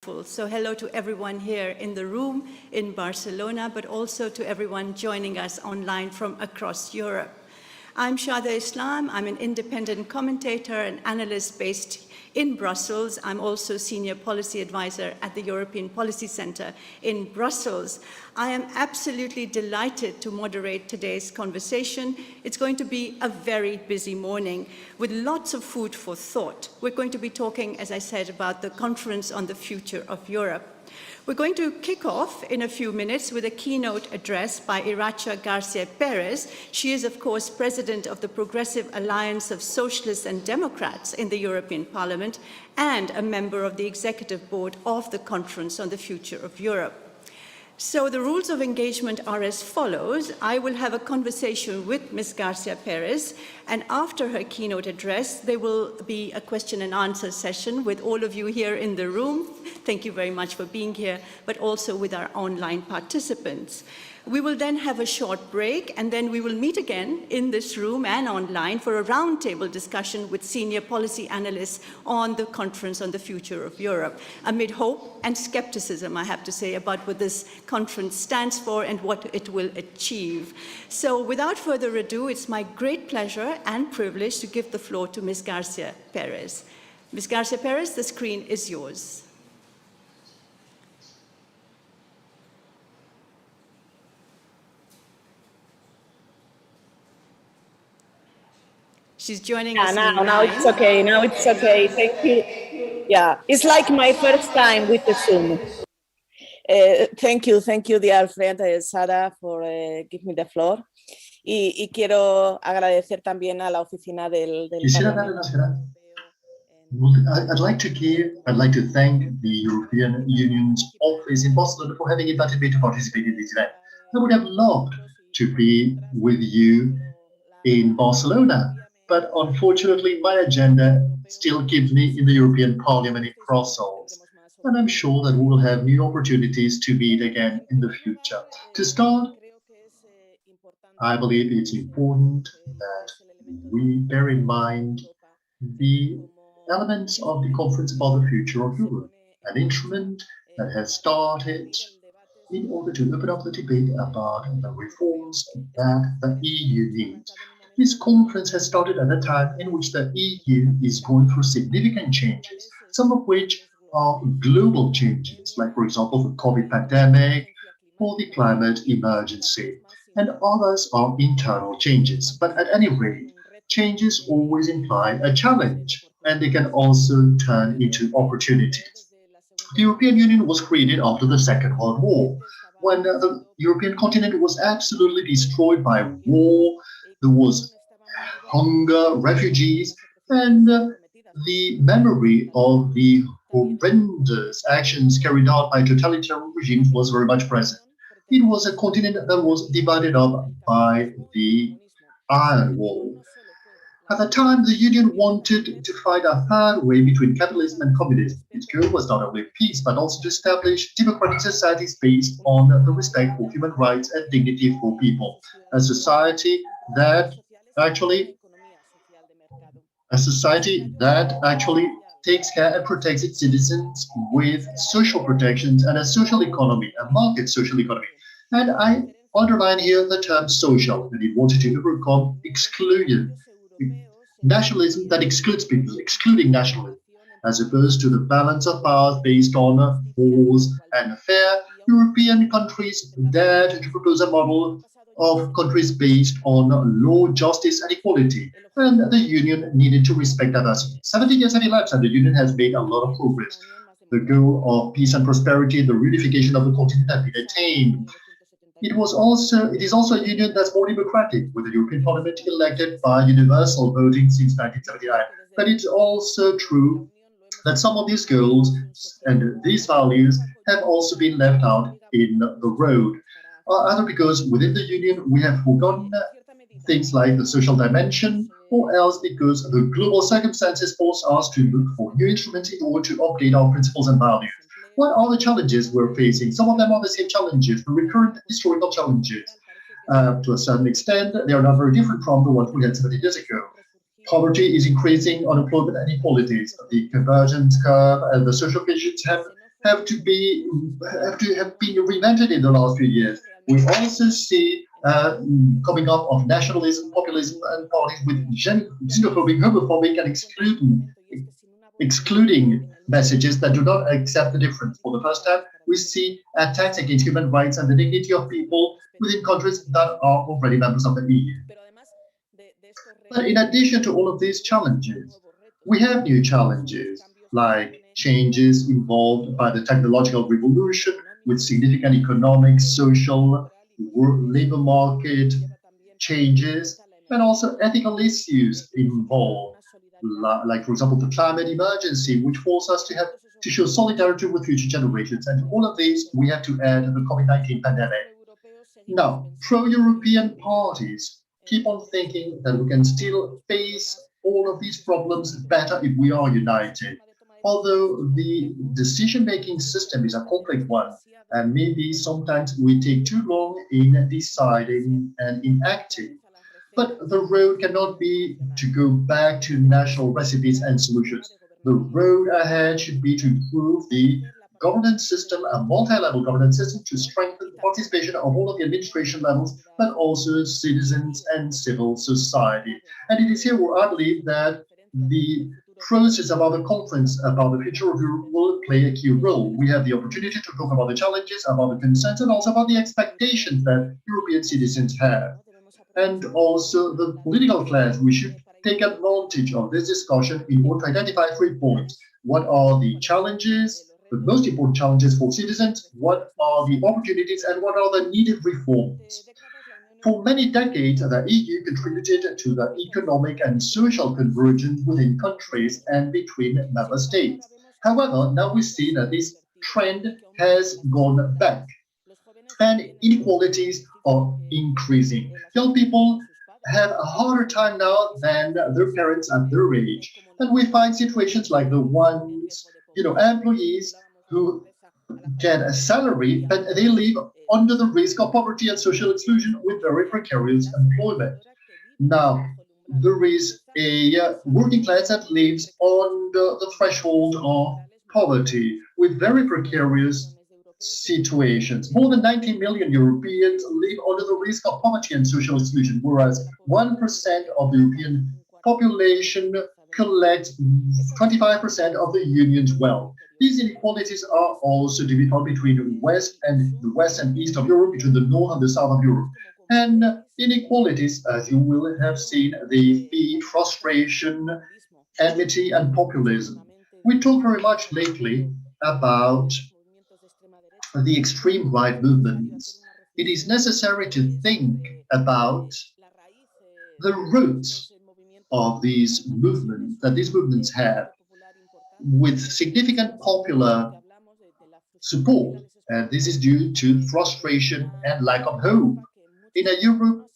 So hello to everyone here in the room in Barcelona, but also to everyone joining us online from across Europe. I'm Shada Islam. I'm an independent commentator and analyst based in Brussels. I'm also senior policy advisor at the European Policy Center in Brussels. I am absolutely delighted to moderate today's conversation. It's going to be a very busy morning with lots of food for thought. We're going to be talking, as I said, about the Conference on the Future of Europe. We're going to kick off in a few minutes with a keynote address by Iracha Garcia Perez. She is, of course, president of the Progressive Alliance of Socialists and Democrats in the European Parliament and a member of the executive board of the Conference on the Future of Europe. So the rules of engagement are as follows. I will have a conversation with Ms. Garcia Perez, and after her keynote address, there will be a question and answer session with all of you here in the room. Thank you very much for being here, but also with our online participants. We will then have a short break, and then we will meet again in this room and online for a roundtable discussion with senior policy analysts on the Conference on the Future of Europe, amid hope and skepticism, I have to say, about what this conference stands for and what it will achieve. So without further ado, it's my great pleasure and privilege to give the floor to Ms. Garcia Perez. Ms. Garcia Perez, the screen is yours. She's joining us. Now it's okay. Now it's okay. Thank you. Yeah, it's like my first time with the Zoom. Thank you, dear friend Sara, for giving me the floor. Y quiero agradecer también a la oficina del I'd like to thank the European Union's office in Barcelona for having invited me to participate in this event. I would have loved to be with you in Barcelona, but unfortunately my agenda still keeps me in the European Parliament in Brussels. And I'm sure that we will have new opportunities to meet again in the future. To start, I believe it's important that we bear in mind the elements of the Conference about the Future of Europe, an instrument that has started in order to open up the debate about the reforms that the EU needs. This conference has started at a time in which the EU is going through significant changes, some of which are global changes, like, for example, the COVID pandemic or the climate emergency, and others are internal changes. But at any rate, changes always imply a challenge, and they can also turn into opportunities. The European Union was created after the Second World War, when the European continent was absolutely destroyed by war. There was hunger, refugees, and the memory of the horrendous actions carried out by totalitarian regimes was very much present. It was a continent that was divided up by the Iron Wall. At the time, the Union wanted to find a third way between capitalism and communism. Its goal was not only peace, but also to establish democratic societies based on the respect for human rights and dignity for people. A society that actually takes care and protects its citizens with social protections and a social economy, a market social economy. And I underline here the term social, and it wanted to overcome nationalism that excludes people, excluding nationalism, as opposed to the balance of powers based on force and fair. European countries dared to propose a model of countries based on law, justice, and equality, and the Union needed to respect diversity. 70 years have elapsed, and the Union has made a lot of progress. The goal of peace and prosperity, the reunification of the continent, has been attained. It is also a union that's more democratic, with the European Parliament elected by universal voting since 1979. But it's also true that some of these goals and these values have also been left out in the road, either because within the Union we have forgotten things like the social dimension, or else because the global circumstances force us to look for new instruments in order to update our principles and values. What are the challenges we're facing? Some of them are the same challenges, the recurrent historical challenges. To a certain extent, they are not very different from the ones we had 70 years ago. Poverty is increasing, unemployment and inequalities. The convergence curve and the social cohesion have have to have been reinvented in the last few years. We also see coming up of nationalism, populism, and parties with xenophobic, homophobic, and excluding messages that do not accept the difference. For the first time, we see attacks against human rights and the dignity of people within countries that are already members of the EU. But in addition to all of these challenges, we have new challenges, like changes involved by the technological revolution with significant economic, social, labor market changes, and also ethical issues involved, like, for example, the climate emergency, which forces us to show solidarity with future generations. And to all of these, we have to add the COVID-19 pandemic. Now, pro-European parties keep on thinking that we can still face all of these problems better if we are united. Although the decision-making system is a complex one, and maybe sometimes we take too long in deciding and in acting. But the road cannot be to go back to national recipes and solutions. The road ahead should be to improve the governance system, a multi-level governance system, to strengthen the participation of all of the administration levels, but also citizens and civil society. And it is here where I believe that the process about the conference about the future of Europe will play a key role. We have the opportunity to talk about the challenges, about the concerns, and also about the expectations that European citizens have. And also the political class, we should take advantage of this discussion in order to identify 3 points. What are the challenges, the most important challenges for citizens? What are the opportunities, and what are the needed reforms? For many decades, the EU contributed to the economic and social convergence within countries and between member states. However, now we see that this trend has gone back, and inequalities are increasing. Young people have a harder time now than their parents at their age, and we find situations like the ones, employees who get a salary, but they live under the risk of poverty and social exclusion with very precarious employment. Now, there is a working class that lives on the threshold of poverty with very precarious situations. More than 90 million Europeans live under the risk of poverty and social exclusion, whereas 1% of the European population collects 25% of the union's wealth. These inequalities are also divided between the west and east of Europe, between the north and the south of Europe. And inequalities, as you will have seen, they feed frustration, enmity, and populism. We talk very much lately about the extreme right movements. It is necessary to think about the roots of these movements that these movements have, with significant popular support. And this is due to frustration and lack of hope in a Europe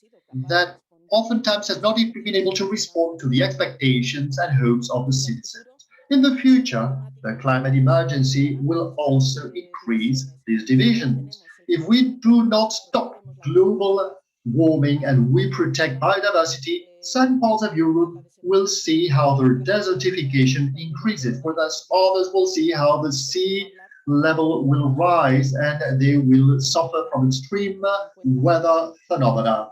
that oftentimes has not even been able to respond to the expectations and hopes of the citizens. In the future, the climate emergency will also increase these divisions. If we do not stop global warming and we protect biodiversity, some parts of Europe will see how their desertification increases, whereas others will see how the sea level will rise and they will suffer from extreme weather phenomena.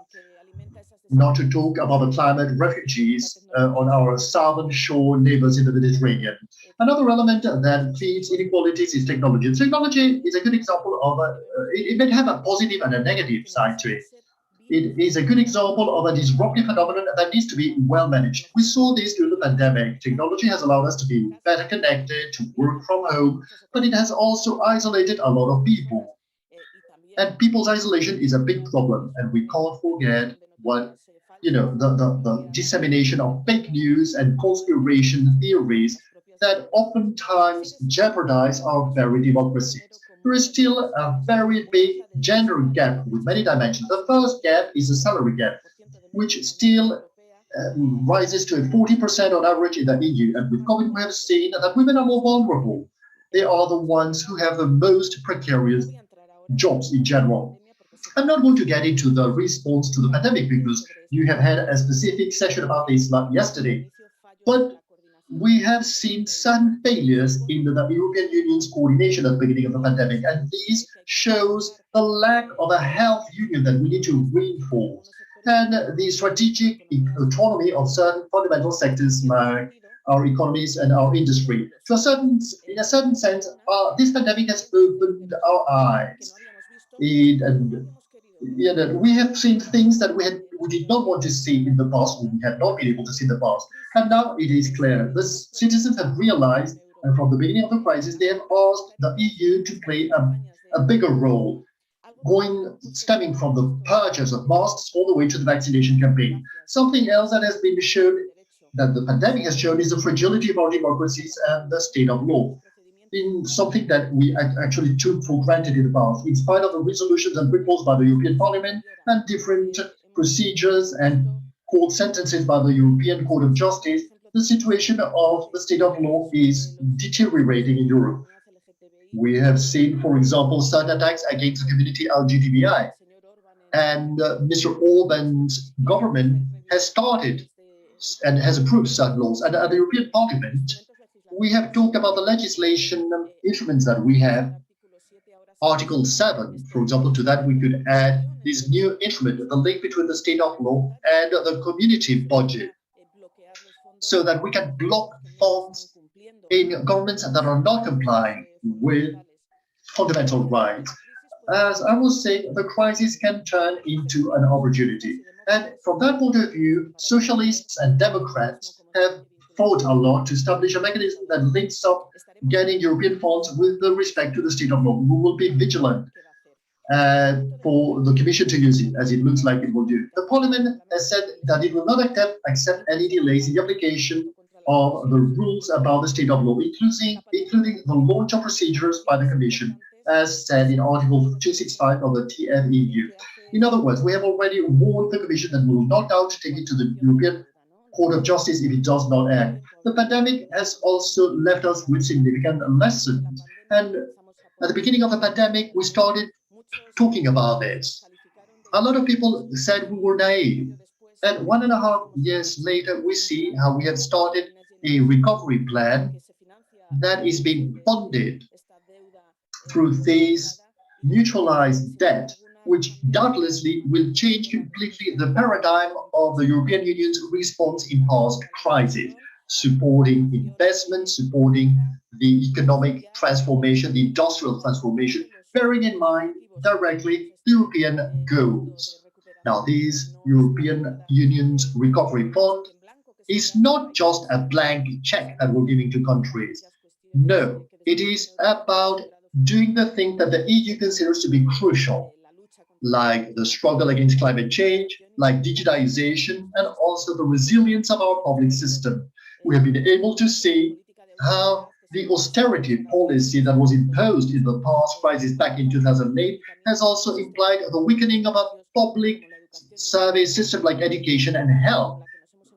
Not to talk about the climate refugees on our southern shore neighbors in the Mediterranean. Another element that feeds inequalities is technology. Technology is a good example of it may have a positive and a negative side to it. It is a good example of a disruptive phenomenon that needs to be well managed. We saw this during the pandemic. Technology has allowed us to be better connected, to work from home, but it has also isolated a lot of people. And people's isolation is a big problem, and we can't forget the dissemination of fake news and conspiration theories that oftentimes jeopardize our very democracies. There is still a very big gender gap with many dimensions. The first gap is the salary gap, which still rises to 40% on average in the EU. And with COVID, we have seen that women are more vulnerable. They are the ones who have the most precarious jobs in general. I'm not going to get into the response to the pandemic because you have had a specific session about this yesterday. But we have seen some failures in the European Union's coordination at the beginning of the pandemic, and this shows the lack of a health union that we need to reinforce, and the strategic autonomy of certain fundamental sectors like our economies and our industry. In a certain sense, this pandemic has opened our eyes. We have seen things that we did not want to see in the past, or we had not been able to see in the past. And now it is clear. The citizens have realized, and from the beginning of the crisis, they have asked the EU to play a bigger role, stemming from the purchase of masks all the way to the vaccination campaign. Something else that has been shown, that the pandemic has shown, is the fragility of our democracies and the state of law, in something that we actually took for granted in the past. In spite of the resolutions and reports by the European Parliament and different procedures and court sentences by the European Court of Justice, the situation of the state of law is deteriorating in Europe. We have seen, for example, certain attacks against the community LGBTI, and Mr. Orban's government has started and has approved certain laws. And at the European Parliament, we have talked about the legislation instruments that we have. Article 7, for example, to that we could add this new instrument, the link between the state of law and the community budget, so that we can block funds in governments that are not complying with fundamental rights. As I was saying, the crisis can turn into an opportunity. And from that point of view, socialists and Democrats have fought a lot to establish a mechanism that links up getting European funds with the respect to the state of law. We will be vigilant for the Commission to use it, as it looks like it will do. The Parliament has said that it will not accept any delays in the application of the rules about the state of law, including the launch of procedures by the Commission, as said in Article 265 of the TFEU. In other words, we have already warned the Commission that we will not doubt to take it to the European Court of Justice if it does not act. The pandemic has also left us with significant lessons. And at the beginning of the pandemic, we started talking about this. A lot of people said we were naive. And 1.5 years later, we see how we have started a recovery plan that is being funded through this mutualized debt, which doubtlessly will change completely the paradigm of the European Union's response in past crises, supporting investment, supporting the economic transformation, the industrial transformation, bearing in mind directly the European goals. Now, this European Union's recovery fund is not just a blank check that we're giving to countries. No, it is about doing the thing that the EU considers to be crucial, like the struggle against climate change, like digitization, and also the resilience of our public system. We have been able to see how the austerity policy that was imposed in the past crisis back in 2008 has also implied the weakening of a public service system like education and health.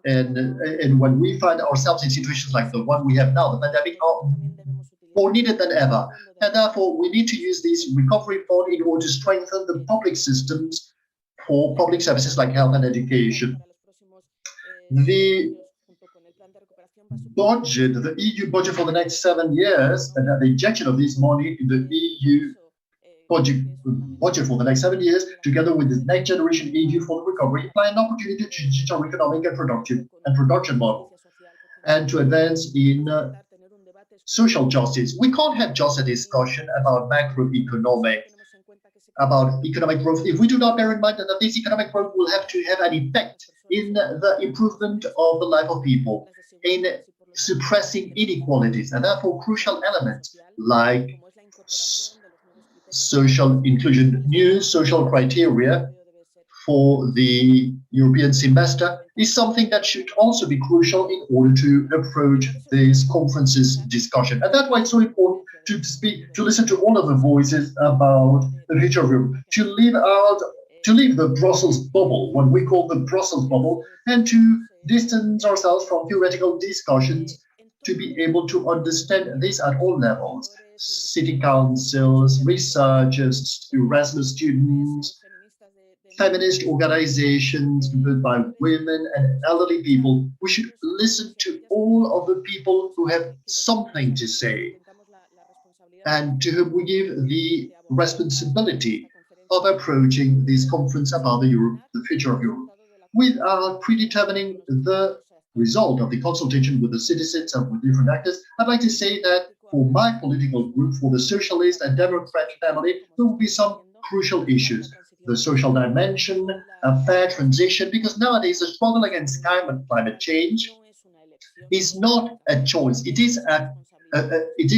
And when we find ourselves in situations like the one we have now, the pandemic, are more needed than ever. And therefore, we need to use this recovery fund in order to strengthen the public systems for public services like health and education. The budget, the EU budget for the next 7 years, and the injection of this money in the EU budget for the next 7 years, together with the next generation EU for the recovery, imply an opportunity to change our economic and production model, and to advance in social justice. We can't have just a discussion about macroeconomic, about economic growth, if we do not bear in mind that this economic growth will have to have an effect in the improvement of the life of people, in suppressing inequalities, and therefore crucial elements like social inclusion, new social criteria for the European semester is something that should also be crucial in order to approach this conference's discussion. And that's why it's so important to listen to all of the voices about the future of Europe, to leave the Brussels bubble, what we call the Brussels bubble, and to distance ourselves from theoretical discussions, to be able to understand this at all levels: city councils, researchers, Erasmus students, feminist organizations composed by women and elderly people. We should listen to all of the people who have something to say and to whom we give the responsibility of approaching this conference about the future of Europe. We are predetermining the result of the consultation with the citizens and with different actors. I'd like to say that for my political group, for the Socialist and Democrat family, there will be some crucial issues. The social dimension, a fair transition, because nowadays the struggle against climate change is not a choice, it is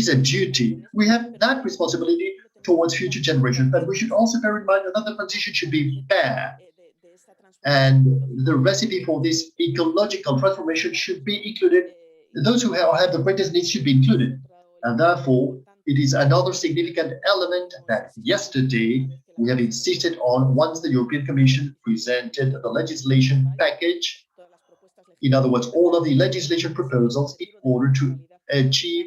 a duty. We have that responsibility towards future generations, but we should also bear in mind that the transition should be fair. And the recipe for this ecological transformation should be included. Those who have the greatest needs should be included. And therefore, it is another significant element that yesterday we have insisted on once the European Commission presented the legislation package. In other words, all of the legislation proposals in order to achieve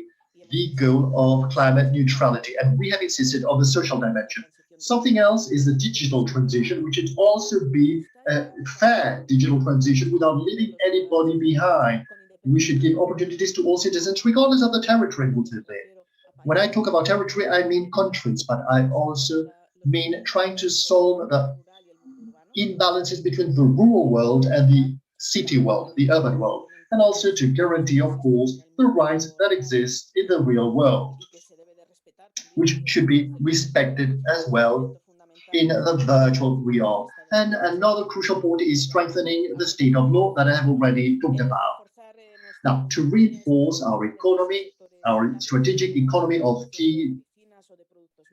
the goal of climate neutrality. And we have insisted on the social dimension. Something else is the digital transition, which should also be a fair digital transition without leaving anybody behind. We should give opportunities to all citizens, regardless of the territory in which they live. When I talk about territory, I mean countries, but I also mean trying to solve the imbalances between the rural world and the city world, the urban world, and also to guarantee, of course, the rights that exist in the real world, which should be respected as well in the virtual realm. And another crucial point is strengthening the state of law that I have already talked about. Now, to reinforce our economy, our strategic economy of key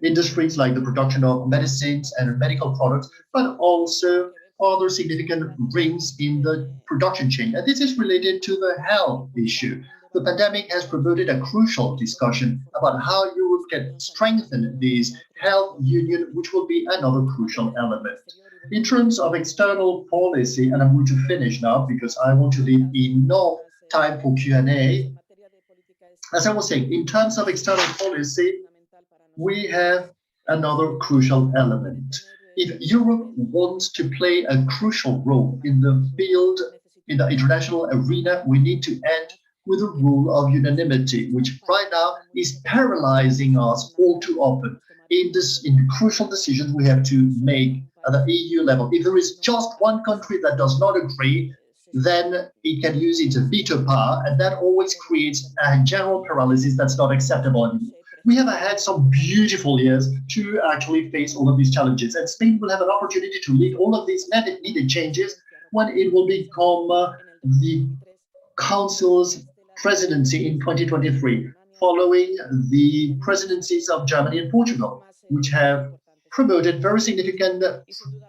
industries like the production of medicines and medical products, but also other significant rings in the production chain. And this is related to the health issue. The pandemic has promoted a crucial discussion about how Europe can strengthen this health union, which will be another crucial element. In terms of external policy, and I'm going to finish now because I want to leave enough time for Q&A. As I was saying, in terms of external policy, we have another crucial element. If Europe wants to play a crucial role in the field, in the international arena, we need to end with a rule of unanimity, which right now is paralyzing us all too often in crucial decisions we have to make at the EU level. If there is just one country that does not agree, then it can use its veto power, and that always creates a general paralysis that's not acceptable anymore. We have had some beautiful years to actually face all of these challenges, and Spain will have an opportunity to lead all of these needed changes when it will become the Council's presidency in 2023, following the presidencies of Germany and Portugal, which have promoted very significant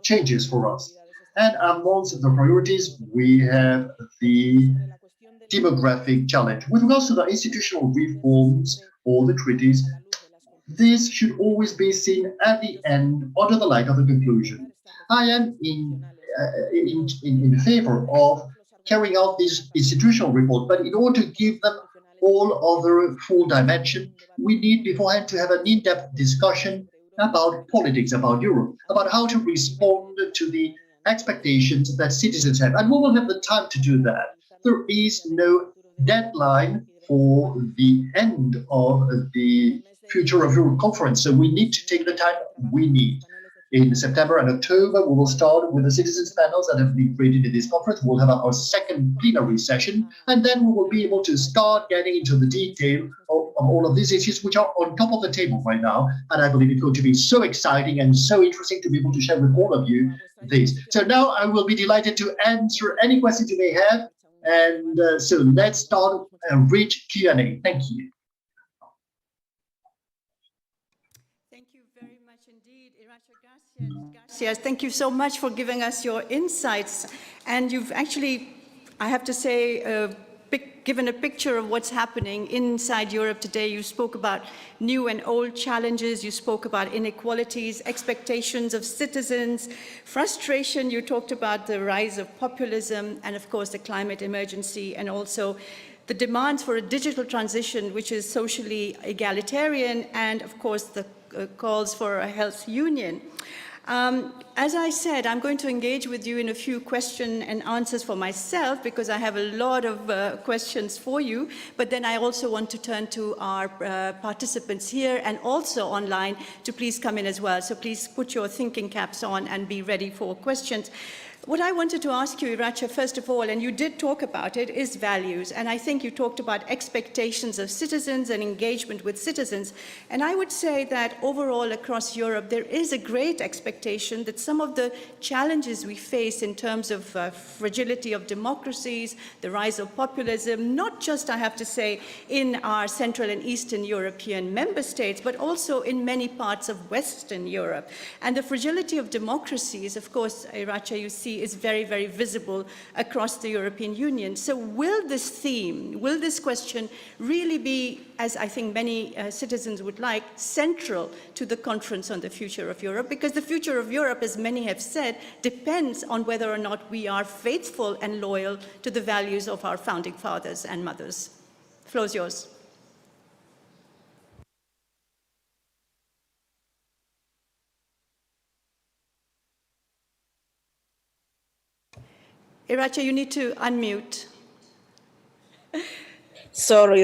changes for us. And amongst the priorities, we have the demographic challenge. With regards to the institutional reforms or the treaties, this should always be seen at the end under the light of the conclusion. I am in favor of carrying out this institutional report, but in order to give them all other full dimension, we need beforehand to have an in-depth discussion about politics, about Europe, about how to respond to the expectations that citizens have. And we will have the time to do that. There is no deadline for the end of the Future of Europe conference, so we need to take the time we need. In September and October, we will start with the citizens panels that have been created in this conference. We'll have our second plenary session, and then we will be able to start getting into the detail of all of these issues, which are on top of the table right now. And I believe it's going to be so exciting and so interesting to be able to share with all of you this. So now I will be delighted to answer any questions you may have. And so let's start a rich Q&A. Thank you. Yes, thank you so much for giving us your insights. And you've actually, I have to say, given a picture of what's happening inside Europe today. You spoke about new and old challenges. You spoke about inequalities, expectations of citizens, frustration. You talked about the rise of populism and, of course, the climate emergency, and also the demands for a digital transition, which is socially egalitarian, and, of course, the calls for a health union. As I said, I'm going to engage with you in a few question and answers for myself because I have a lot of questions for you, but then I also want to turn to our participants here and also online to please come in as well. So please put your thinking caps on and be ready for questions. What I wanted to ask you, Iracha, first of all, and you did talk about it, is values. And I think you talked about expectations of citizens and engagement with citizens. And I would say that overall across Europe, there is a great expectation that some of the challenges we face in terms of fragility of democracies, the rise of populism, not just, I have to say, in our Central and Eastern European member states, but also in many parts of Western Europe. And the fragility of democracies, of course, Iracha, you see, is very, very visible across the European Union. So will this theme, will this question really be, as I think many citizens would like, central to the conference on the future of Europe? Because the future of Europe, as many have said, depends on whether or not we are faithful and loyal to the values of our founding fathers and mothers. The floor is yours. Iracha, you need to unmute. Sorry.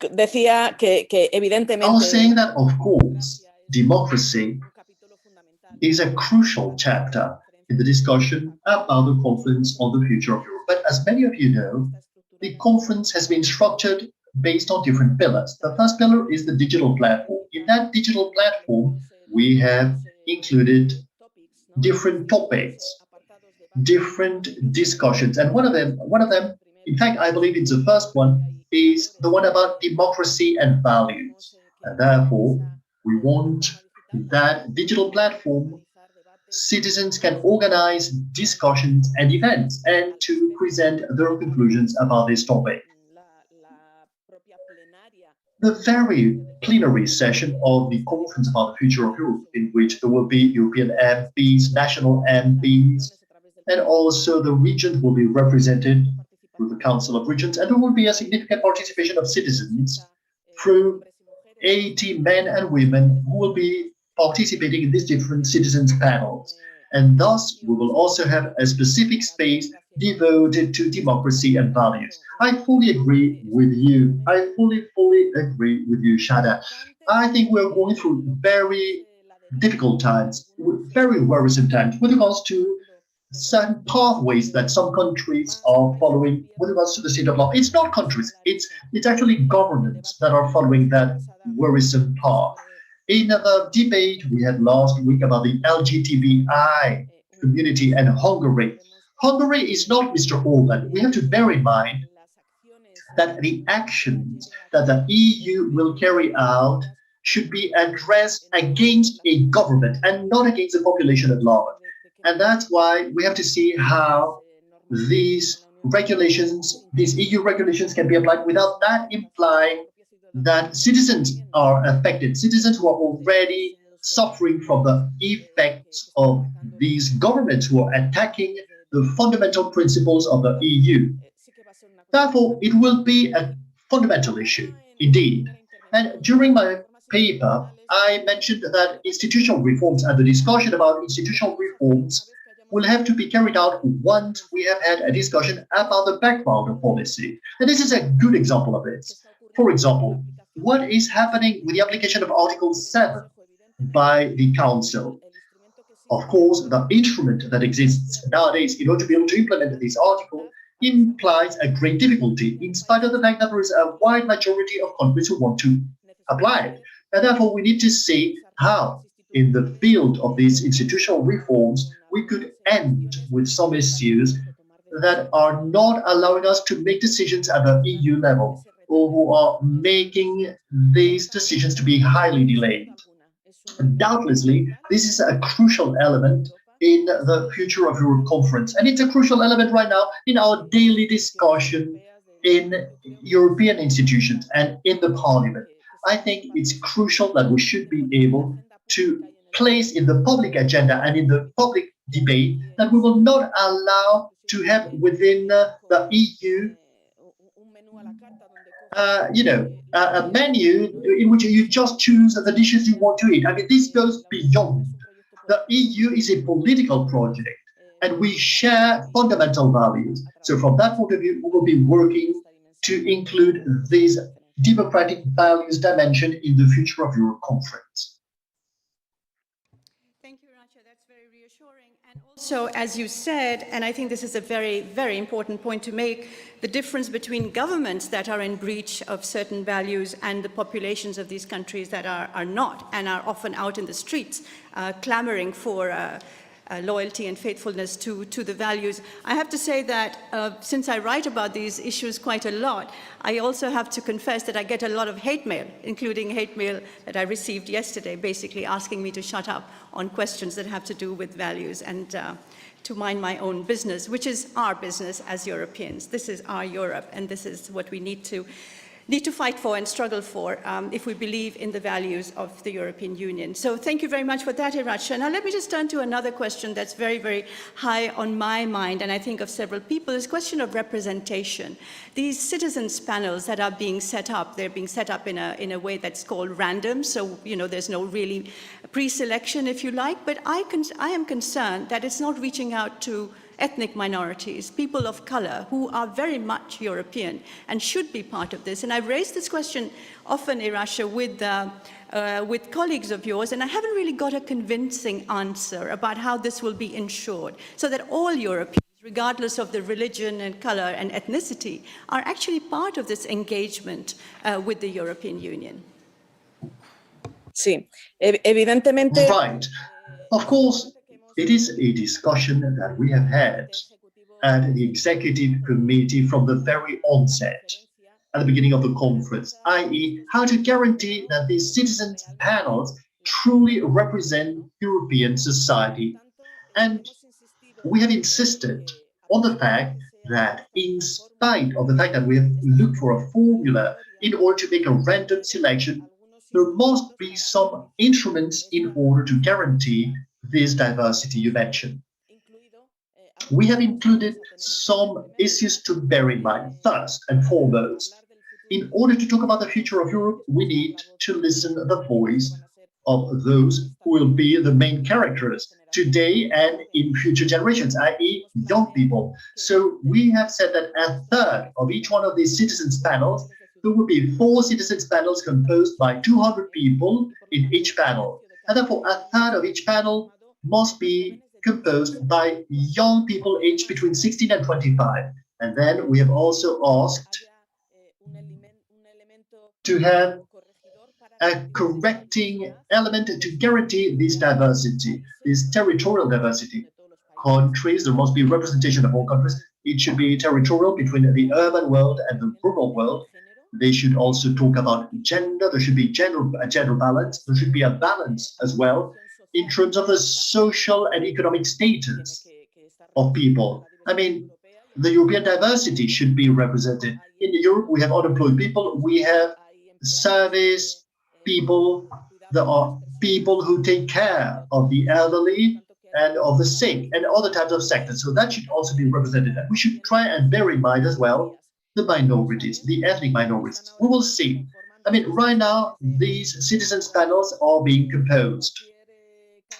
Decía que evidentemente. I was saying that, of course, democracy is a crucial chapter in the discussion about the conference on the future of Europe. But as many of you know, the conference has been structured based on different pillars. The first pillar is the digital platform. In that digital platform, we have included different topics, different discussions. And one of them, in fact, I believe it's the first one, is the one about democracy and values. And therefore, we want that digital platform, citizens can organize discussions and events and to present their conclusions about this topic. The very plenary session of the Conference about the Future of Europe, in which there will be European MPs, national MPs, and also the regions will be represented through the Council of Regions, and there will be a significant participation of citizens through 80 men and women who will be participating in these different citizens panels. And thus, we will also have a specific space devoted to democracy and values. I fully agree with you. I fully agree with you, Shada. I think we're going through very difficult times, very worrisome times with regards to certain pathways that some countries are following with regards to the state of law. It's not countries, it's actually governments that are following that worrisome path. In the debate we had last week about the LGBTI community and Hungary, Hungary is not Mr. Orban. We have to bear in mind that the actions that the EU will carry out should be addressed against a government and not against the population at large. And that's why we have to see how these regulations, these EU regulations can be applied without that implying that citizens are affected, citizens who are already suffering from the effects of these governments who are attacking the fundamental principles of the EU. Therefore, it will be a fundamental issue, indeed. And during my paper, I mentioned that institutional reforms and the discussion about institutional reforms will have to be carried out once we have had a discussion about the background of policy. And this is a good example of it. For example, what is happening with the application of Article 7 by the Council? Of course, the instrument that exists nowadays in order to be able to implement this article implies a great difficulty, in spite of the fact that there is a wide majority of countries who want to apply it. And therefore, we need to see how, in the field of these institutional reforms, we could end with some issues that are not allowing us to make decisions at the EU level, or who are making these decisions to be highly delayed. Doubtlessly, this is a crucial element in the Future of Europe conference, and it's a crucial element right now in our daily discussion in European institutions and in the Parliament. I think it's crucial that we should be able to place in the public agenda and in the public debate that we will not allow to have within the EU a menu in which you just choose the dishes you want to eat. I mean, this goes beyond The EU is a political project, and we share fundamental values. So from that point of view, we will be working to include these democratic values dimension in the Future of Europe conference. Thank you, Racha. That's very reassuring. And also, as you said, and I think this is a very, very important point to make, the difference between governments that are in breach of certain values and the populations of these countries that are not and are often out in the streets clamoring for loyalty and faithfulness to the values. I have to say that since I write about these issues quite a lot, I also have to confess that I get a lot of hate mail, including hate mail that I received yesterday, basically asking me to shut up on questions that have to do with values and to mind my own business, which is our business as Europeans. This is our Europe, and this is what we need to fight for and struggle for if we believe in the values of the European Union. So thank you very much for that, Iracha. Now let me just turn to another question that's very, very high on my mind, and I think of several people, is question of representation. These citizens panels that are being set up, they're being set up in a way that's called random, so there's no really pre-selection, if you like, but I am concerned that it's not reaching out to ethnic minorities, people of color who are very much European and should be part of this. And I've raised this question often, Iracha, with colleagues of yours, and I haven't really got a convincing answer about how this will be ensured so that all Europeans, regardless of the religion and color and ethnicity, are actually part of this engagement with the European Union. Sí, evidentemente. Right. Of course, it is a discussion that we have had at the executive committee from the very onset, at the beginning of the conference, i.e., how to guarantee that these citizens' panels truly represent European society. And we have insisted on the fact that in spite of the fact that we have looked for a formula in order to make a random selection, there must be some instruments in order to guarantee this diversity you mentioned. We have included some issues to bear in mind. First and foremost, in order to talk about the future of Europe, we need to listen to the voice of those who will be the main characters today and in future generations, i.e. young people. So we have said that a third of each one of these citizens panels, there will be 4 citizens panels composed by 200 people in each panel. And therefore, a third of each panel must be composed by young people aged between 16 and 25. And then we have also asked to have a correcting element to guarantee this diversity, this territorial diversity. Countries, there must be representation of all countries. It should be territorial between the urban world and the rural world. They should also talk about gender. There should be a gender balance. There should be a balance as well in terms of the social and economic status of people. I mean, the European diversity should be represented. In Europe, we have unemployed people, we have service people, there are people who take care of the elderly and of the sick and other types of sectors. So that should also be represented. And we should try and bear in mind as well the minorities, the ethnic minorities. We will see. I mean, right now, these citizens panels are being composed.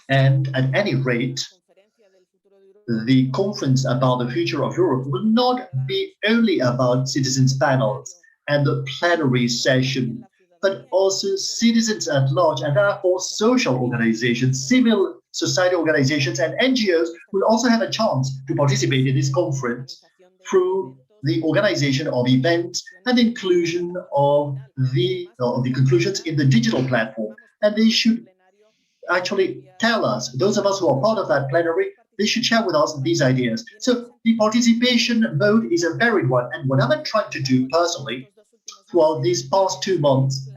And at any rate, the conference about the future of Europe will not be only about citizens panels and the plenary session, but also citizens at large, and therefore social organizations, civil society organizations, and NGOs will also have a chance to participate in this conference through the organization of events and inclusion of the conclusions in the digital platform. And they should actually tell us, those of us who are part of that plenary, they should share with us these ideas. So the participation mode is a varied one. And what I've been trying to do personally throughout these past 2 months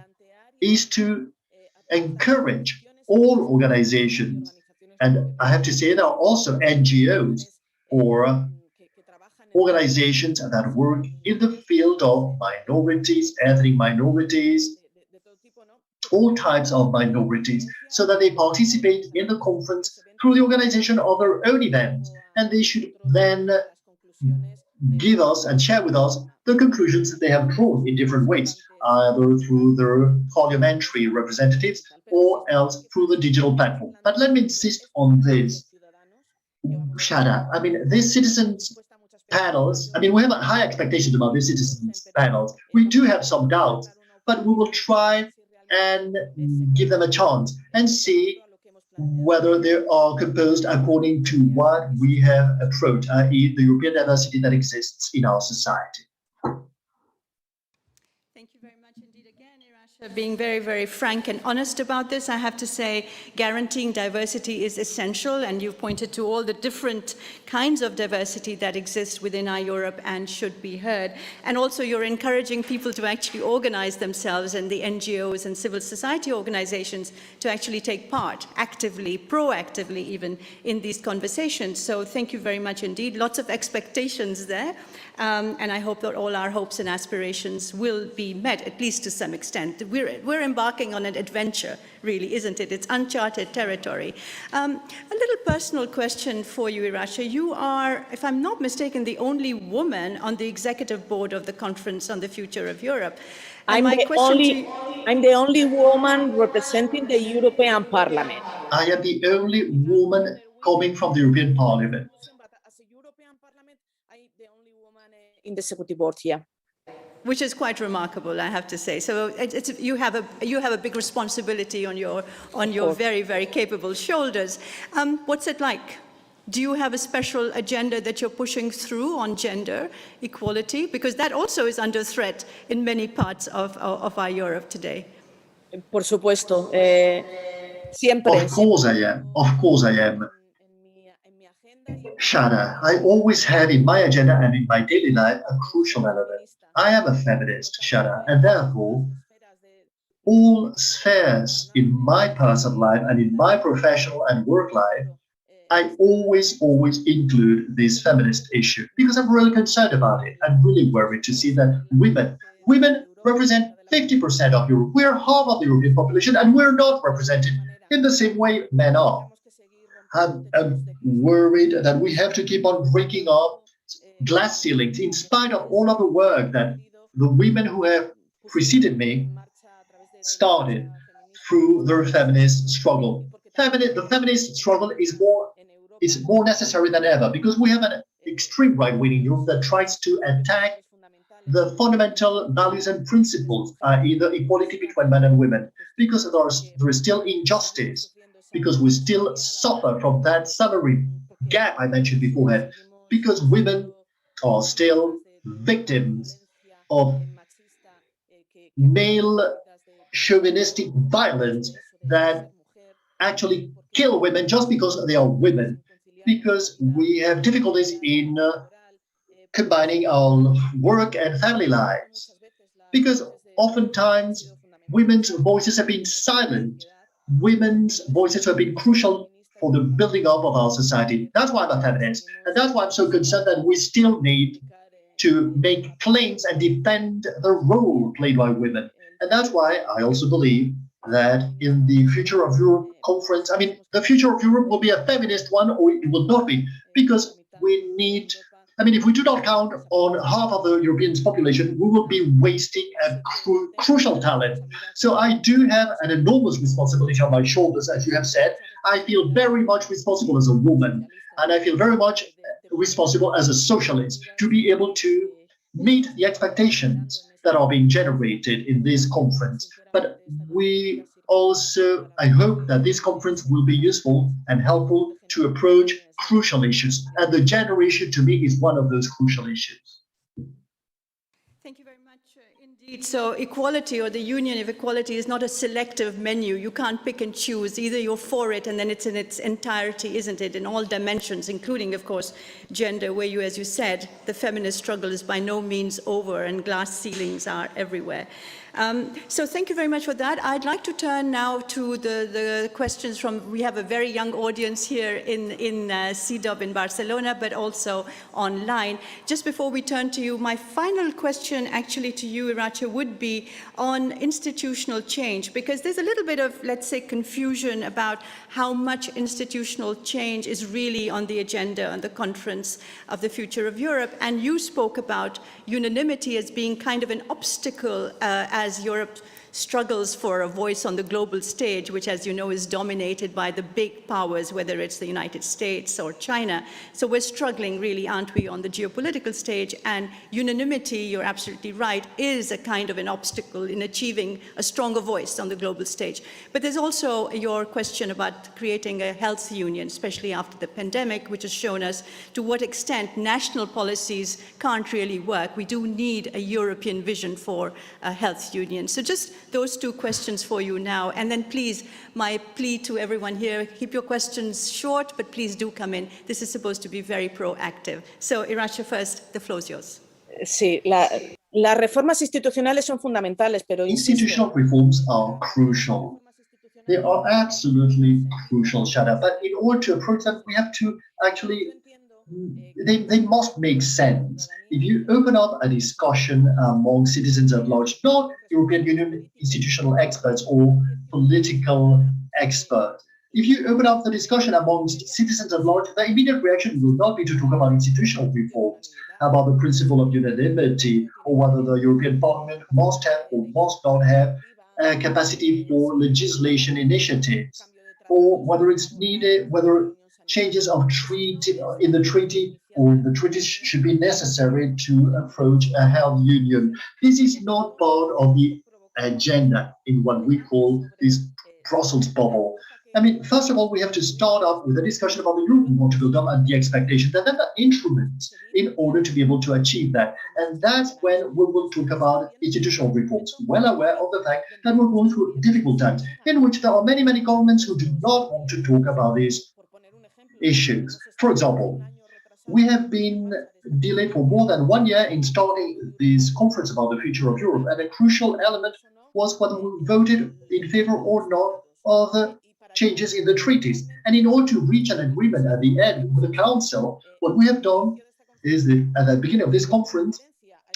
is to encourage all organizations. And I have to say there are also NGOs or organizations that work in the field of minorities, ethnic minorities, all types of minorities, so that they participate in the conference through the organization of their own events. And they should then give us and share with us the conclusions that they have drawn in different ways, either through their parliamentary representatives or else through the digital platform. But let me insist on this, Shada. I mean, these citizens panels, I mean, we have high expectations about these citizens panels. We do have some doubts, but we will try and give them a chance and see whether they are composed according to what we have approached, i.e. the European diversity that exists in our society. Thank you very much indeed again, Irasha, being very, very frank and honest about this. I have to say guaranteeing diversity is essential, and you've pointed to all the different kinds of diversity that exist within our Europe and should be heard. And also you're encouraging people to actually organize themselves, and the NGOs and civil society organizations to actually take part actively, proactively even, in these conversations. So thank you very much indeed. Lots of expectations there. And I hope that all our hopes and aspirations will be met, at least to some extent. We're embarking on an adventure, really, isn't it? It's uncharted territory. A little personal question for you, Irasha. You are, if I'm not mistaken, the only woman on the executive board of the Conference on the Future of Europe. I'm the only woman representing the European Parliament. I am the only woman coming from the European Parliament. In the executive board here. Which is quite remarkable, I have to say. So you have a big responsibility on your very, very capable shoulders. What's it like? Do you have a special agenda that you're pushing through on gender equality? Because that also is under threat in many parts of our Europe today. Por supuesto. Siempre. Of course I am. Of course I am. Shada, I always have in my agenda and in my daily life a crucial element. I am a feminist, Shada, and therefore all spheres in my personal life and in my professional and work life, I always include this feminist issue because I'm really concerned about it. I'm really worried to see that women represent 50% of Europe. We're half of the European population and we're not represented in the same way men are. I'm worried that we have to keep on breaking up glass ceilings in spite of all of the work that the women who have preceded me started through their feminist struggle. The feminist struggle is more necessary than ever because we have an extreme right wing in Europe that tries to attack the fundamental values and principles, i.e. the equality between men and women, because there is still injustice, because we still suffer from that salary gap I mentioned beforehand, because women are still victims of male chauvinistic violence that actually kill women just because they are women, because we have difficulties in combining our work and family lives, because oftentimes women's voices have been silent. Women's voices have been crucial for the building up of our society. That's why I'm a feminist, and that's why I'm so concerned that we still need to make claims and defend the role played by women. And that's why I also believe that in the Future of Europe conference, I mean, the future of Europe will be a feminist one or it will not be, because we need, I mean, if we do not count on half of the European population, we will be wasting a crucial talent. So I do have an enormous responsibility on my shoulders, as you have said. I feel very much responsible as a woman, and I feel very much responsible as a socialist to be able to meet the expectations that are being generated in this conference. But we also, I hope that this conference will be useful and helpful to approach crucial issues. And the gender issue, to me, is one of those crucial issues. Thank you very much indeed. So equality, or the union of equality, is not a selective menu. You can't pick and choose. Either you're for it and then it's in its entirety, isn't it, in all dimensions, including, of course, gender, where you, as you said, the feminist struggle is by no means over and glass ceilings are everywhere. So thank you very much for that. I'd like to turn now to the questions from, we have a very young audience here in CDOB in Barcelona, but also online. Just before we turn to you, my final question question actually to you, Iracha, would be on institutional change, because there's a little bit of, let's say, confusion about how much institutional change is really on the agenda on the Conference of the Future of Europe. And you spoke about unanimity as being kind of an obstacle as Europe struggles for a voice on the global stage, which, as you know, is dominated by the big powers, whether it's the United States or China. So we're struggling, really, aren't we, on the geopolitical stage? And unanimity, you're absolutely right, is a kind of an obstacle in achieving a stronger voice on the global stage. But there's also your question about creating a health union, especially after the pandemic, which has shown us to what extent national policies can't really work. We do need a European vision for a health union. So just those two questions for you now. And then please, my plea to everyone here, keep your questions short, but please do come in. This is supposed to be very proactive. So, Iracha, first, the floor is yours. Sí, las reformas institucionales son fundamentales, pero Institutional reforms are crucial. They are absolutely crucial, Shada. But in order to approach them, we have to actually, they must make sense. If you open up a discussion among citizens at large, not European Union institutional experts or political experts, if you open up the discussion amongst citizens at large, the immediate reaction will not be to talk about institutional reforms, about the principle of unanimity, or whether the European Parliament must have or must not have a capacity for legislation initiatives, or whether it's needed, whether changes of treaty in the treaty or in the treaties should be necessary to approach a health union. This is not part of the agenda in what we call this Brussels bubble. I mean, first of all, we have to start off with a discussion about the Europe we want to build up and the expectations, and then the instruments in order to be able to achieve that. And that's when we will talk about institutional reforms, well aware of the fact that we're going through difficult times in which there are many, many governments who do not want to talk about these issues. For example, we have been delayed for more than 1 year in starting this conference about the future of Europe, and a crucial element was whether we voted in favor or not of the changes in the treaties. And in order to reach an agreement at the end with the Council, what we have done is that at the beginning of this conference,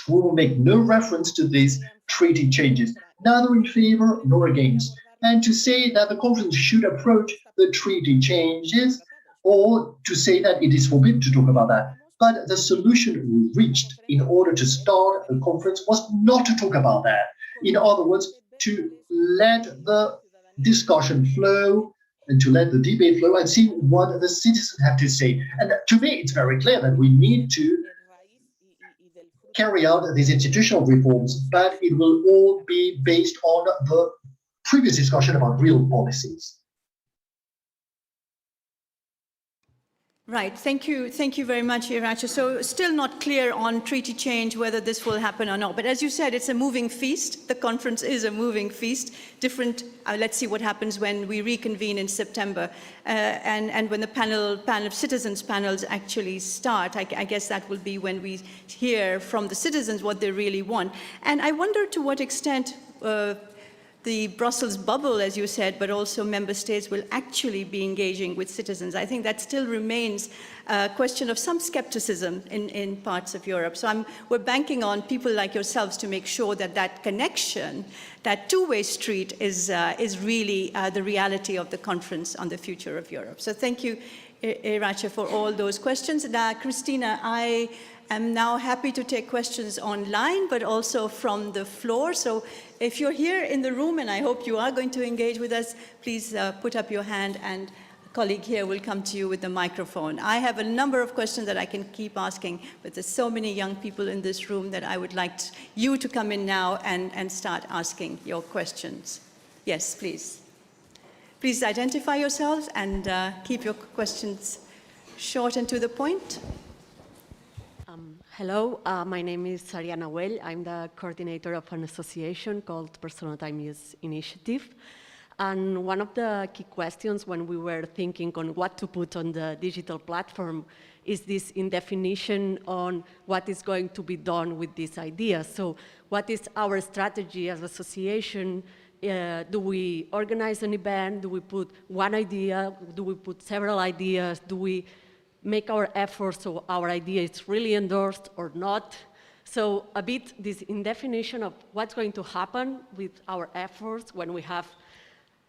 we will make no reference to these treaty changes, neither in favor nor against. And to say that the conference should approach the treaty changes, or to say that it is forbidden to talk about that. But the solution we reached in order to start the conference was not to talk about that. In other words, to let the discussion flow and to let the debate flow and see what the citizens have to say. And to me, it's very clear that we need to carry out these institutional reforms, but it will all be based on the previous discussion about real policies. Right, thank you very much, Iracha. So still not clear on treaty change, whether this will happen or not. But as you said, it's a moving feast. The conference is a moving feast. Different, let's see what happens when we reconvene in September and when the panel of citizens panels actually start. I guess that will be when we hear from the citizens what they really want. And I wonder to what extent the Brussels bubble, as you said, but also member states will actually be engaging with citizens. I think that still remains a question of some skepticism in parts of Europe. So we're banking on people like yourselves to make sure that that connection, that two-way street is really the reality of the Conference on the Future of Europe. So thank you, Iracha, for all those questions. And Christina, I am now happy to take questions online, but also from the floor. So if you're here in the room, and I hope you are going to engage with us, please put up your hand and a colleague here will come to you with the microphone. I have a number of questions that I can keep asking, but there's so many young people in this room that I would like you to come in now and start asking your questions. Yes, please. Please identify yourselves and keep your questions short and to the point. Hello, my name is Ariana Well. I'm the coordinator of an association called Personal Time Use Initiative. And one of the key questions when we were thinking on what to put on the digital platform is this indefinition on what is going to be done with this idea. So what is our strategy as an association? Do we organize an event? Do we put one idea? Do we put several ideas? Do we make our efforts so our idea is really endorsed or not? So a bit this indefinition of what's going to happen with our efforts when we have,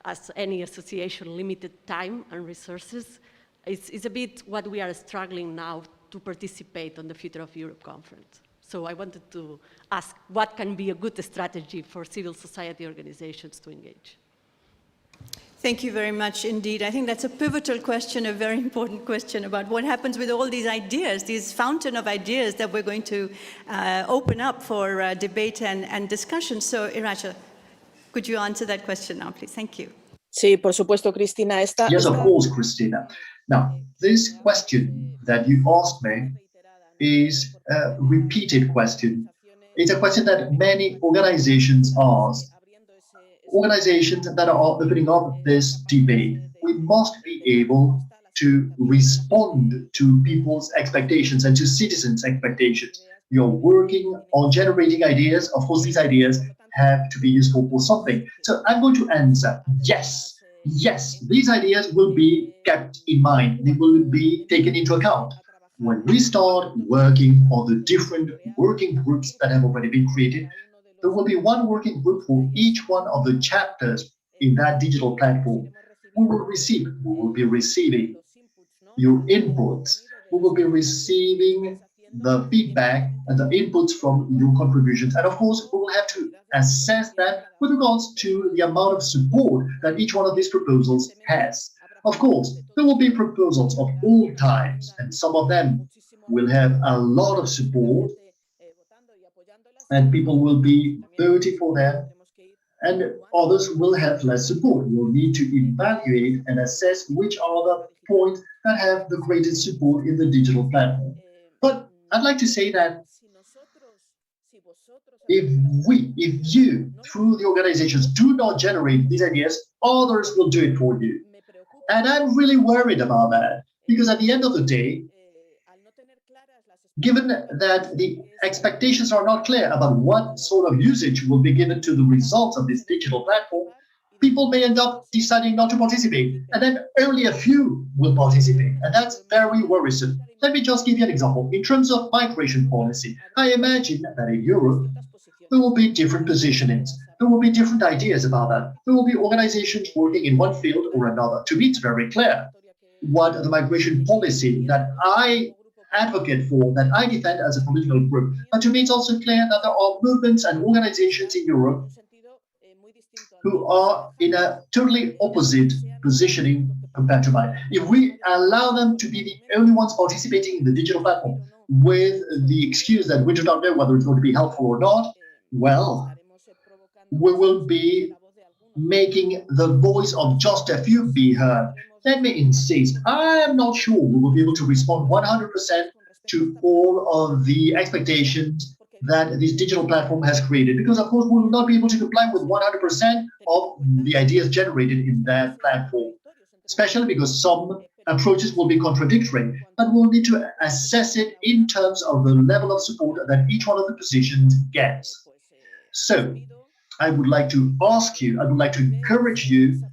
as any association, limited time and resources, is a bit what we are struggling now to participate on the Future of Europe conference. So I wanted to ask what can be a good strategy for civil society organizations to engage. Thank you very much indeed. I think that's a pivotal question, a very important question about what happens with all these ideas, these fountain of ideas that we're going to open up for debate and discussion. So, Iracha, could you answer that question now, please? Thank you. Sí, por supuesto, Cristina. Yes, of course, Christina. Now, this question that you asked me is a repeated question. It's a question that many organizations ask. Organizations that are opening up this debate, we must be able to respond to people's expectations and to citizens' expectations. You're working on generating ideas. Of course, these ideas have to be useful for something. So I'm going to answer yes. Yes, these ideas will be kept in mind. They will be taken into account. When we start working on the different working groups that have already been created, there will be one working group for each one of the chapters in that digital platform. We will be receiving your inputs. We will be receiving the feedback and the inputs from your contributions. And of course, we will have to assess that with regards to the amount of support that each one of these proposals has. Of course, there will be proposals of all types, and some of them will have a lot of support, and people will be voting for them, and others will have less support. We'll need to evaluate and assess which are the points that have the greatest support in the digital platform. But I'd like to say that if you, through the organizations, do not generate these ideas, others will do it for you. And I'm really worried about that, because at the end of the day, given that the expectations are not clear about what sort of usage will be given to the results of this digital platform, people may end up deciding not to participate, and then only a few will participate, and that's very worrisome. Let me just give you an example. In terms of migration policy, I imagine that in Europe, there will be different positionings. There will be different ideas about that. There will be organizations working in one field or another. To me, it's very clear what the migration policy that I advocate for, that I defend as a political group. But to me, it's also clear that there are movements and organizations in Europe who are in a totally opposite positioning compared to mine. If we allow them to be the only ones participating in the digital platform with the excuse that we do not know whether it's going to be helpful or not, well, we will be making the voice of just a few be heard. Let me insist, I am not sure we will be able to respond 100% to all of the expectations that this digital platform has created, because of course we will not be able to comply with 100% of the ideas generated in that platform, especially because some approaches will be contradictory, but we'll need to assess it in terms of the level of support that each one of the positions gets. So I would like to ask you, I would like to encourage you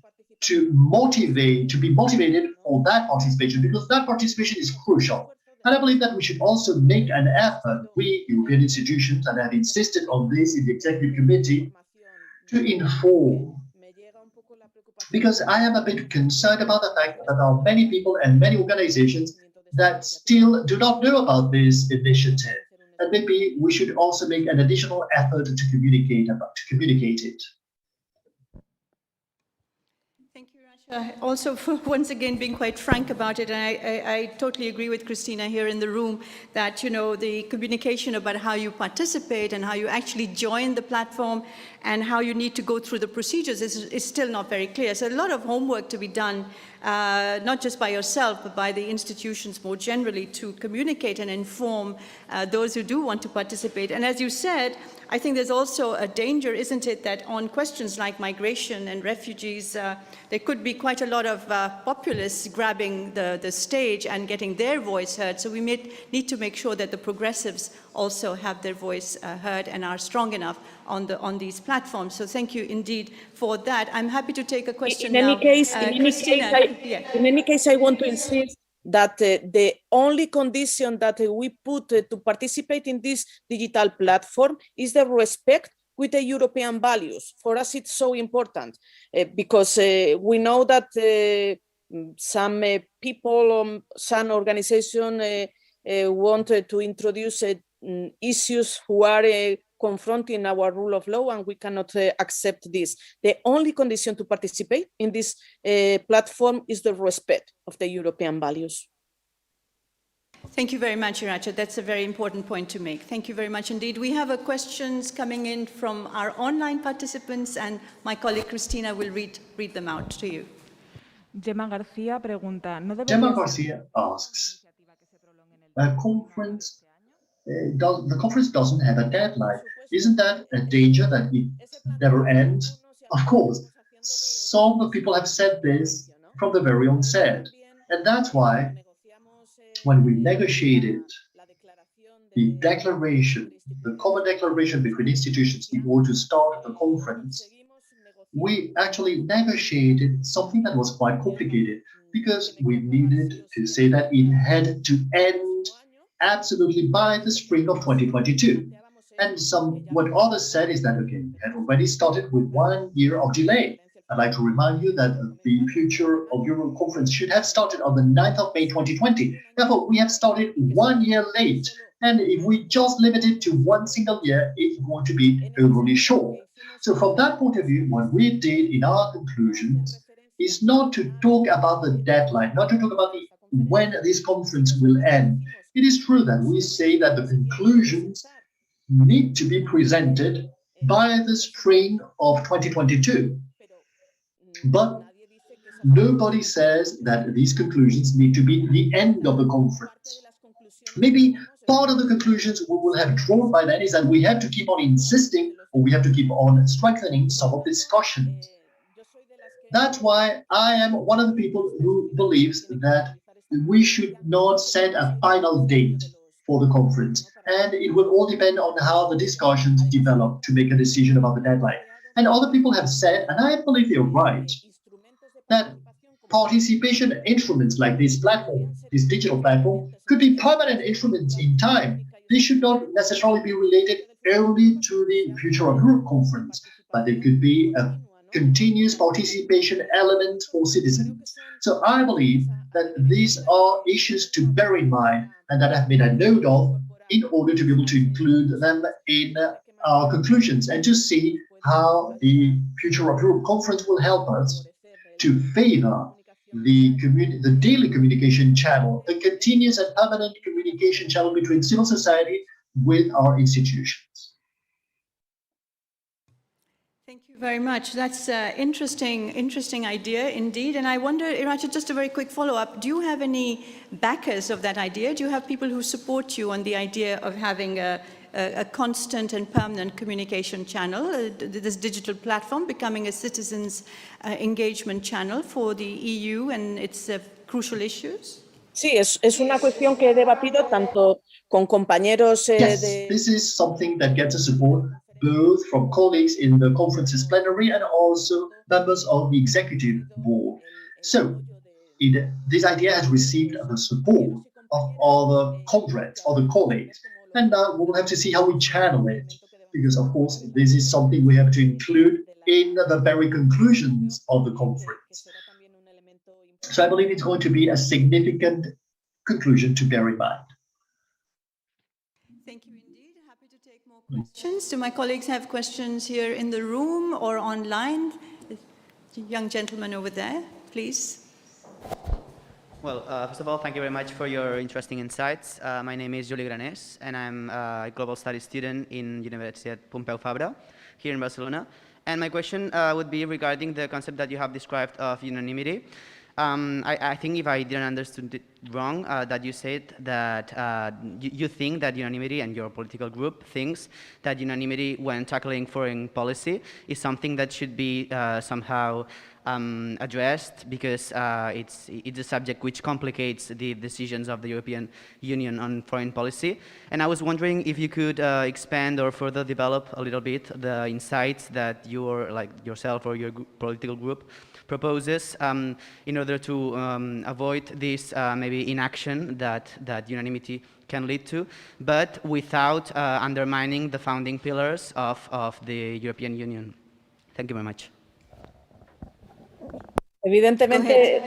to be motivated for that participation, because that participation is crucial. And I believe that we should also make an effort, we European institutions, and have insisted on this in the Executive Committee, to inform. Because I am a bit concerned about the fact that there are many people and many organizations that still do not know about this initiative. And maybe we should also make an additional effort to communicate it. Thank you, Rasha. Also, for once again being quite frank about it, and I totally agree with Christina here in the room that, you know, the communication about how you participate and how you actually join the platform and how you need to go through the procedures is still not very clear. So a lot of homework to be done, not just by yourself, but by the institutions more generally, to communicate and inform those who do want to participate. And as you said, I think there's also a danger, isn't it, that on questions like migration and refugees, there could be quite a lot of populists grabbing the stage and getting their voice heard. So we need to make sure that the progressives also have their voice heard and are strong enough on these platforms. So thank you indeed for that. I'm happy to take a question now. In any case, I want to insist that the only condition that we put to participate in this digital platform is the respect with the European values. For us, it's so important because we know that some people, some organizations want to introduce issues who are confronting our rule of law, and we cannot accept this. The only condition to participate in this platform is the respect of the European values. Thank you very much, Iracha. That's a very important point to make. Thank you very much indeed. We have questions coming in from our online participants, and my colleague Cristina will read them out to you. Gemma García pregunta, ¿no Gemma Garcia asks, the conference doesn't have a deadline. Isn't that a danger that it never ends? Of course, some people have said this from the very onset, and that's why when we negotiated the declaration, the common declaration between institutions in order to start the conference, we actually negotiated something that was quite complicated because we needed to say that it had to end absolutely by the spring of 2022. And what others said is that, okay, we had already started with 1 year of delay. I'd like to remind you that the Future of Europe conference should have started on the 9th of May 2020. Therefore, we have started 1 year late. And if we just limit it to one single year, it's going to be overly short. So from that point of view, what we did in our conclusions is not to talk about the deadline, not to talk about when this conference will end. It is true that we say that the conclusions need to be presented by the spring of 2022. But nobody says that these conclusions need to be the end of the conference. Maybe part of the conclusions we will have drawn by then is that we have to keep on insisting, or we have to keep on strengthening some of the discussions. That's why I am one of the people who believes that we should not set a final date for the conference, and it will all depend on how the discussions develop to make a decision about the deadline. And other people have said, and I believe they're right, that participation instruments like this platform, this digital platform, could be permanent instruments in time. They should not necessarily be related only to the Future of Europe conference, but they could be a continuous participation element for citizens. So I believe that these are issues to bear in mind and that I've made a note of in order to be able to include them in our conclusions and to see how the Future of Europe conference will help us to favor the daily communication channel, a continuous and permanent communication channel between civil society with our institutions. Thank you very much. That's an interesting idea indeed. And I wonder, Iracha, just a very quick follow-up. Do you have any backers of that idea? Do you have people who support you on the idea of having a constant and permanent communication channel, this digital platform becoming a citizens' engagement channel for the EU and its crucial issues? Sí, es una cuestión que he debatido tanto con compañeros Yes, this is something that gets a support both from colleagues in the conference's plenary and also members of the executive board. So this idea has received the support of other comrades, other colleagues, and now we'll have to see how we channel it, because of course this is something we have to include in the very conclusions of the conference. So I believe it's going to be a significant conclusion to bear in mind. Thank you indeed. Happy to take more questions. Do my colleagues have questions here in the room or online? The young gentleman over there, please. Well, first of all, thank you very much for your interesting insights. My name is Juli Granés, and I'm a global studies student in Universitat Pompeu Fabra here in Barcelona. And my question would be regarding the concept that you have described of unanimity. I think if I didn't understand it wrong, that you said that you think that unanimity, and your political group thinks that unanimity when tackling foreign policy is something that should be somehow addressed because it's a subject which complicates the decisions of the European Union on foreign policy. And I was wondering if you could expand or further develop a little bit the insights that yourself or your political group proposes in order to avoid this maybe maybe inaction that unanimity can lead to, but without undermining the founding pillars of the European Union. Thank you very much. Evidentemente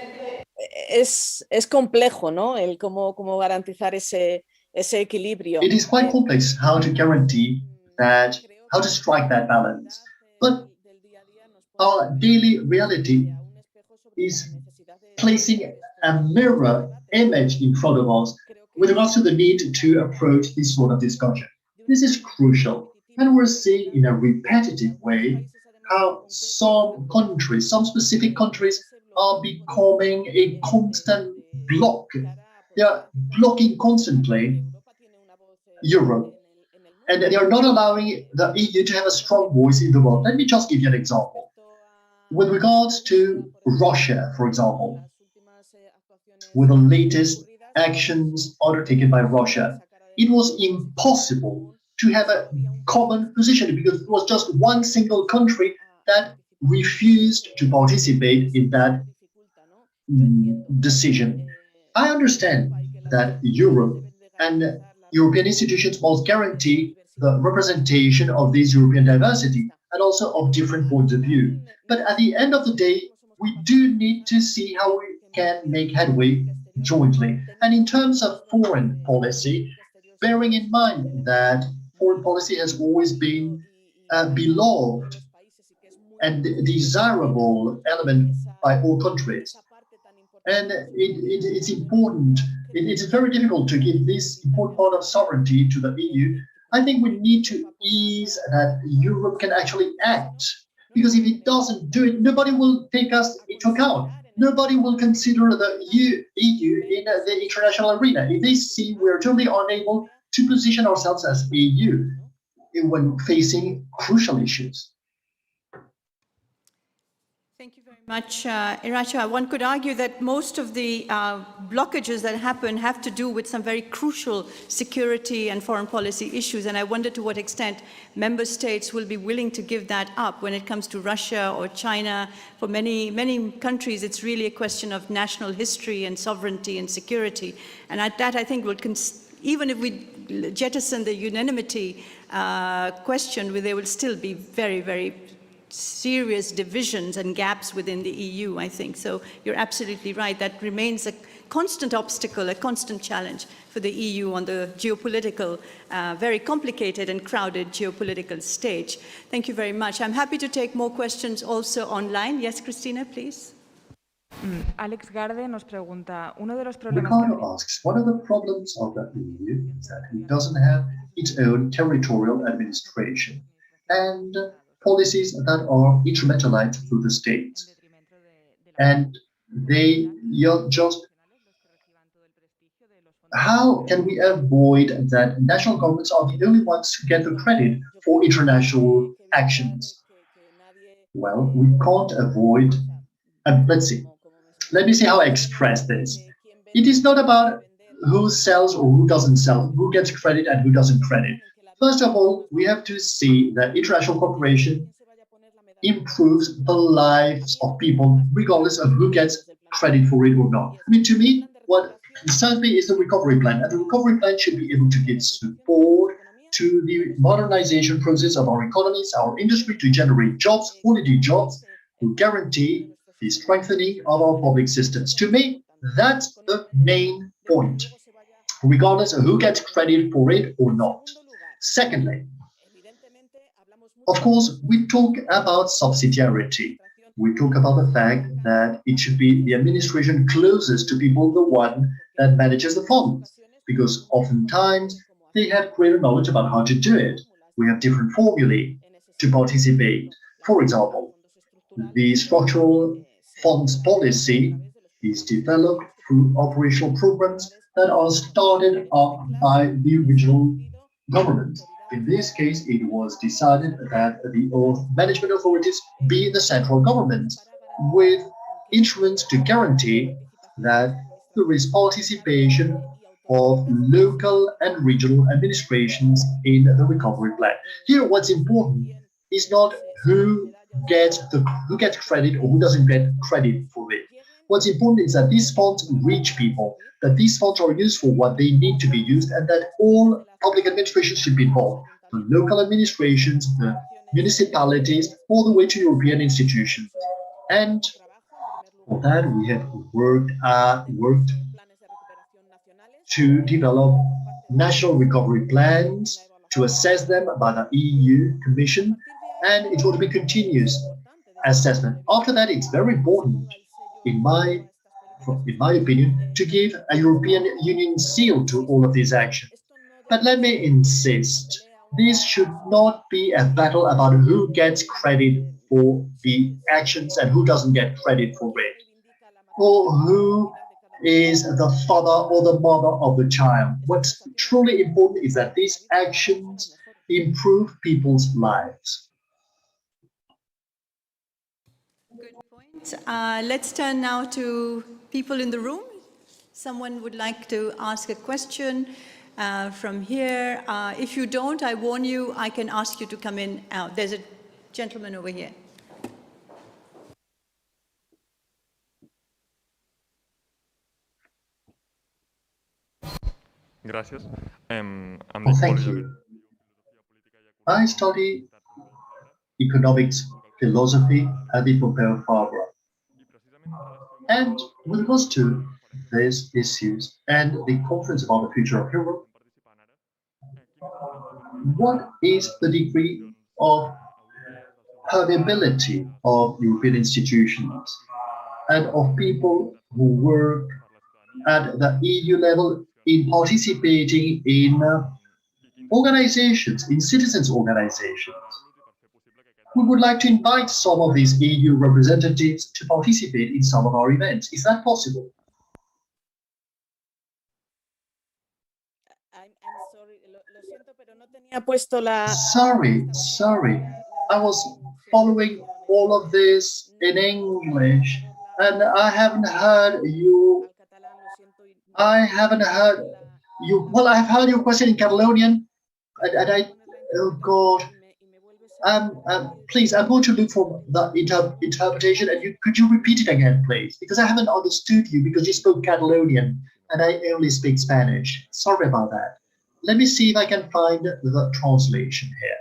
es complejo, ¿no? El cómo garantizar ese equilibrio. It is quite complex how to guarantee that, how to strike that balance. But our daily reality is placing a mirror image in front of us with regards to the need to approach this sort of discussion. This is crucial, and we're seeing in a repetitive way how some countries, some specific countries, are becoming a constant block. They are blocking constantly Europe, and they are not allowing the EU to have a strong voice in the world. Let me just give you an example. With regards to Russia, for example, with the latest actions undertaken by Russia, it was impossible to have a common position because it was just one single country that refused to participate in that decision. I understand that Europe and European institutions must guarantee the representation of this European diversity and also of different points of view. But at the end of the day, we do need to see how we can make headway jointly. And in terms of foreign policy, bearing in mind that foreign policy has always been a beloved and desirable element by all countries. And it's important, it's very difficult to give this important part of sovereignty to the EU. I think we need to ease that Europe can actually act. Because if it doesn't do it, nobody will take us into account. Nobody will consider the EU in the international arena. If they see we're totally unable to position ourselves as EU when facing crucial issues. Thank you very much, Iracha. One could argue that most of the blockages that happen have to do with some very crucial security and foreign policy issues, and I wonder to what extent member states will be willing to give that up when it comes to Russia or China. For many countries, it's really a question of national history and sovereignty and security, and that I think will, even if we jettison the unanimity question, there will still be very, very serious divisions and gaps within the EU, I think. So you're absolutely right. That remains a constant obstacle, a constant challenge for the EU on the geopolitical, very complicated and crowded geopolitical stage. Thank you very much. I'm happy to take more questions also online. Yes, Christina, please. Alex Garde nos pregunta, uno de los problemas Ricardo asks, one of the problems of the EU is that it doesn't have its own territorial administration and policies that are instrumentalized through the states. And they just, how can we avoid that national governments are the only ones who get the credit for international actions? Well, we can't avoid, let me see how I express this. It is not about who sells or who doesn't sell, who gets credit and who doesn't credit. First of all, we have to see that international cooperation improves the lives of people, regardless of who gets credit for it or not. I mean, to me, what concerns me is the recovery plan, and the recovery plan should be able to give support to the modernization process of our economies, our industry, to generate jobs, quality jobs, to guarantee the strengthening of our public systems. To me, that's the main point, regardless of who gets credit for it or not. Secondly, of course, we talk about subsidiarity. We talk about the fact that it should be the administration closest to people, the one that manages the funds, because oftentimes they have greater knowledge about how to do it. We have different formulae to participate. For example, the structural funds policy is developed through operational programs that are started up by the regional government. In this case, it was decided that the management authorities be the central government, with instruments to guarantee that there is participation of local and regional administrations in the recovery plan. Here, what's important is not who gets credit or who doesn't get credit for it. What's important is that these funds reach people, that these funds are used for what they need to be used, and that all public administrations should be involved, the local administrations, the municipalities, all the way to European institutions. And for that, we have worked to develop national recovery plans, to assess them by the EU Commission, and it will be continuous assessment. After that, it's very important, in my opinion, to give a European Union seal to all of these actions. But let me insist, this should not be a battle about who gets credit for the actions and who doesn't get credit for it, or who is the father or the mother of the child. What's truly important is that these actions improve people's lives. Good point. Let's turn now to people in the room. Someone would like to ask a question from here. If you don't, I warn you, I can ask you to come in out. There's a gentleman over here. Gracias. Well, thank you. I study economics, philosophy at the Pompeu Fabra. And with regards to these issues and the conference about the future of Europe, what is the degree of permeability of European institutions and of people who work at the EU level in participating in organizations, in citizens' organizations? We would like to invite some of these EU representatives to participate in some of our events. Is that possible? Sorry. I was following all of this in English, and I haven't heard you. Well, I've heard your question in Catalonian, and oh God. Please, I'm going to look for the interpretation, and could you repeat it again, please? Because I haven't understood you because you spoke Catalonian, and I only speak Spanish. Sorry about that. Let me see if I can find the translation here.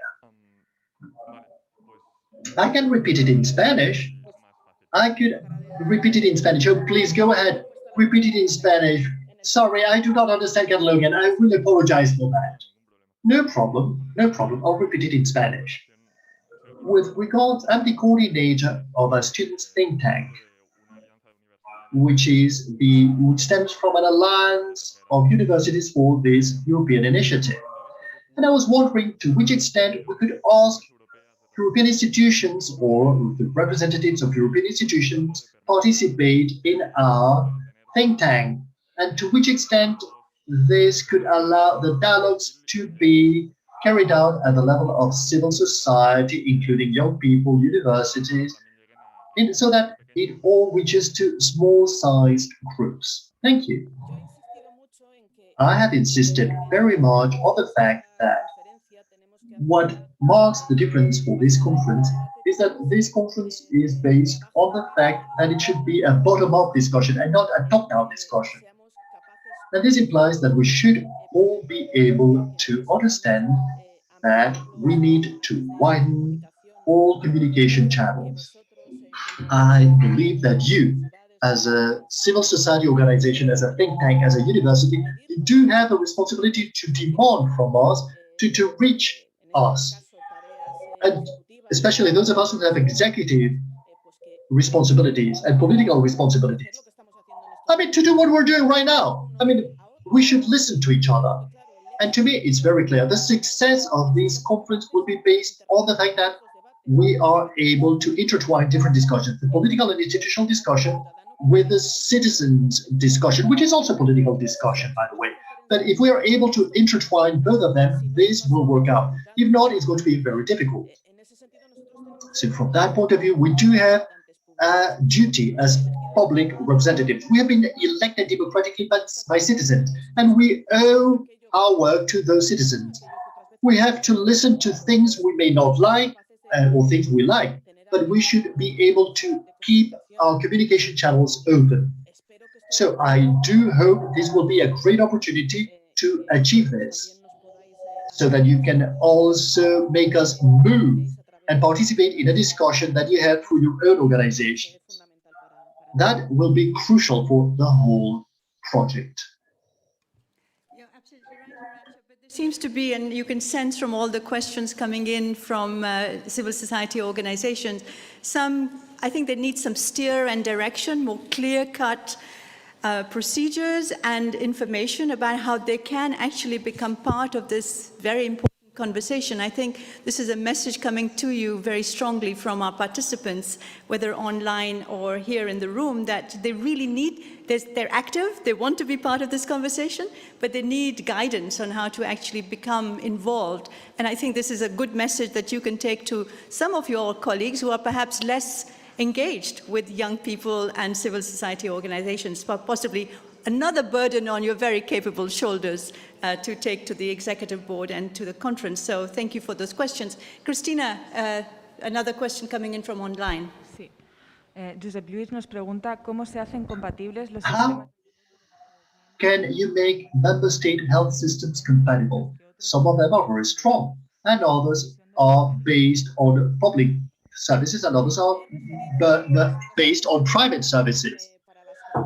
I can repeat it in Spanish. I could repeat it in Spanish. Oh, please go ahead. Repeat it in Spanish. Sorry, I do not understand Catalonian. I really apologize for that. No problem. I'll repeat it in Spanish. With regards, I'm the coordinator of a students' think tank, which stems from an alliance of universities for this European initiative. And I was wondering to which extent we could ask European institutions or the representatives of European institutions participate in our think tank, and to which extent this could allow the dialogues to be carried out at the level of civil society, including young people, universities, so that it all reaches to small-sized groups. Thank you. I have insisted very much on the fact that what marks the difference for this conference is that this conference is based on the fact that it should be a bottom-up discussion and not a top-down discussion. And this implies that we should all be able to understand that we need to widen all communication channels. I believe that you, as a civil society organization, as a think tank, as a university, you do have a responsibility to demand from us to reach us. And especially those of us who have executive responsibilities and political responsibilities. I mean, to do what we're doing right now. I mean, we should listen to each other. And to me, it's very clear. The success of this conference will be based on the fact that we are able to intertwine different discussions, the political and institutional discussion with the citizens' discussion, which is also political discussion, by the way. But if we are able to intertwine both of them, this will work out. If not, it's going to be very difficult. So from that point of view, we do have a duty as public representatives. We have been elected democratically by citizens, and we owe our work to those citizens. We have to listen to things we may not like or things we like, but we should be able to keep our communication channels open. So I do hope this will be a great opportunity to achieve this, so that you can also make us move and participate in a discussion that you have through your own organizations. That will be crucial for the whole project. You're absolutely right, Horacio, but there seems to be, and you can sense from all the questions coming in from civil society organizations, I think they need some steer and direction, more clear-cut procedures and information about how they can actually become part of this very important conversation. I think this is a message coming to you very strongly from our participants, whether online or here in the room, that they really need, they're active, they want to be part of this conversation, but they need guidance on how to actually become involved. And I think this is a good message that you can take to some of your colleagues who are perhaps less engaged with young people and civil society organizations, but possibly another burden on your very capable shoulders to take to the executive board and to the conference. So thank you for those questions. Cristina, another question coming in from online. Sí. Josep Luis nos pregunta cómo se hacen compatibles los How sistemas. can you make member state health systems compatible? Some of them are very strong, and others are based on public services, and others are based on private services.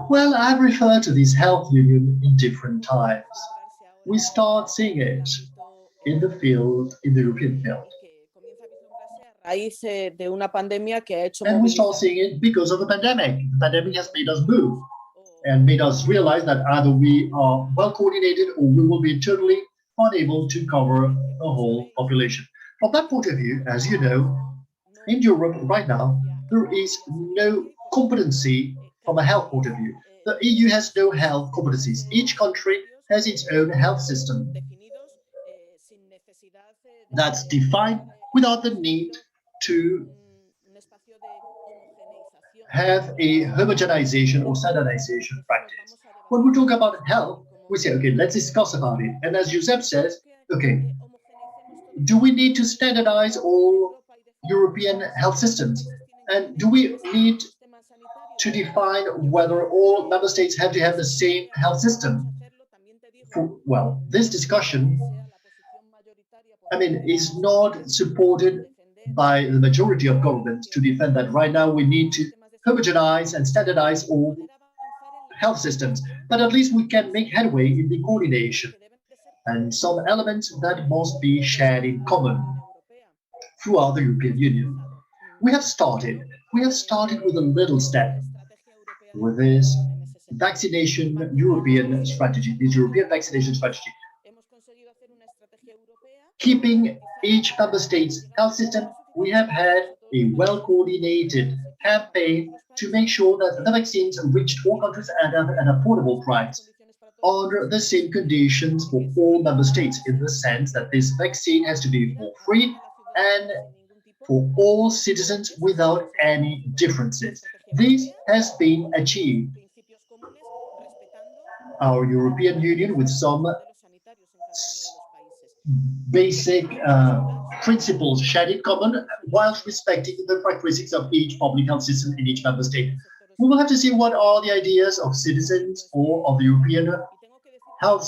Well, I've referred to this health union in different times. We start seeing it in the field, in the European field. Raíz de una pandemia que ha hecho And we start movilizar seeing it because of the pandemic. The pandemic has made us move and made us realize that either we are well coordinated or we will be totally unable to cover the whole population. From that point of view, as you know, in Europe right now, there is no competency from a health point of view. The EU has no health competencies. Each country has its own health system that's defined without the need to have a homogenization or standardization practice. When we talk about health, we say, okay, let's discuss about it. And as Josep says, okay, do we need to standardize all European health systems? And do we need to define whether all member states have to have the same health system? Well, this discussion, is not supported by the majority of governments to defend that right now we need to homogenize and standardize all health systems. But at least we can make headway in the coordination and some elements that must be shared in common throughout the European Union. We have started with a little step with this vaccination European strategy, this European vaccination strategy. Keeping each member state's health system, we have had a well-coordinated campaign to make sure that the vaccines reached all countries at an affordable price, under the same conditions for all member states, in the sense that this vaccine has to be for free and for all citizens without any differences. This has been achieved. Our European Union, with some basic principles shared in common, whilst respecting the characteristics of each public health system in each member state. We will have to see what are the ideas of citizens or of the European health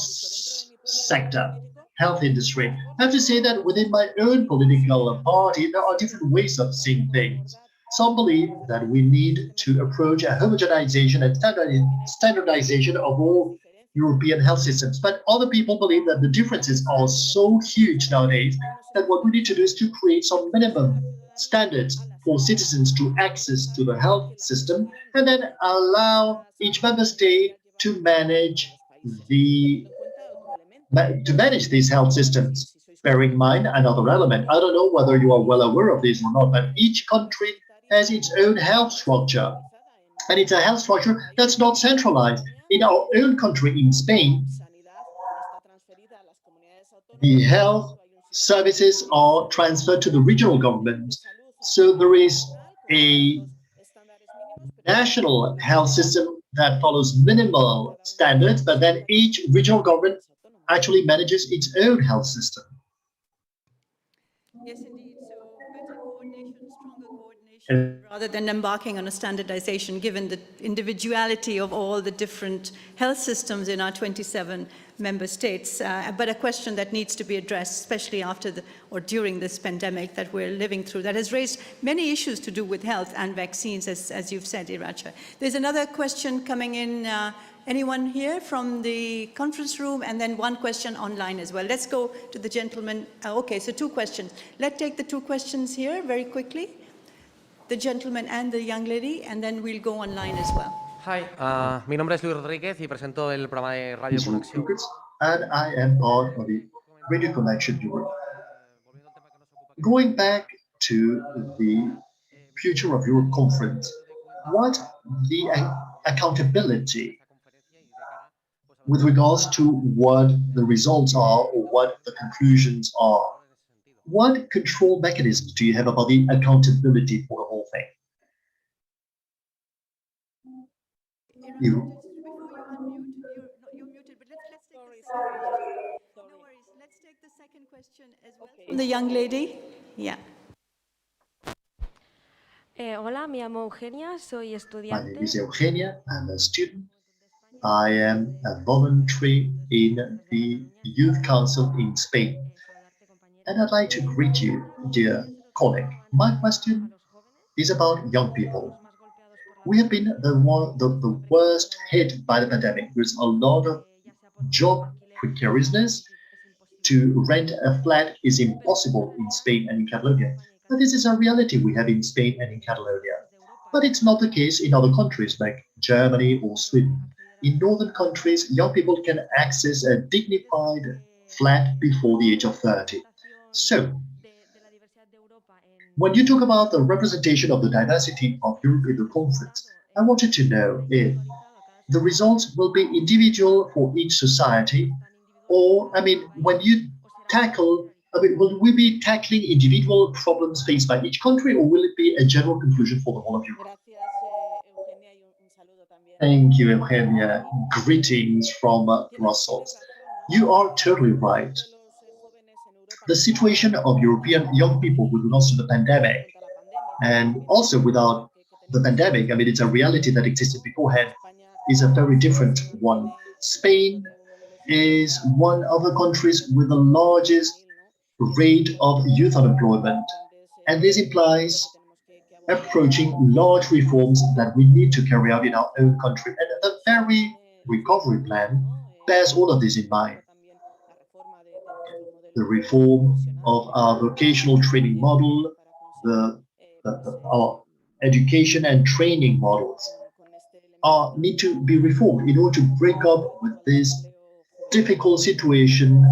sector, health industry. I have to say that within my own political party, there are different ways of seeing things. Some believe that we need to approach a homogenization and standardization of all European health systems. But other people believe that the differences are so huge nowadays that what we need to do is to create some minimum standards for citizens to access to the health system, and then allow each member state to manage these health systems. Bearing in mind another element, I don't know whether you are well aware of this or not, but each country has its own health structure, and it's a health structure that's not centralized. In our own country, in Spain, the health services are transferred to the regional government. So there is a national health system that follows minimal standards, but then each regional government actually manages its own health system. Yes, indeed. So better coordination, stronger coordination, And rather than embarking on a standardization, given the individuality of all the different health systems in our 27 member states. But a question that needs to be addressed, especially after or during this pandemic that we're living through, that has raised many issues to do with health and vaccines, as you've said, Iracha. There's another question coming in. Anyone here from the conference room? And then one question online as well. Let's go to the gentleman. Okay, so two questions. Let's take the two questions here very quickly. The gentleman and the young lady, and then we'll go online as well. Hi, mi nombre es Luis Rodríguez y presento el programa de Radio Israel Conexión. Lucas, and I am part of the Radio Connection Europe. Going back to the Future of Europe conference, what the accountability with regards to what the results are or what the conclusions are? What control mechanisms do you have about the accountability for the whole thing? You, Before you unmute, you're muted, but let's take the second question. No worries. Let's take the second question as well. From the young lady. Yeah. Hola, me llamo Eugenia, soy my estudiante. name is Eugenia. I'm a student. I am a voluntary in the Youth Council in Spain. And I'd like to greet you, dear colleague. My question is about young people. We have been the worst hit by the pandemic. There's a lot of job precariousness. To rent a flat is impossible in Spain and in Catalonia. But this is a reality we have in Spain and in Catalonia. But it's not the case in other countries like Germany or Sweden. In northern countries, young people can access a dignified flat before the age of 30. So, when you talk about the representation of the diversity of Europe in the conference, I wanted to know if the results will be individual for each society, or, when you tackle, will we be tackling individual problems faced by each country, or will it be a general conclusion for the whole of Europe? Thank you, Eugenia. Greetings from Brussels. You are totally right. The situation of European young people with regards to the pandemic, and also without the pandemic, it's a reality that existed beforehand, is a very different one. Spain is one of the countries with the largest rate of youth unemployment, and this implies approaching large reforms that we need to carry out in our own country. And the very recovery plan bears all of this in mind. The reform of our vocational training model, our education and training models need to be reformed in order to break up with this difficult situation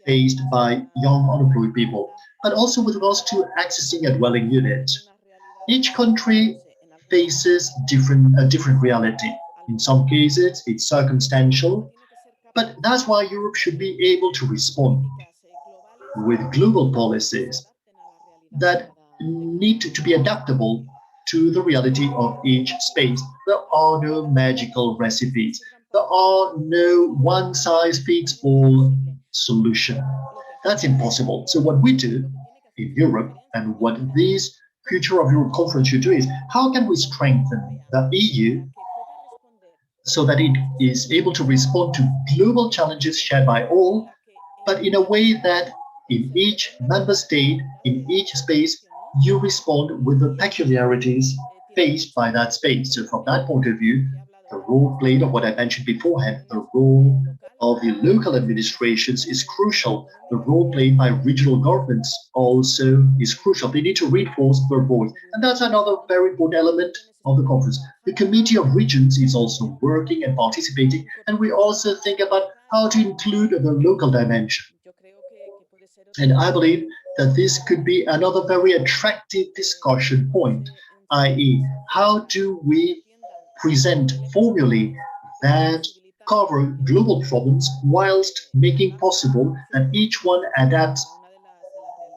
faced by young unemployed people, but also with regards to accessing a dwelling unit. Each country faces a different reality. In some cases, it's circumstantial, but that's why Europe should be able to respond with global policies that need to be adaptable to the reality of each space. There are no magical recipes. There are no one-size-fits-all solution. That's impossible. So what we do in Europe, and what this Future of Europe conference should do, is how can we strengthen the EU so that it is able to respond to global challenges shared by all, but in a way that in each member state, in each space, you respond with the peculiarities faced by that space. So from that point of view, the role played of what I mentioned beforehand, the role of the local administrations is crucial. The role played by regional governments also is crucial. They need to reinforce their voice. And that's another very important element of the conference. The Committee of Regions is also working and participating, and we also think about how to include the local dimension. And I believe that this could be another very attractive discussion point, i.e., how do we present formulae that cover global problems whilst making possible that each one adapts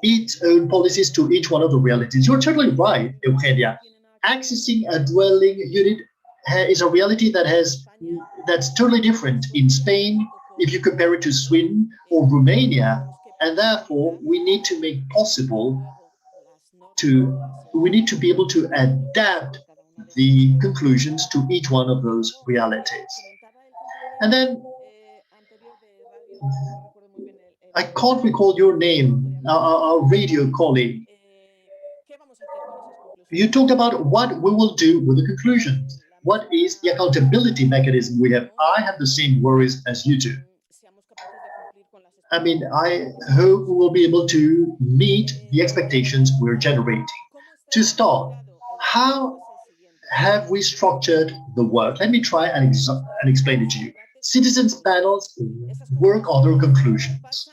its own policies to each one of the realities. You're totally right, Eugenia. Accessing a dwelling unit is a reality that's totally different in Spain if you compare it to Sweden or Romania. and therefore we need to make possible we need to be able to adapt the conclusions to each one of those realities. And then I can't recall your name, our radio colleague. You talked about what we will do with the conclusions. What is the accountability mechanism we have? I have the same worries as you do. I mean, I hope we will be able to meet the expectations we're generating. To start, how have we structured the work? Let me try and explain it to you. Citizens panels work on their conclusions.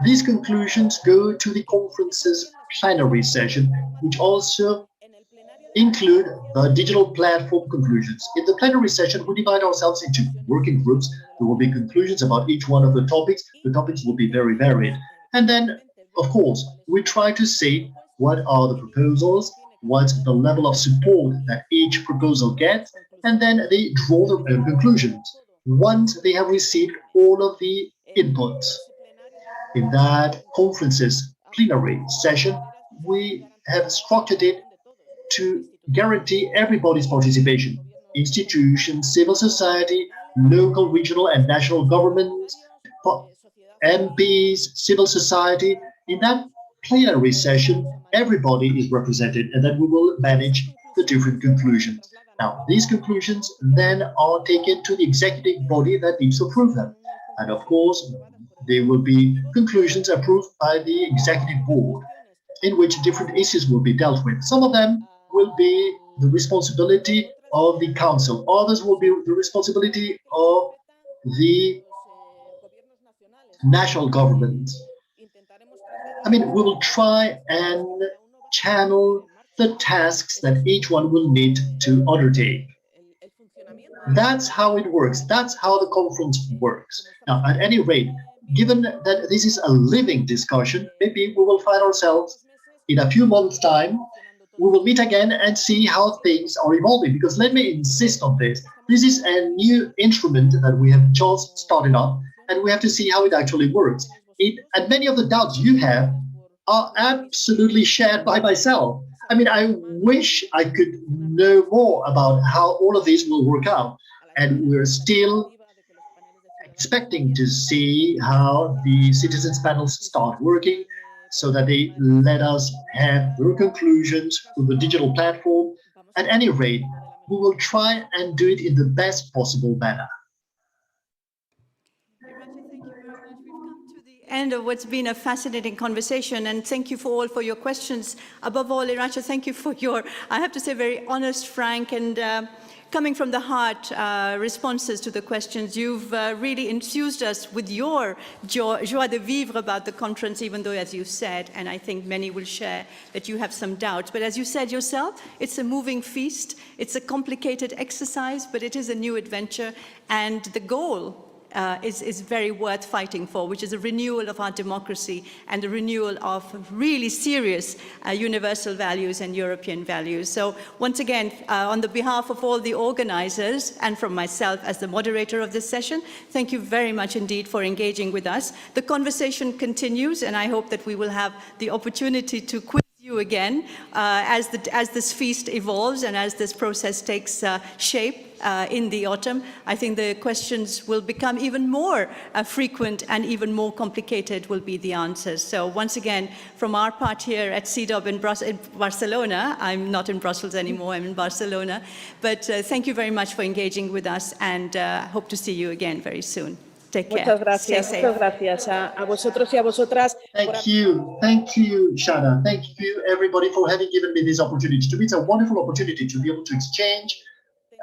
These conclusions go to the conference's plenary session, which also include the digital platform conclusions. In the plenary session, we divide ourselves into working groups. There will be conclusions about each one of the topics. The topics will be very varied. And then, of course, we try to see what are the proposals, what's the level of support that each proposal gets, and then they draw their own conclusions once they have received all of the inputs. In that conference's plenary session, we have structured it to guarantee everybody's participation: institutions, civil society, local, regional, and national governments, MPs, civil society. In that plenary session, everybody is represented, and then we will manage the different conclusions. Now, these conclusions then are taken to the executive body that needs to approve them. And of course, there will be conclusions approved by the executive board, in which different issues will be dealt with. Some of them will be the responsibility of the council. Others will be the responsibility of the national government. I mean, we will try and channel the tasks that each one will need to undertake. That's how it works. That's how the conference works. Now, at any rate, given that this is a living discussion, maybe we will find ourselves in a few months' time. We will meet again and see how things are evolving, because let me insist on this. This is a new instrument that we have just started up, and we have to see how it actually works. And many of the doubts you have are absolutely shared by myself. I mean, I wish I could know more about how all of this will work out. And we're still expecting to see how the citizens panels start working, so that they let us have their conclusions through the digital platform. At any rate, we will try and do it in the best possible manner. End of what's been a fascinating conversation, and thank you all for your questions. Above all, Iracha, thank you for your, I have to say, very honest, frank, and coming from the heart responses to the questions. You've really infused us with your joie de vivre about the conference, even though, as you said, and I think many will share, that you have some doubts. But as you said yourself, it's a moving feast. It's a complicated exercise, but it is a new adventure, and the goal is very worth fighting for, which is a renewal of our democracy and a renewal of really serious universal values and European values. So once again, on the behalf of all the organizers and from myself as the moderator of this session, thank you very much indeed for engaging with us. The conversation continues, and I hope that we will have the opportunity to quiz you again as this feast evolves and as this process takes shape in the autumn. I think the questions will become even more frequent, and even more complicated will be the answers. So once again, from our part here at CEDOB in Barcelona, I'm not in Brussels anymore, I'm in Barcelona, but thank you very much for engaging with us, and hope to see you again very soon. Take care. Muchas gracias a vosotros y a vosotras. Thank you, Shana. Thank you, everybody, for having given me this opportunity. To me, it's a wonderful opportunity to be able to exchange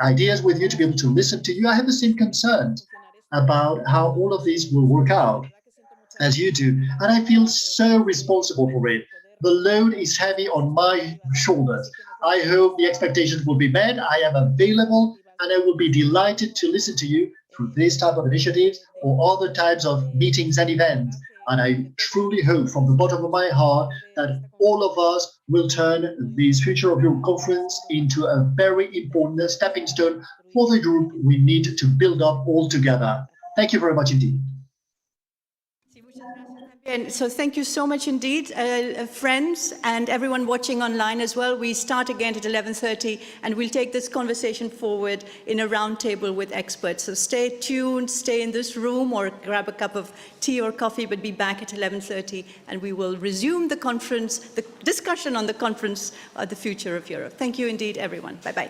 ideas with you, to be able to listen to you. I have the same concerns about how all of these will work out as you do, and I feel so responsible for it. The load is heavy on my shoulders. I hope the expectations will be met. I am available, and I will be delighted to listen to you through this type of initiatives or other types of meetings and events. And I truly hope from the bottom of my heart that all of us will turn this Future of Europe conference into a very important stepping stone for the Europe we need to build up all together. Thank you very much indeed. And so thank you so much indeed, friends and everyone watching online as well. We start again at 11:30 and we'll take this conversation forward in a roundtable with experts. So stay tuned, stay in this room or grab a cup of tea or coffee, but be back at 11:30 and we will resume the conference, the discussion on the conference, The Future of Europe. Thank you indeed, everyone. Bye-bye.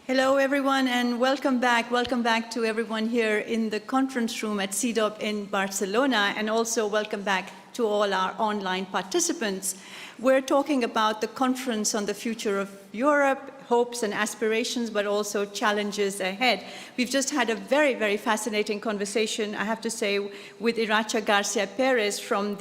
Hello, everyone, and welcome back. Welcome back to everyone here in the conference room at CDOP in Barcelona, and also welcome back to all our online participants. We're talking about the conference on the future of Europe, hopes and aspirations, but also challenges ahead. We've just had a very, very fascinating conversation, I have to say, with Iracha Garcia Perez from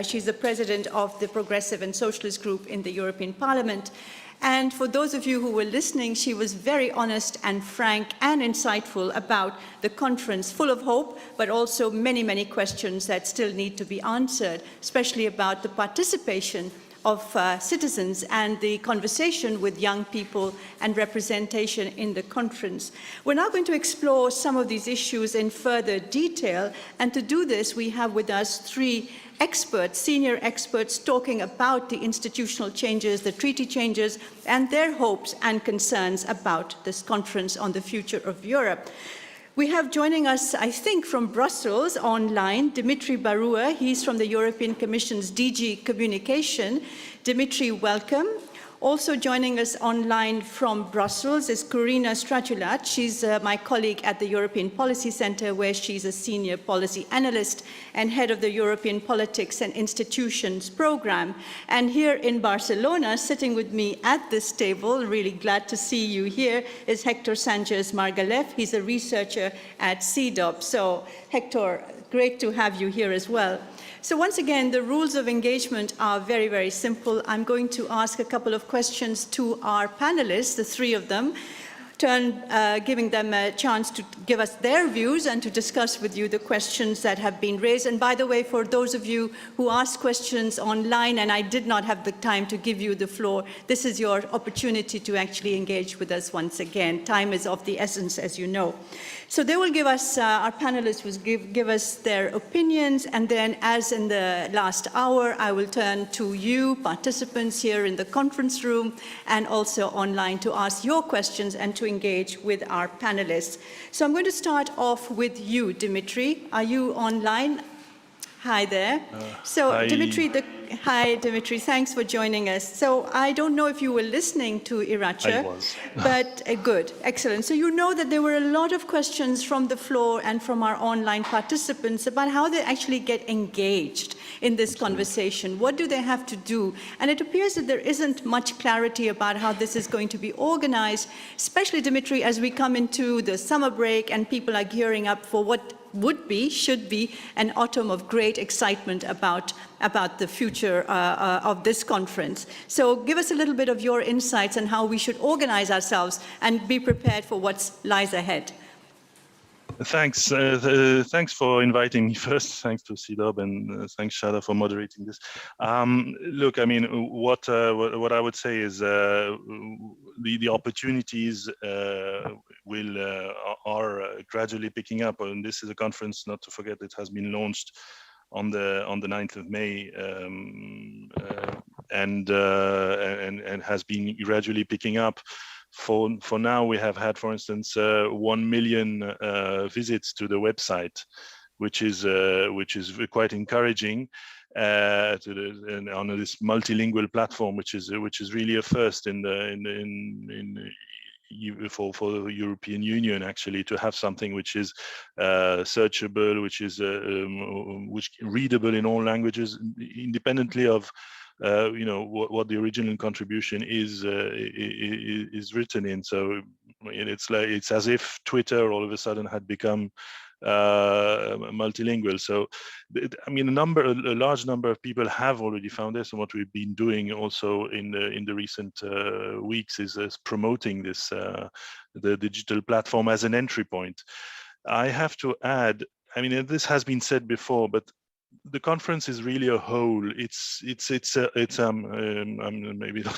she's the president of the Progressive and Socialist Group in the European Parliament. And for those of you who were listening, she was very honest and frank and insightful about the conference, full of hope, but also many, many questions that still need to be answered, especially about the participation of citizens and the conversation with young people and representation in the conference. We're now going to explore some of these issues in further detail, and to do this, we have with us three experts, senior experts, talking about the institutional changes, the treaty changes, and their hopes and concerns about this conference on the future of Europe. We have joining us, I think, from Brussels online, Dimitri Barua. He's from the European Commission's DG Communication. Dimitri, welcome. Also joining us online from Brussels is Corina Stratulat. She's my colleague at the European Policy Center, where she's a senior policy analyst and head of the European Politics and Institutions program. And here in Barcelona, sitting with me at this table, really glad to see you here, is Hector Sanchez Margalef. He's a researcher at CDOP. So Hector, great to have you here as well. So once again, the rules of engagement are very, very simple. I'm going to ask a couple of questions to our panelists, the three of them, giving them a chance to give us their views and to discuss with you the questions that have been raised. And by the way, for those of you who asked questions online and I did not have the time to give you the floor, this is your opportunity to actually engage with us once again. Time is of the essence, as you know. So they will give us, our panelists will give us their opinions, and then, as in the last hour, I will turn to you, participants here in the conference room, and also online to ask your questions and to engage with our panelists. So I'm going to start off with you, Dimitri. Are you online? Hi there. Hi. Hi, Dimitri. Thanks for joining us. So I don't know if you were listening to Iracha. I was. But good, excellent. So you know that there were a lot of questions from the floor and from our online participants about how they actually get engaged in this conversation. What do they have to do? And it appears that there isn't much clarity about how this is going to be organized, especially, Dimitri, as we come into the summer break and people are gearing up for what should be an autumn of great excitement about the future of this conference. So give us a little bit of your insights on how we should organize ourselves and be prepared for what lies ahead. Thanks. Thanks for inviting me first. Thanks to CDOB and thanks, Shada, for moderating this. Look, I mean, what I would say is the opportunities are gradually picking up, and this is a conference, not to forget, it has been launched on the 9th of May and has been gradually picking up. For now, we have had, for instance, 1 million visits to the website, which is quite encouraging on this multilingual platform, which is really a first for the European Union, actually, to have something which is searchable, which is readable in all languages, independently of what the original contribution is written in. So it's as if Twitter all of a sudden had become multilingual. So I mean, a large number of people have already found this, and what we've been doing also in the recent weeks is promoting this the digital platform as an entry point. I have to add, I mean, this has been said before, but the conference is really a whole. Maybe not.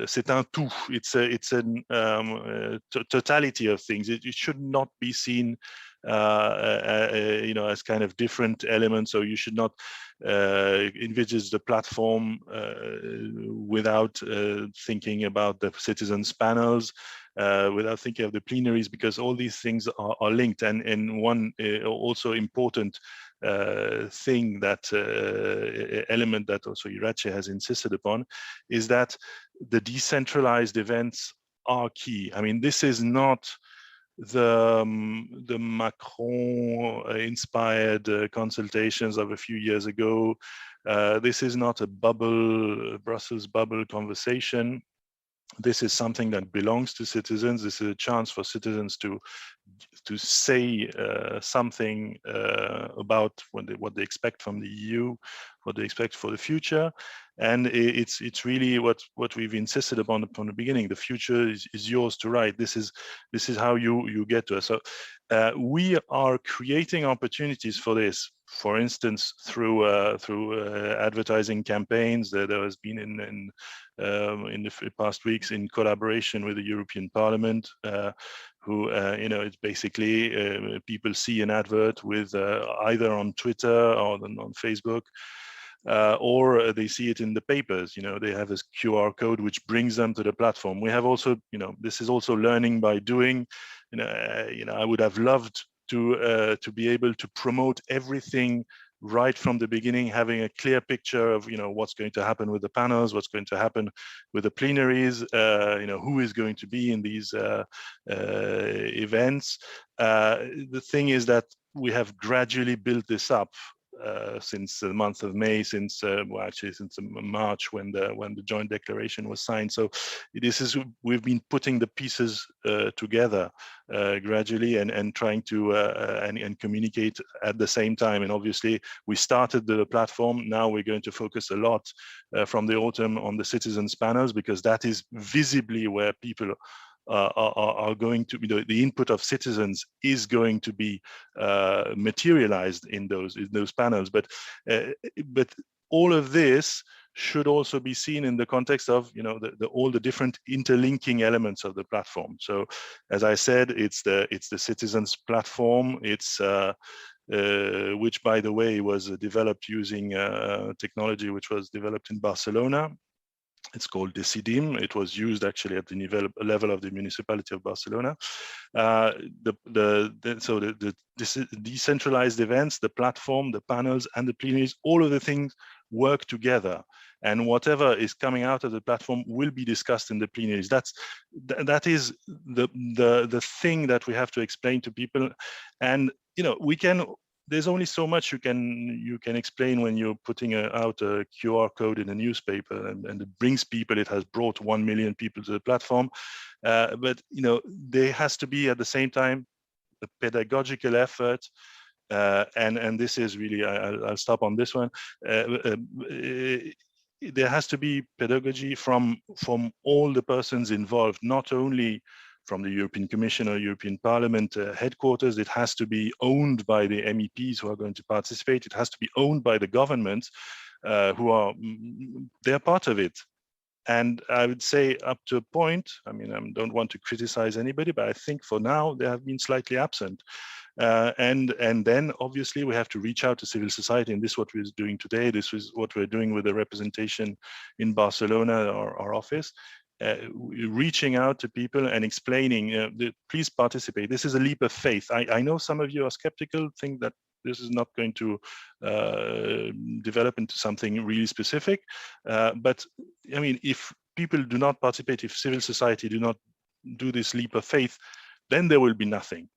C'est un tout. It's a totality of things. It should not be seen as kind of different elements. So you should not envisage the platform without thinking about the citizens panels, without thinking of the plenaries, because all these things are linked. And one also important thing that element that also Irache has insisted upon is that the decentralized events are key. I mean, this is not the Macron-inspired consultations of a few years ago. This is not a Brussels bubble conversation. This is something that belongs to citizens. This is a chance for citizens to say something about what they expect from the EU, what they expect for the future. And it's really what we've insisted upon from the beginning. The future is yours to write. This is how you get to us. So we are creating opportunities for this. For instance, through advertising campaigns that there has been in the past weeks, in collaboration with the European Parliament, who it's basically people see an advert with either on Twitter or on Facebook, or they see it in the papers. They have this QR code which brings them to the platform. We have also, this is also learning by doing. I would have loved to be able to promote everything right from the beginning, having a clear picture of what's going to happen with the panels, what's going to happen with the plenaries, who is going to be in these events. The thing is that we have gradually built this up since the month of May, since March, when the joint declaration was signed. So we've been putting the pieces together gradually and trying to and communicate at the same time. And obviously we started the platform. Now we're going to focus a lot from the autumn on the citizens panels, because that is visibly where people are going to be, the input of citizens is going to be materialized in those panels. But all of this should also be seen in the context of all the different interlinking elements of the platform. So, as I said, it's the citizens platform. It's which, by the way, was developed using technology which was developed in Barcelona. It's called Decidim. It was used actually at the level of the municipality of Barcelona. The decentralized events, the platform, the panels, and the plenaries, all of the things work together. And whatever is coming out of the platform will be discussed in the plenaries. That is the thing that we have to explain to people. And there's only so much you can explain when you're putting out a QR code in a newspaper, and it brings people. It has brought 1 million people to the platform, but there has to be at the same time a pedagogical effort, and this is really, I'll stop on this one. There has to be pedagogy from all the persons involved, not only from the European Commission or European Parliament headquarters. It has to be owned by the MEPs who are going to participate. It has to be owned by the government, they're part of it. And I would say up to a point, I mean, I don't want to criticize anybody, but I think for now they have been slightly absent. And then obviously we have to reach out to civil society, and this is what we're doing today. This is what we're doing with the representation in Barcelona, our office. Reaching out to people and explaining, please participate. This is a leap of faith. I know some of you are skeptical, think that this is not going to develop into something really specific. But I mean, if people do not participate, if civil society do not do this leap of faith, then there will be nothing.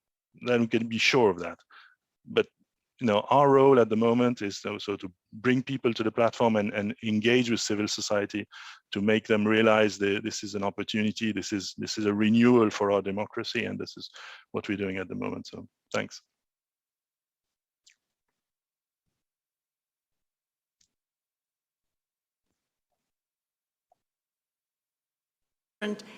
Then we can be sure of that. But our role at the moment is also to bring people to the platform and engage with civil society to make them realize that this is an opportunity, this is a renewal for our democracy, and this is what we're doing at the moment. So thanks.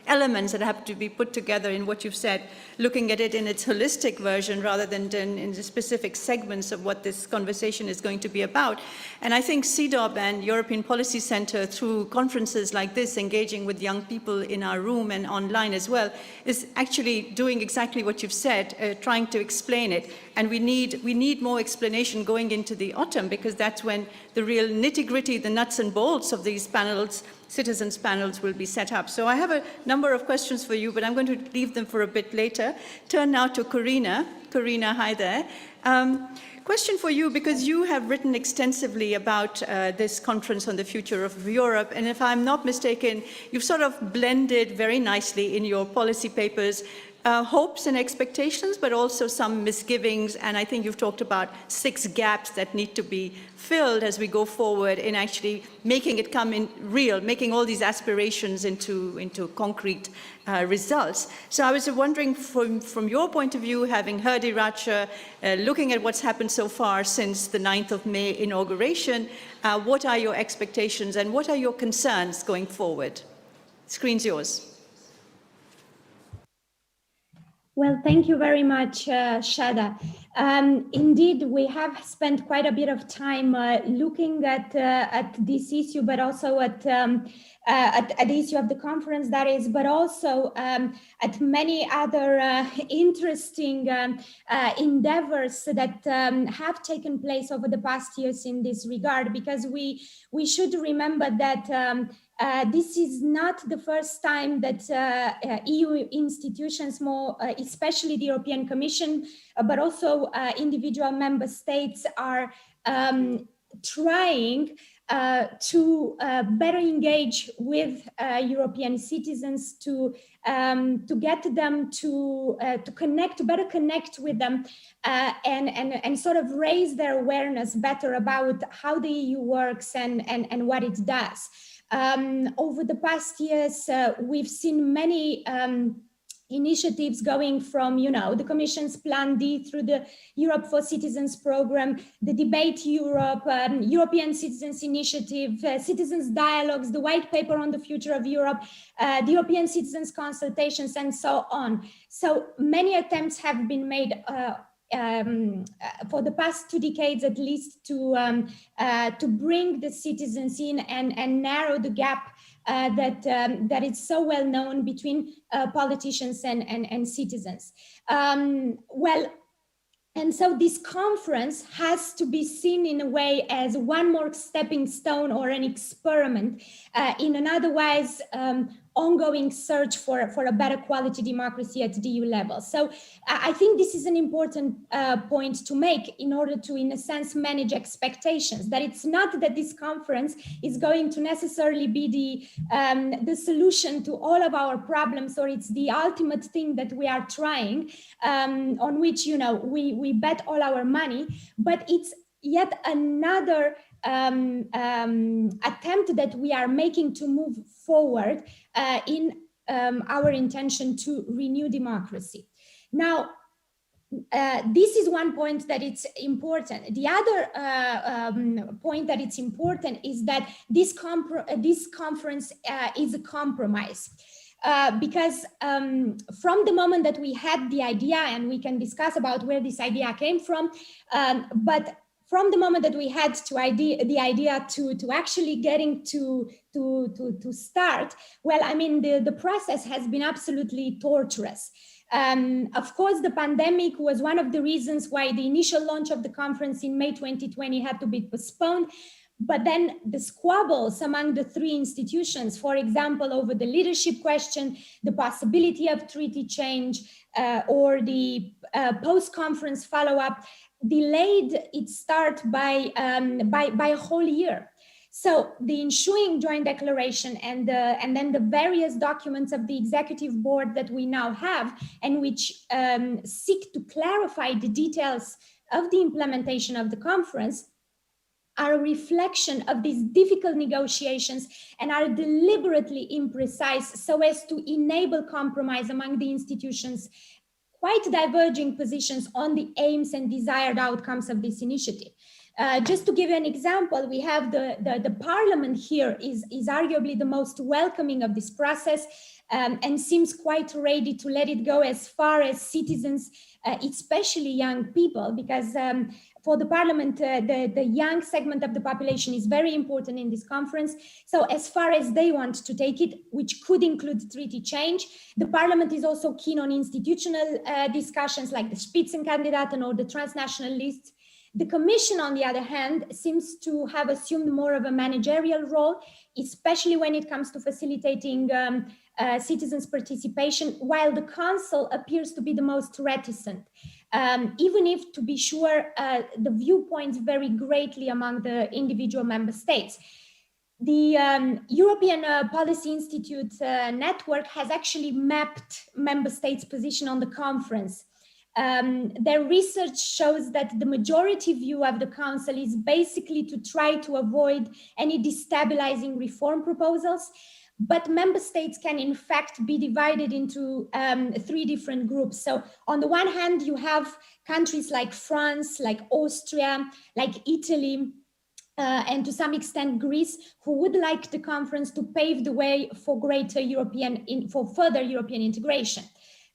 elements that have to be put together in what you've said, looking at it in its holistic version rather than in the specific segments of what this conversation is going to be about. And I think CDOB and European Policy Center, through conferences like this, engaging with young people in our room and online as well, is actually doing exactly what you've said, trying to explain it. And we need more explanation going into the autumn, because that's when the real nitty-gritty, the nuts and bolts of these panels, citizens panels, will be set up. So I have a number of questions for you, but I'm going to leave them for a bit later. Turn now to Corina. Corina, hi there. Question for you, because you have written extensively about this conference on the future of Europe, and if I'm not mistaken, you've sort of blended very nicely in your policy papers hopes and expectations, but also some misgivings, and I think you've talked about 6 gaps that need to be filled as we go forward in actually making it come in real, making all these aspirations into concrete results. So I was wondering, from your point of view, having heard Iracha, looking at what's happened so far since the 9th of May inauguration, what are your expectations and what are your concerns going forward? Screen's yours. Well, thank you very much, Shada. Indeed, we have spent quite a bit of time looking at this issue, but also at the issue of the conference, that is, but also at many other interesting endeavors that have taken place over the past years in this regard, because we should remember that this is not the first time that EU institutions, more especially the European Commission, but also individual member states, are trying to better engage with European citizens, to get them to better connect with them, and sort of raise their awareness better about how the EU works and what it does. Over the past years, we've seen many initiatives going from, the Commission's Plan D through the Europe for Citizens program, the Debate Europe, European Citizens Initiative, Citizens Dialogues, the White Paper on the Future of Europe, the European Citizens Consultations, and so on. So many attempts have been made for the past 2 decades at least to bring the citizens in and narrow the gap that is so well known between politicians and citizens. And so this conference has to be seen in a way as one more stepping stone or an experiment in an otherwise ongoing search for a better quality democracy at the EU level. So I think this is an important point to make in order to, in a sense, manage expectations, that it's not that this conference is going to necessarily be the solution to all of our problems, or it's the ultimate thing that we are trying, on which, we bet all our money, but it's yet another attempt that we are making to move forward in our intention to renew democracy. Now, this is one point that it's important. The other point that it's important is that this conference is a compromise. Because from the moment that we had the idea, and we can discuss about where this idea came from, but from the moment that we had the idea to actually getting to start, well, I mean, the process has been absolutely torturous. Of course, the pandemic was one of the reasons why the initial launch of the conference in May 2020 had to be postponed. But then the squabbles among the 3 institutions, for example, over the leadership question, the possibility of treaty change, or the post-conference follow-up, delayed its start by a whole year. So the ensuing joint declaration and then the various documents of the executive board that we now have, and which seek to clarify the details of the implementation of the conference, are a reflection of these difficult negotiations and are deliberately imprecise so as to enable compromise among the institutions' quite diverging positions on the aims and desired outcomes of this initiative. Just to give you an example, we have the parliament here is arguably the most welcoming of this process, and seems quite ready to let it go as far as citizens, especially young people, because for the parliament, the young segment of the population is very important in this conference. So as far as they want to take it, which could include treaty change, the parliament is also keen on institutional discussions like the Spitzenkandidaten or the transnational lists. The Commission, on the other hand, seems to have assumed more of a managerial role, especially when it comes to facilitating citizens' participation, while the Council appears to be the most reticent, even if, to be sure, the viewpoints vary greatly among the individual member states. The European Policy Institute network has actually mapped member states' position on the conference. Their research shows that the majority view of the Council is basically to try to avoid any destabilizing reform proposals, but member states can in fact be divided into 3 different groups. So on the one hand, you have countries like France, like Austria, like Italy, and to some extent Greece, who would like the conference to pave the way for for further European integration.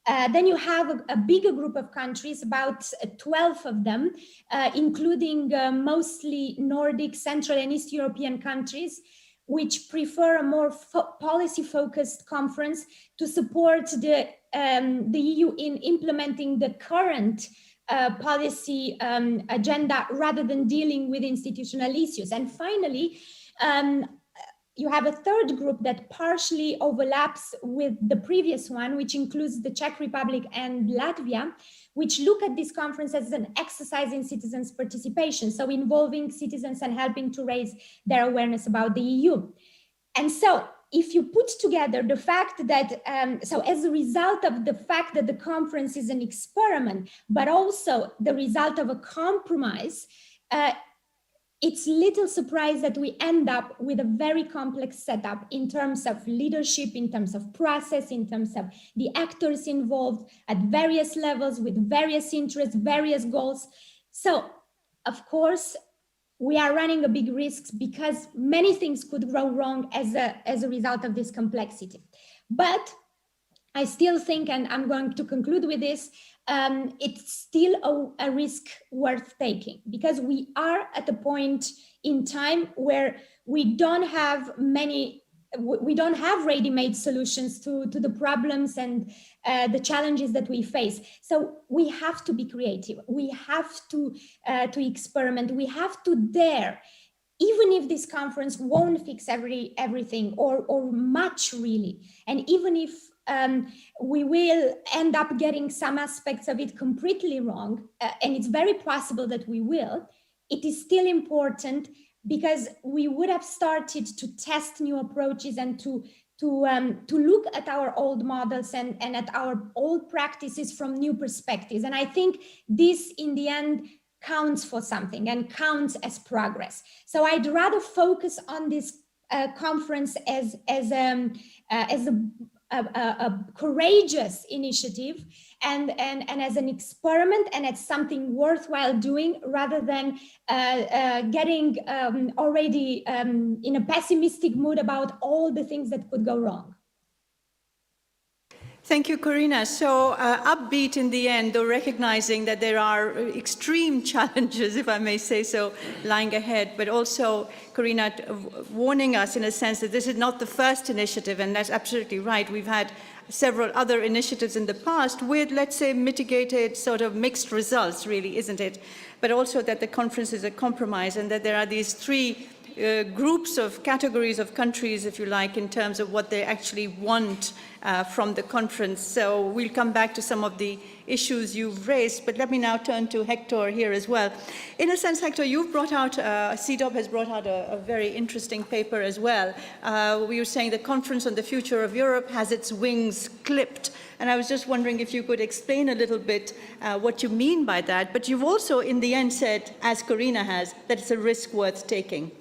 Then you have a bigger group of countries, about 12 of them, including mostly Nordic, Central and East European countries, which prefer a more policy-focused conference to support the EU in implementing the current policy agenda rather than dealing with institutional issues. And finally, you have a third group that partially overlaps with the previous one, which includes the Czech Republic and Latvia, which look at this conference as an exercise in citizens' participation, so involving citizens and helping to raise their awareness about the EU. And so if you put together the fact that, so as a result of the fact that the conference is an experiment, but also the result of a compromise, it's little surprise that we end up with a very complex setup in terms of leadership, in terms of process, in terms of the actors involved at various levels with various interests, various goals. So, of course, we are running a big risk because many things could go wrong as a result of this complexity. But I still think, and I'm going to conclude with this, it's still a risk worth taking, because we are at a point in time where we don't have ready-made solutions to the problems and the challenges that we face. So we have to be creative. We have to experiment. We have to dare, even if this conference won't fix everything or much really, and even if we will end up getting some aspects of it completely wrong, and it's very possible that we will, it is still important because we would have started to test new approaches and to look at our old models and at our old practices from new perspectives. And I think this, in the end, counts for something and counts as progress. So I'd rather focus on this conference as a courageous initiative and as an experiment and as something worthwhile doing, rather than getting already in a pessimistic mood about all the things that could go wrong. Thank you, Corina. So upbeat in the end, though recognizing that there are extreme challenges, if I may say so, lying ahead, but also, Corina, warning us in a sense that this is not the first initiative, and that's absolutely right. We've had several other initiatives in the past with, let's say, mitigated sort of mixed results, really, isn't it? But also that the conference is a compromise and that there are these 3 groups of categories of countries, if you like, in terms of what they actually want from the conference. So we'll come back to some of the issues you've raised, but let me now turn to Hector here as well. In a sense, Hector, you've brought out, CDOP has brought out a very interesting paper as well. We were saying the Conference on the Future of Europe has its wings clipped, and I was just wondering if you could explain a little bit what you mean by that, but you've also in the end said, as Corina has, that it's a risk worth taking.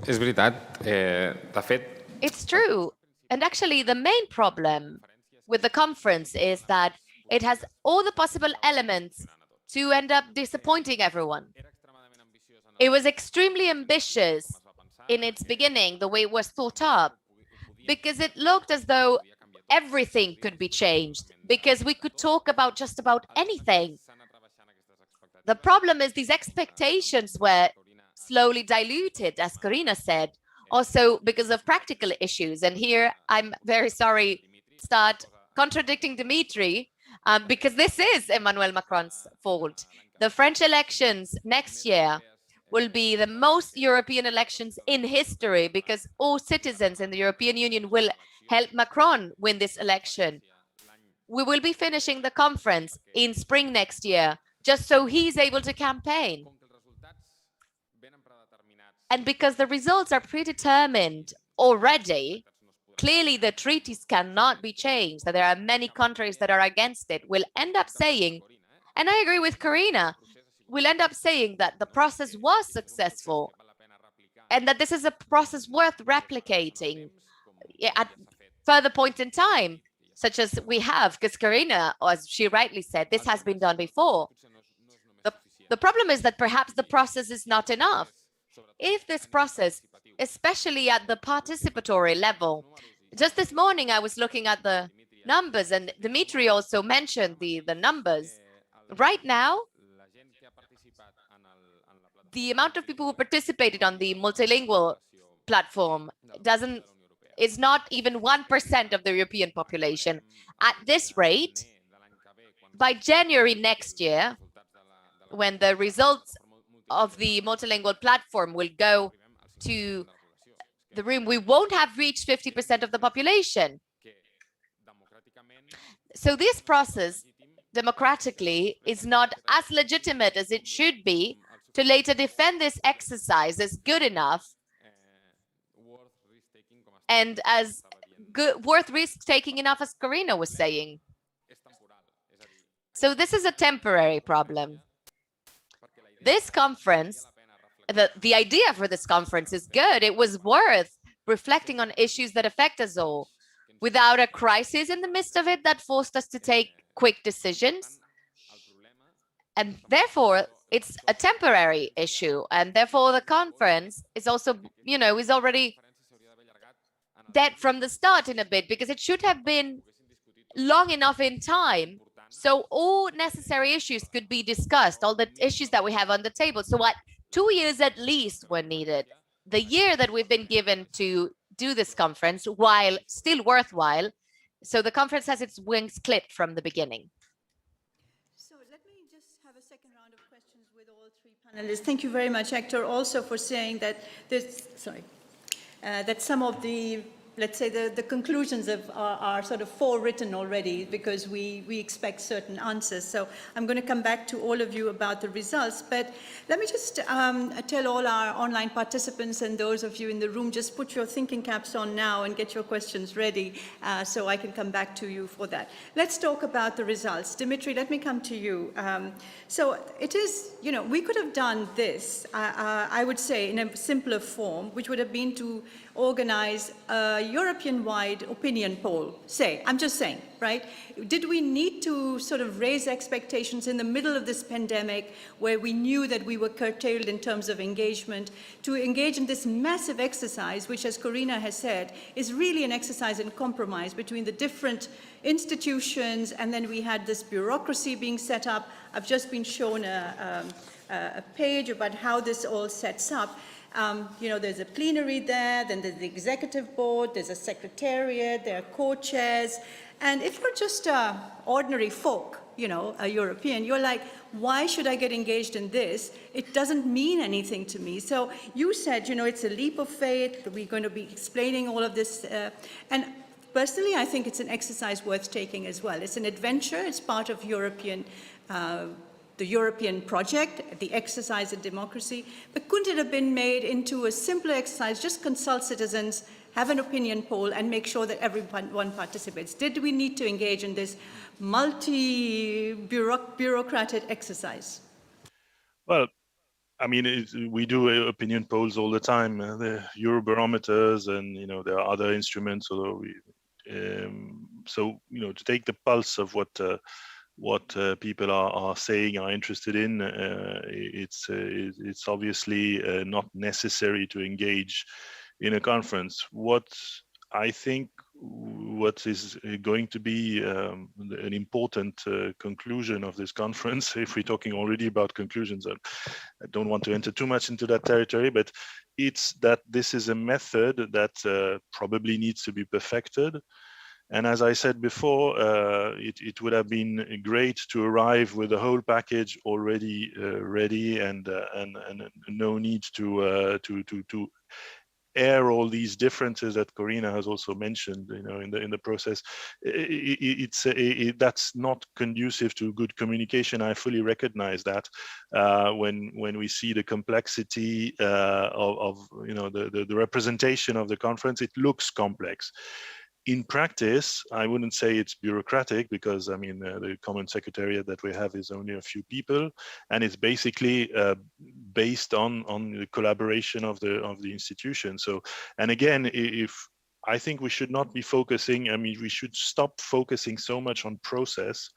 És veritat. De fet, It's true. And actually, the main problem with the conference is that it has all the possible elements to end up disappointing everyone. It was extremely ambitious in its beginning, the way it was thought up, because it looked as though everything could be changed, because we could talk about just about anything. The problem is these expectations were slowly diluted, as Karina said, also because of practical issues. And here I'm very sorry, start contradicting Dimitri, because this is Emmanuel Macron's fault. The French elections next year will be the most European elections in history, because all citizens in the European Union will help Macron win this election. We will be finishing the conference in spring next year, just so he's able to campaign. And because the results are predetermined already, clearly the treaties cannot be changed, that there are many countries that are against it, will end up saying, and I agree with Karina, we'll end up saying that the process was successful and that this is a process worth replicating at further point in time, such as we have, because Karina, as she rightly said, this has been done before. The problem is that perhaps the process is not enough. If this process, especially at the participatory level, just this morning I was looking at the numbers, and Dimitri also mentioned the numbers. Right now, the amount of people who participated on the multilingual platform is not even 1% of the European population. At this rate, by January next year, when the results of the multilingual platform will go to the room, we won't have reached 50% of the population. So this process, democratically, is not as legitimate as it should be to later defend this exercise as good enough and as good, worth risk-taking enough, as Karina was saying. So this is a temporary problem. This conference, the idea for this conference is good. It was worth reflecting on issues that affect us all without a crisis in the midst of it that forced us to take quick decisions. And therefore, it's a temporary issue. And therefore, the conference is also, is already dead from the start in a bit, because it should have been long enough in time so all necessary issues could be discussed, all the issues that we have on the table. So 2 years at least were needed. The year that we've been given to do this conference, while still worthwhile, so the conference has its wings clipped from the beginning. So let me just have a second round of questions with all three panelists. Thank you very much, Hector, also for saying that that some of the, let's say, the conclusions are sort of forewritten already, because we expect certain answers. So I'm going to come back to all of you about the results. But let me just tell all our online participants and those of you in the room, just put your thinking caps on now and get your questions ready so I can come back to you for that. Let's talk about the results. Dimitri, let me come to you. So it is, we could have done this, I would say, in a simpler form, which would have been to organize a European-wide opinion poll. I'm just saying, right? Did we need to sort of raise expectations in the middle of this pandemic, where we knew that we were curtailed in terms of engagement, to engage in this massive exercise, which, as Corina has said, is really an exercise in compromise between the different institutions, and then we had this bureaucracy being set up. I've just been shown a page about how this all sets up. There's a plenary there, then there's the executive board, there's a secretariat, there are co-chairs. And if you're just ordinary folk, a European, you're like, why should I get engaged in this? It doesn't mean anything to me. So you said, it's a leap of faith. We're going to be explaining all of this. And personally, I think it's an exercise worth taking as well. It's an adventure. It's part of the European project, the exercise in democracy, but couldn't it have been made into a simpler exercise? Just consult citizens, have an opinion poll, and make sure that everyone participates. Did we need to engage in this multi-bureaucratic exercise? Well, I mean, we do opinion polls all the time. The Eurobarometers, and there are other instruments. Although to take the pulse of what people are saying, are interested in. It's obviously not necessary to engage in a conference. What I think what is going to be an important conclusion of this conference, if we're talking already about conclusions, I don't want to enter too much into that territory, but it's that this is a method that probably needs to be perfected. And as I said before, it would have been great to arrive with the whole package already ready and no need to air all these differences that Corina has also mentioned, in the process. That's not conducive to good communication. I fully recognize that when we see the complexity of the representation of the conference, it looks complex. In practice, I wouldn't say it's bureaucratic because the common secretariat that we have is only a few people, and it's basically based on the collaboration of the institution. So, and again, I think we should not be focusing. We should stop focusing so much on process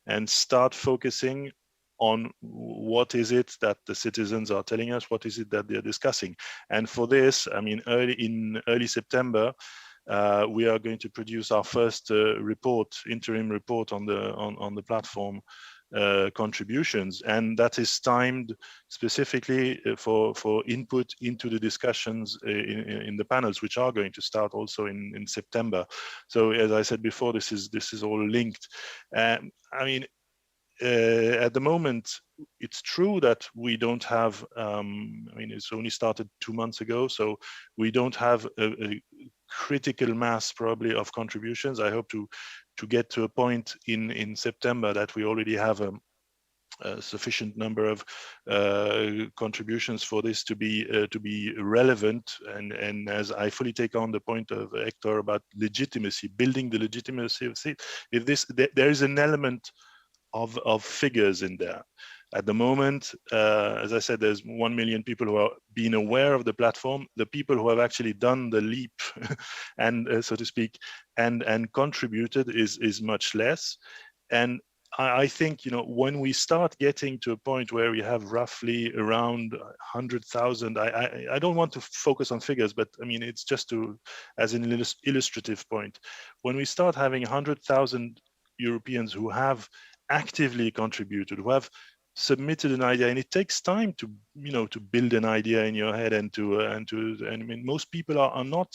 and start focusing on what is it that the citizens are telling us, what is it that they're discussing. And for this, in early September, we are going to produce our first interim report on the platform contributions, and that is timed specifically for input into the discussions in the panels, which are going to start also in September. So as I said before, this is all linked. At the moment, it's true that we don't have, it's only started 2 months ago, so we don't have a critical mass probably of contributions. I hope to get to a point in September that we already have a sufficient number of contributions for this to be relevant. And as I fully take on the point of Hector about legitimacy, building the legitimacy of it, there is an element of figures in there. At the moment, as I said, there's 1 million people who are being aware of the platform. The people who have actually done the leap and so to speak, and contributed is much less. And I think, when we start getting to a point where we have roughly around 100,000, I don't want to focus on figures, but it's just as an illustrative point. When we start having 100,000 Europeans who have actively contributed, who have submitted an idea, and it takes time to build an idea in your head, and most people are not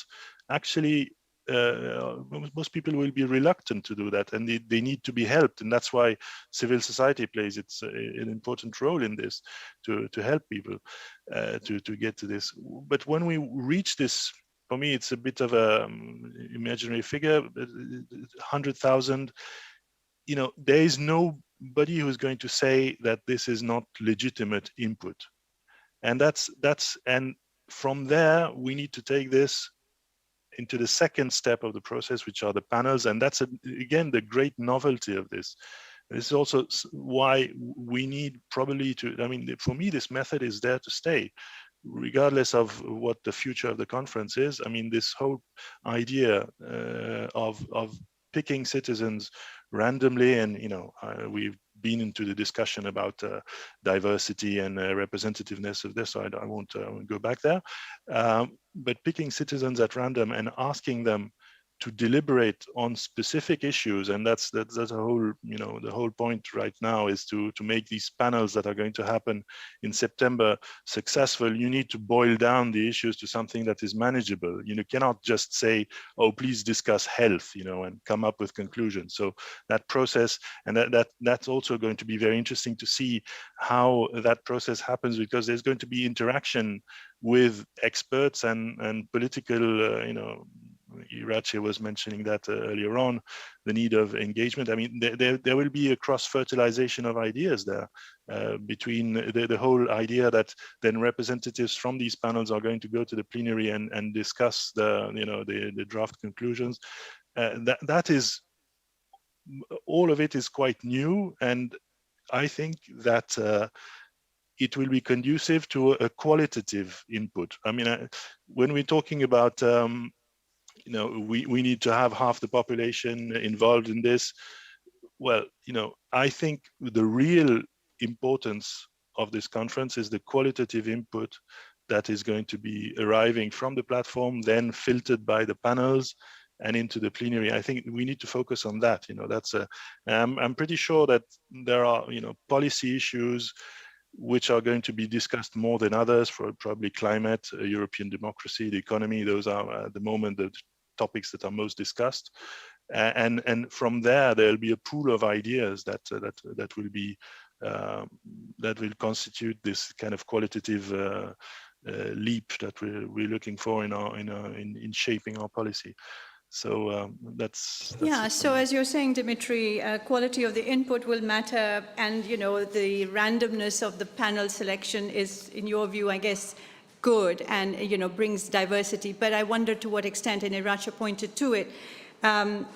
actually most people will be reluctant to do that, and they need to be helped, and that's why civil society plays an important role in this to help people to get to this. But when we reach this, for me it's a bit of a imaginary figure, 100,000, there is nobody who's going to say that this is not legitimate input. And and from there, we need to take this into the second step of the process, which are the panels. And that's, again, the great novelty of this. This is also why we need probably for me, this method is there to stay, regardless of what the future of the conference is. This whole idea of picking citizens randomly, and we've been into the discussion about diversity and representativeness of this, so I won't go back there. But picking citizens at random and asking them to deliberate on specific issues, and that's a whole, the whole point right now is to make these panels that are going to happen in September successful. You need to boil down the issues to something that is manageable. You cannot just say, oh, please discuss health, and come up with conclusions. So that process, and that's also going to be very interesting to see how that process happens, because there's going to be interaction with experts and political, Irache was mentioning that earlier on, the need of engagement. There will be a cross-fertilization of ideas there between the whole idea that then representatives from these panels are going to go to the plenary and discuss the draft conclusions. That is, all of it is quite new, and I think that it will be conducive to a qualitative input. When we're talking about we need to have half the population involved in this. well, I think the real importance of this conference is the qualitative input that is going to be arriving from the platform, then filtered by the panels and into the plenary. I think we need to focus on that. I'm pretty sure that there are, policy issues which are going to be discussed more than others, for probably climate, European democracy, the economy. Those are at the moment the topics that are most discussed. And from there'll be a pool of ideas that will be that will constitute this kind of qualitative leap that we're looking for in shaping our policy. So that's yeah. So as you're saying, Dimitri, quality of the input will matter, and the randomness of the panel selection is, in your view, I guess, good and brings diversity. But I wonder to what extent, and Iracha pointed to it,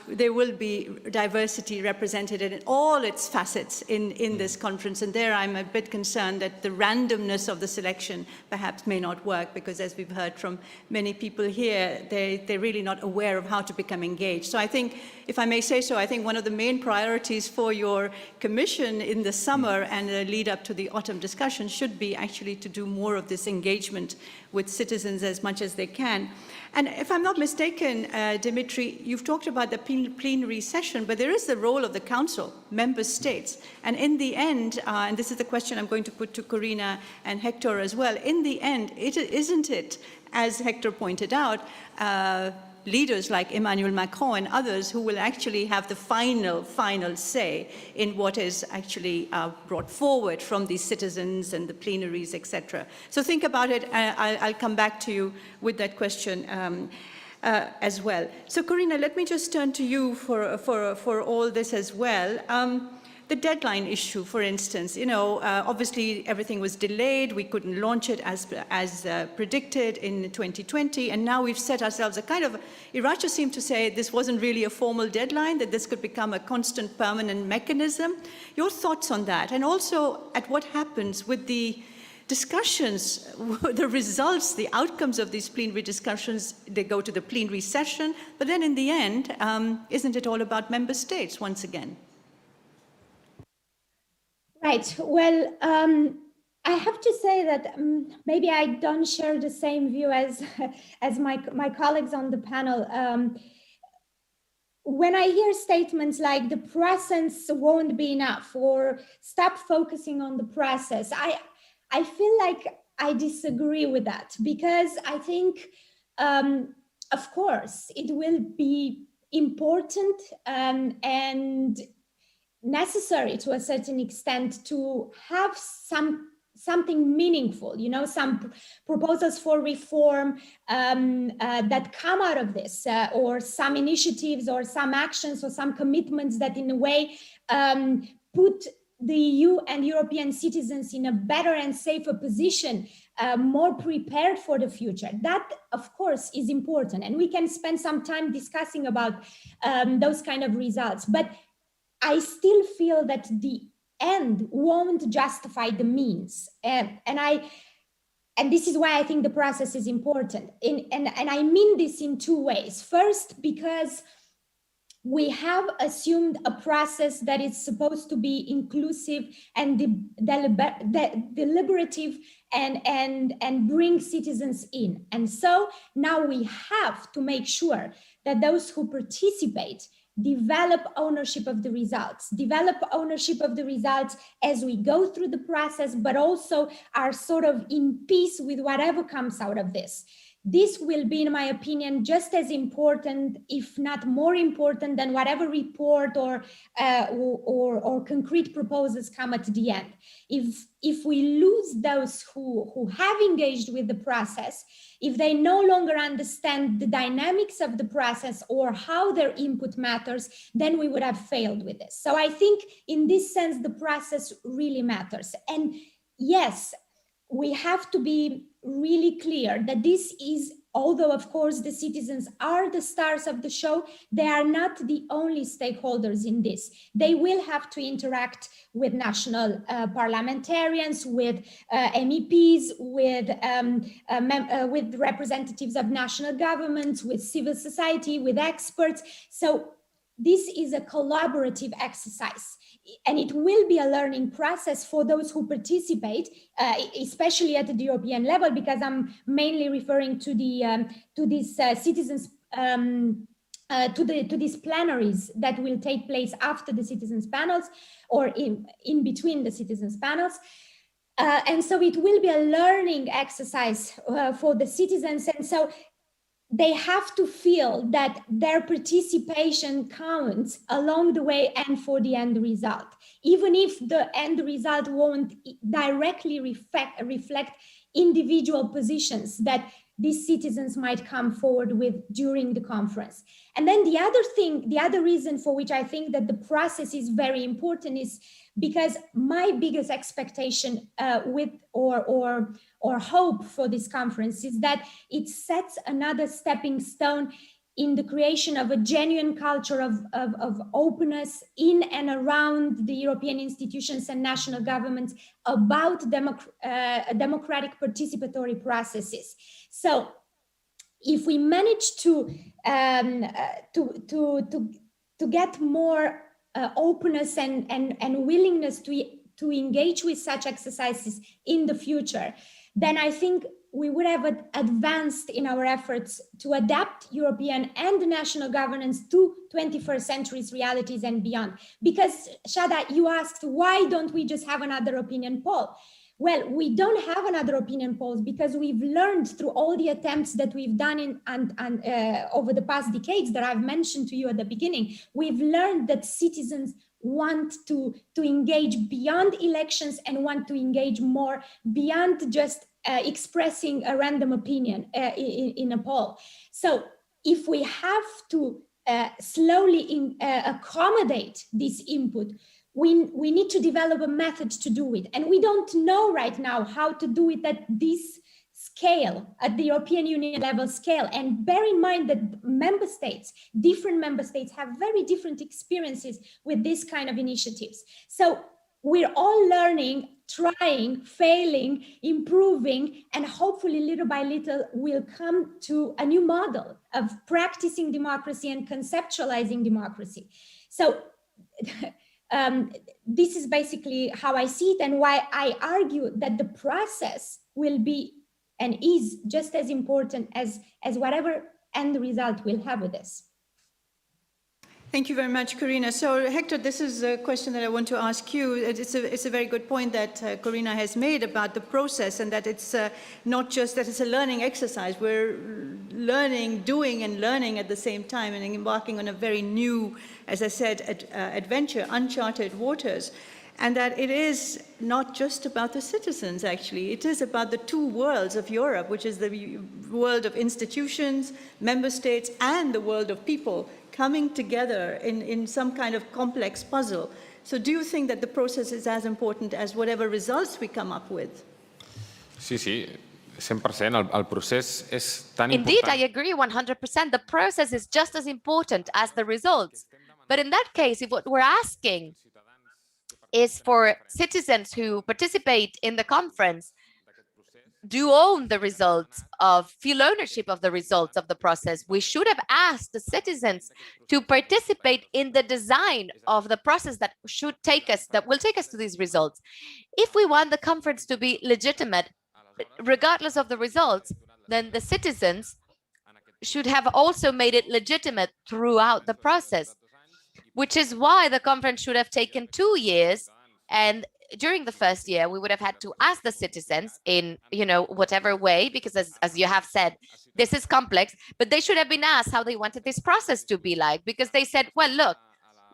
there will be diversity represented in all its facets in this conference. And there I'm a bit concerned that the randomness of the selection perhaps may not work, because as we've heard from many people here, they're really not aware of how to become engaged. So I think, if I may say so, I think one of the main priorities for your commission in the summer and the lead up to the autumn discussion should be actually to do more of this engagement with citizens as much as they can. And if I'm not mistaken, Dimitri, you've talked about the plenary session, but there is the role of the Council, member states. And in the end, and this is the question I'm going to put to Corina and Hector as well, in the end, isn't it, as Hector pointed out, leaders like Emmanuel Macron and others who will actually have the final say in what is actually brought forward from these citizens and the plenaries, etc. So think about it. I'll come back to you with that question as well. So Corina, let me just turn to you for all this as well. The deadline issue, for instance, obviously everything was delayed. We couldn't launch it as predicted in 2020. And now we've set ourselves a kind of, Iracha seemed to say this wasn't really a formal deadline, that this could become a constant permanent mechanism. Your thoughts on that? And also at what happens with the discussions, the results, the outcomes of these plenary discussions, they go to the plenary session. But then in the end, isn't it all about member states once again? Right. Well, I have to say that maybe I don't share the same view as my colleagues on the panel. When I hear statements like the presence won't be enough or stop focusing on the process, I feel like I disagree with that, because I think, of course, it will be important and necessary to a certain extent to have something meaningful, some proposals for reform that come out of this, or some initiatives or some actions or some commitments that in a way put the EU and European citizens in a better and safer position, more prepared for the future. That, of course, is important. And we can spend some time discussing about those kind of results. But I still feel that the end won't justify the means. And this is why I think the process is important. And I mean this in two ways. First, because we have assumed a process that is supposed to be inclusive and deliberative and bring citizens in. And so now we have to make sure that those who participate develop ownership of the results as we go through the process, but also are sort of in peace with whatever comes out of this. This will be, in my opinion, just as important, if not more important, than whatever report or concrete proposals come at the end. If we lose those who have engaged with the process, if they no longer understand the dynamics of the process or how their input matters, then we would have failed with this. So I think in this sense, the process really matters. And yes, we have to be really clear that this is, although of course the citizens are the stars of the show, they are not the only stakeholders in this. They will have to interact with national parliamentarians, with MEPs, with representatives of national governments, with civil society, with experts. So this is a collaborative exercise, and it will be a learning process for those who participate, especially at the European level, because I'm mainly referring to the to these citizens. To these plenaries that will take place after the citizens panels, or in between the citizens panels. And so it will be a learning exercise for the citizens. And so they have to feel that their participation counts along the way and for the end result, even if the end result won't directly reflect individual positions that these citizens might come forward with during the conference. And then the other reason for which I think that the process is very important is because my biggest expectation with or hope for this conference is that it sets another stepping stone in the creation of a genuine culture of openness in and around the European institutions and national governments about democratic participatory processes. So if we manage to get more openness and willingness to engage with such exercises in the future, then I think we would have advanced in our efforts to adapt European and national governance to 21st century's realities and beyond. Because, Shada, you asked, why don't we just have another opinion poll? Well, we don't have another opinion polls because we've learned through all the attempts that we've done over the past decades that I've mentioned to you at the beginning. We've learned that citizens want to engage beyond elections and want to engage more beyond just expressing a random opinion in a poll. So if we have to slowly accommodate this input, we need to develop a method to do it. And we don't know right now how to do it at this scale, at the European Union level scale. And bear in mind that different member states have very different experiences with this kind of initiatives. So we're all learning, trying, failing, improving, and hopefully little by little we'll come to a new model of practicing democracy and conceptualizing democracy. So this is basically how I see it, and why I argue that the process will be and is just as important as whatever end result we'll have with this. Thank you very much, Corina. So, Hector, this is a question that I want to ask you. It's a very good point that Corina has made about the process, and that it's not just that it's a learning exercise. We're learning, doing and learning at the same time, and embarking on a very new, as I said, adventure, uncharted waters. And that it is not just about the citizens, actually. It is about the two worlds of Europe, which is the world of institutions, member states, and the world of people coming together in some kind of complex puzzle. So do you think that the process is as important as whatever results we come up with? Sí, 100%. El procés és tan Indeed, important. I agree 100%. The process is just as important as the results. But in that case, if what we're asking is for citizens who participate in the conference do own the results feel ownership of the results of the process, we should have asked the citizens to participate in the design of the process that will take us to these results. If we want the conference to be legitimate, regardless of the results, then the citizens should have also made it legitimate throughout the process, which is why the conference should have taken 2 years. And during the first year, we would have had to ask the citizens in, whatever way, because as you have said, this is complex, but they should have been asked how they wanted this process to be like, because they said, well, look,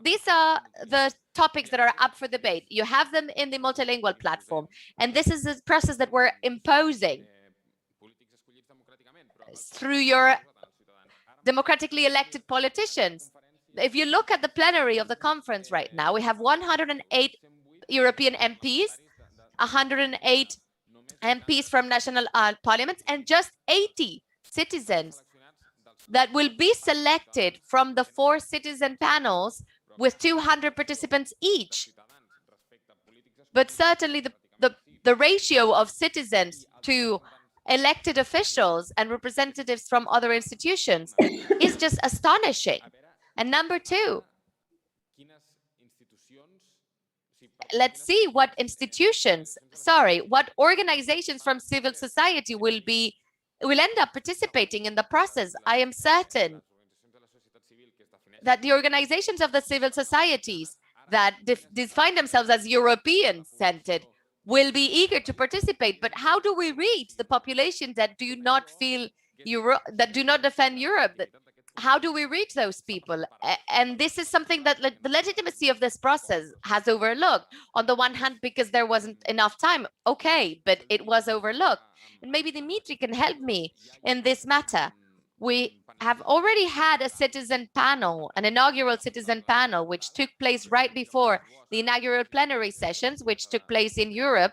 these are the topics that are up for debate. You have them in the multilingual platform, and this is the process that we're imposing through your democratically elected politicians. If you look at the plenary of the conference right now, we have 108 European MPs, 108 MPs from national parliaments, and just 80 citizens that will be selected from the 4 citizen panels with 200 participants each. But certainly the ratio of citizens to elected officials and representatives from other institutions is just astonishing. And number 2, let's see what organizations from civil society will end up participating in the process. I am certain that the organizations of the civil societies that define themselves as European-centered will be eager to participate. But how do we reach the population that do not feel that do not defend Europe? How do we reach those people? And this is something that the legitimacy of this process has overlooked. On the one hand, because there wasn't enough time, okay, but it was overlooked. And maybe Dimitri can help me in this matter. We have already had a citizen panel, an inaugural citizen panel, which took place right before the inaugural plenary sessions, which took place in Europe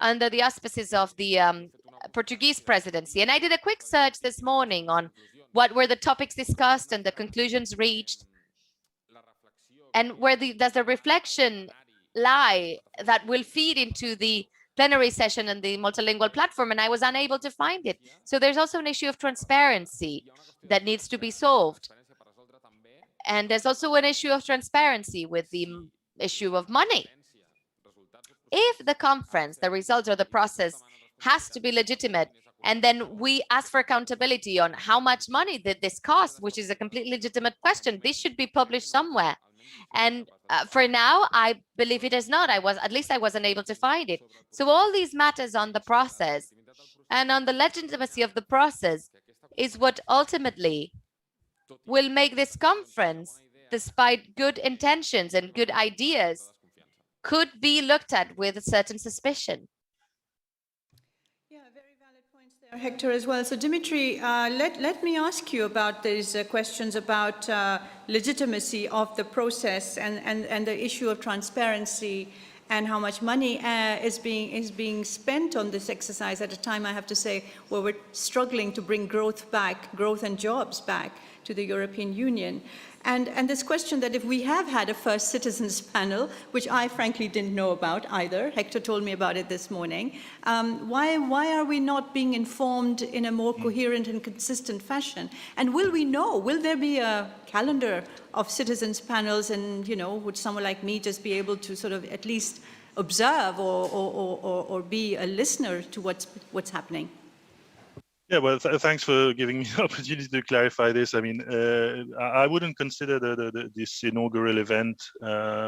under the auspices of the Portuguese presidency. And I did a quick search this morning on what were the topics discussed and the conclusions reached, and where does the reflection lie that will feed into the plenary session and the multilingual platform, and I was unable to find it. So there's also an issue of transparency that needs to be solved. And there's also an issue of transparency with the issue of money. If the conference, the results or the process has to be legitimate, and then we ask for accountability on how much money did this cost, which is a completely legitimate question, this should be published somewhere. And for now, I believe it is not. At least I wasn't able to find it. So all these matters on the process and on the legitimacy of the process is what ultimately will make this conference, despite good intentions and good ideas, could be looked at with a certain suspicion. Yeah, very valid points there, Hector, as well. So, Dimitri, let me ask you about these questions about legitimacy of the process and the issue of transparency and how much money is being spent on this exercise at a time, I have to say, where we're struggling to bring growth and jobs back to the European Union. And this question that if we have had a first citizens panel, which I frankly didn't know about either, Hector told me about it this morning, why are we not being informed in a more coherent and consistent fashion? And will there be a calendar of citizens panels, and would someone like me just be able to sort of at least observe or be a listener to what's happening? Yeah, well, thanks for giving me the opportunity to clarify this. I mean, I wouldn't consider this inaugural event,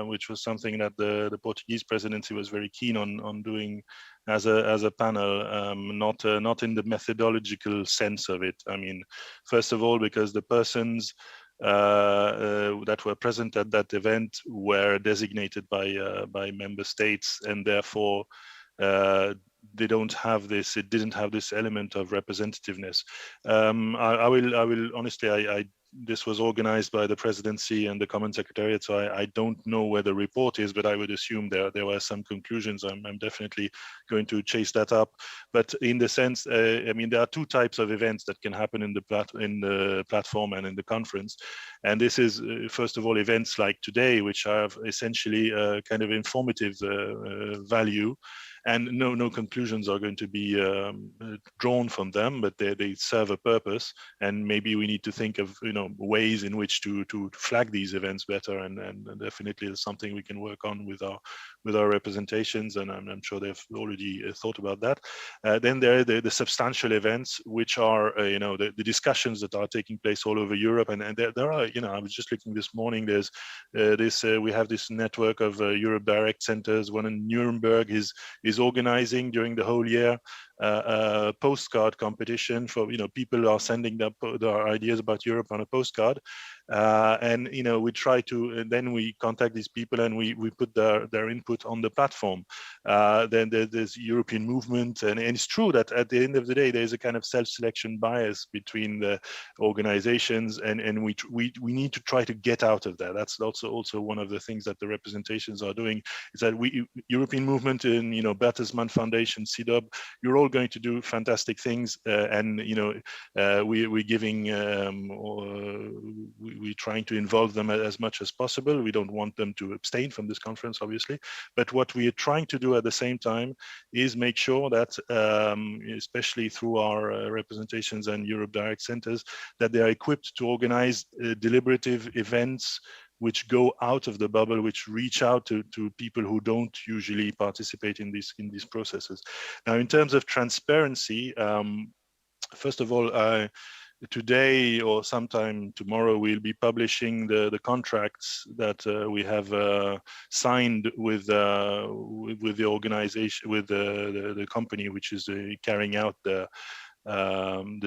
which was something that the Portuguese presidency was very keen on doing as a panel, not in the methodological sense of it. I mean, first of all, because the persons that were present at that event were designated by member states, and therefore they don't have this. It didn't have this element of representativeness. I will honestly. This was organized by the presidency and the Common Secretariat, so I don't know where the report is, but I would assume there were some conclusions. I'm definitely going to chase that up. But in the sense, I mean, there are two types of events that can happen in the platform and in the conference. And this is, first of all, events like today, which have essentially a kind of informative value. And no conclusions are going to be drawn from them, but they serve a purpose. And maybe we need to think of ways in which to flag these events better. And definitely it's something we can work on with our representations. And I'm sure they've already thought about that. Then there are the substantial events, which are the discussions that are taking place all over Europe. And there are I was just looking this morning. There's we have this network of Europe Direct centers. One in Nuremberg is organizing during the whole year a postcard competition for people who are sending their ideas about Europe on a postcard, and we try to then we contact these people and we put their input on the platform. Then there's European movement, and it's true that at the end of the day there's a kind of self-selection bias between the organizations, and we need to try to get out of that. That's also one of the things that the representations are doing, is that European movement and Bertelsmann Foundation, CDOB, you're all going to do fantastic things, and we're giving we're trying to involve them as much as possible. We don't want them to abstain from this conference, obviously, but what we are trying to do at the same time is make sure that, especially through our representations and Europe Direct centers, that they are equipped to organize deliberative events which go out of the bubble, which reach out to people who don't usually participate in these processes. Now, in terms of transparency, first of all, today or sometime tomorrow, we'll be publishing the contracts that we have signed with the organization, with the company which is carrying out the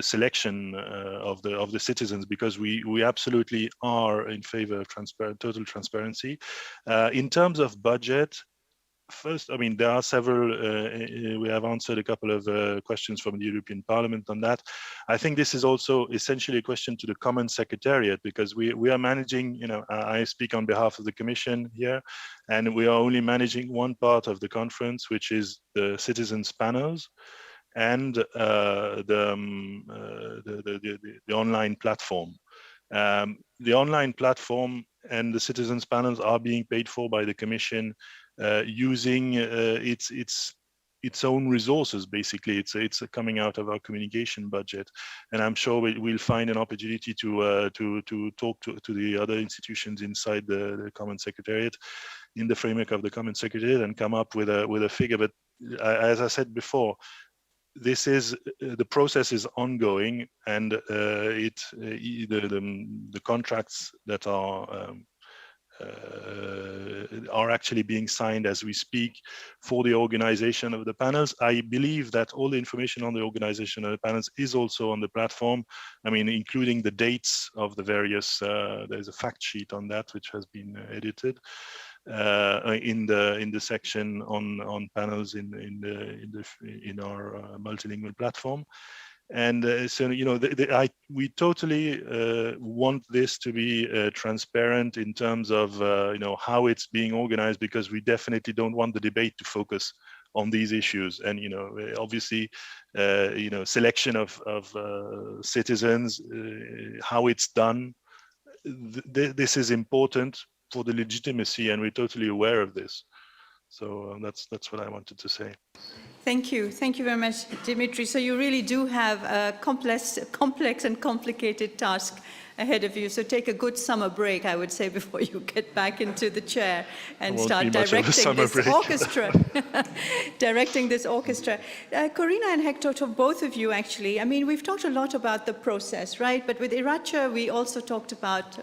selection of the citizens, because we absolutely are in favor of total transparency. In terms of budget, first, I mean, there are several, we have answered a couple of questions from the European Parliament on that. I think this is also essentially a question to the Common Secretariat, because we are managing, you know, I speak on behalf of the Commission here, and we are only managing one part of the conference, which is the citizens panels and the online platform. The online platform and the citizens panels are being paid for by the Commission using its own resources. Basically, it's coming out of our communication budget, and I'm sure we'll find an opportunity to talk to the other institutions inside the Common Secretariat, in the framework of the Common Secretariat, and come up with a figure. But as I said before, this is the process is ongoing, and the contracts that are actually being signed as we speak for the organization of the panels. I believe that all the information on the organization of the panels is also on the platform. I mean, including the dates of the various. There's a fact sheet on that which has been edited in the section on panels in our multilingual platform. And so, you know, we totally want this to be transparent in terms of, you know, how it's being organized, because we definitely don't want the debate to focus on these issues. And, you know, obviously, you know, selection of citizens, how it's done, this is important for the legitimacy, and we're totally aware of this. So that's what I wanted to say. Thank you very much, Dimitri. So you really do have a complex and complicated task ahead of you. So take a good summer break, I would say, before you get back into the chair and start directing this orchestra. Directing this orchestra. Corina and Hector, to both of you, actually, I mean, we've talked a lot about the process, right? But with Iracha, we also talked about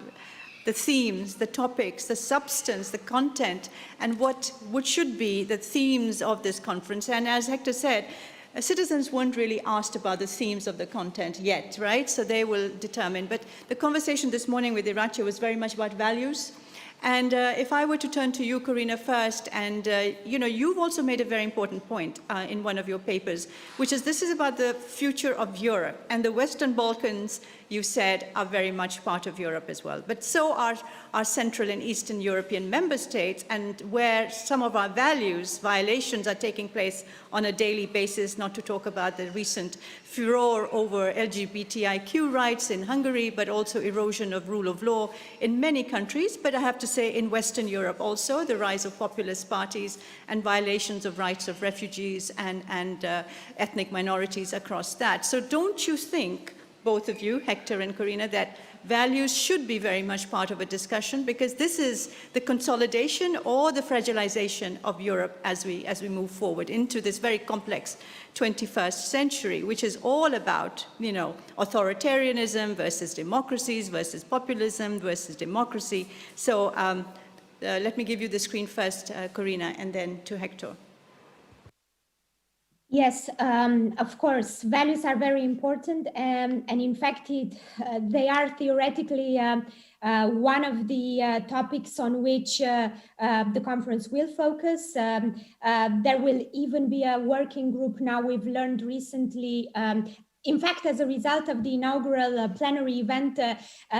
the themes, the topics, the substance, the content, and what should be the themes of this conference. And as Hector said, citizens weren't really asked about the themes of the content yet, right? So they will determine. But the conversation this morning with Iracha was very much about values. And if I were to turn to you, Corina, first, and you know, you've also made a very important point in one of your papers, which is this is about the future of Europe, and the Western Balkans, you said, are very much part of Europe as well. But so are our Central and Eastern European member states, and where some of our values, violations are taking place on a daily basis, not to talk about the recent furor over LGBTIQ rights in Hungary, but also erosion of rule of law in many countries. But I have to say in Western Europe also, the rise of populist parties and violations of rights of refugees and ethnic minorities across that. So don't you think, both of you, Hector and Corina, that values should be very much part of a discussion, because this is the consolidation or the fragilization of Europe as we move forward into this very complex 21st century, which is all about, you know, authoritarianism versus democracies, versus populism versus democracy. So let me give you the screen first, Corina, and then to Hector. Yes, of course, values are very important, and in fact, they are theoretically one of the topics on which the conference will focus. There will even be a working group now, we've learned recently. In fact, as a result of the inaugural plenary event,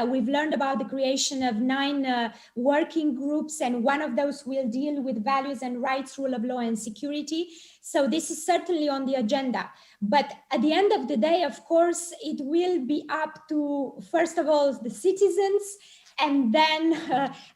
we've learned about the creation of 9 working groups, and one of those will deal with values and rights, rule of law and security. So this is certainly on the agenda. But at the end of the day, of course, it will be up to, first of all, the citizens and then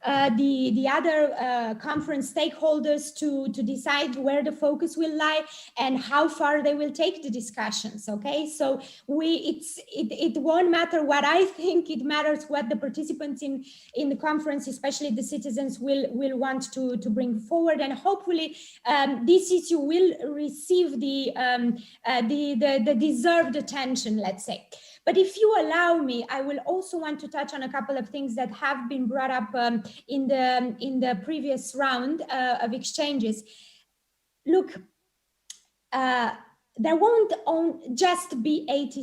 the other conference stakeholders to decide where the focus will lie and how far they will take the discussions. Okay, so it won't matter what I think, it matters what the participants in the conference, especially the citizens, will want to bring forward, and hopefully this issue will receive the deserved attention, let's say. But if you allow me, I will also want to touch on a couple of things that have been brought up in the previous round of exchanges. Look, there won't just be 80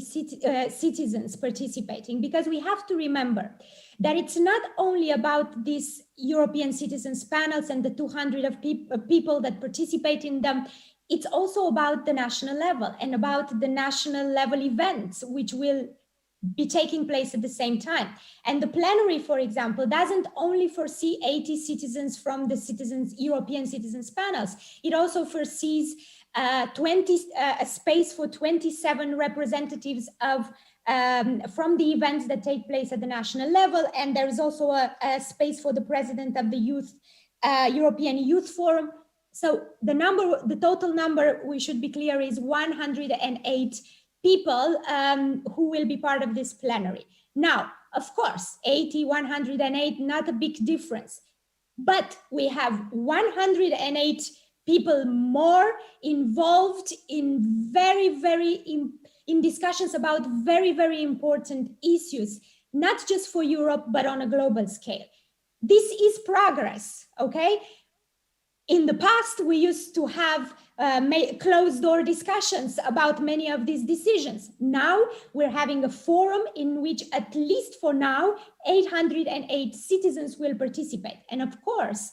citizens participating, because we have to remember that it's not only about these European citizens panels and the 200 of people that participate in them. It's also about the national level and about the national level events, which will be taking place at the same time. And the plenary, for example, doesn't only foresee 80 citizens from the European citizens panels. It also foresees a space for 27 representatives from the events that take place at the national level. And there is also a space for the president of the European Youth Forum. So the total number, we should be clear, is 108 people who will be part of this plenary. Now, of course, 80, 108, not a big difference, but we have 108 people more involved in in discussions about very, very important issues, not just for Europe, but on a global scale. This is progress, okay? In the past, we used to have closed-door discussions about many of these decisions. Now, we're having a forum in which, at least for now, 808 citizens will participate. And of course,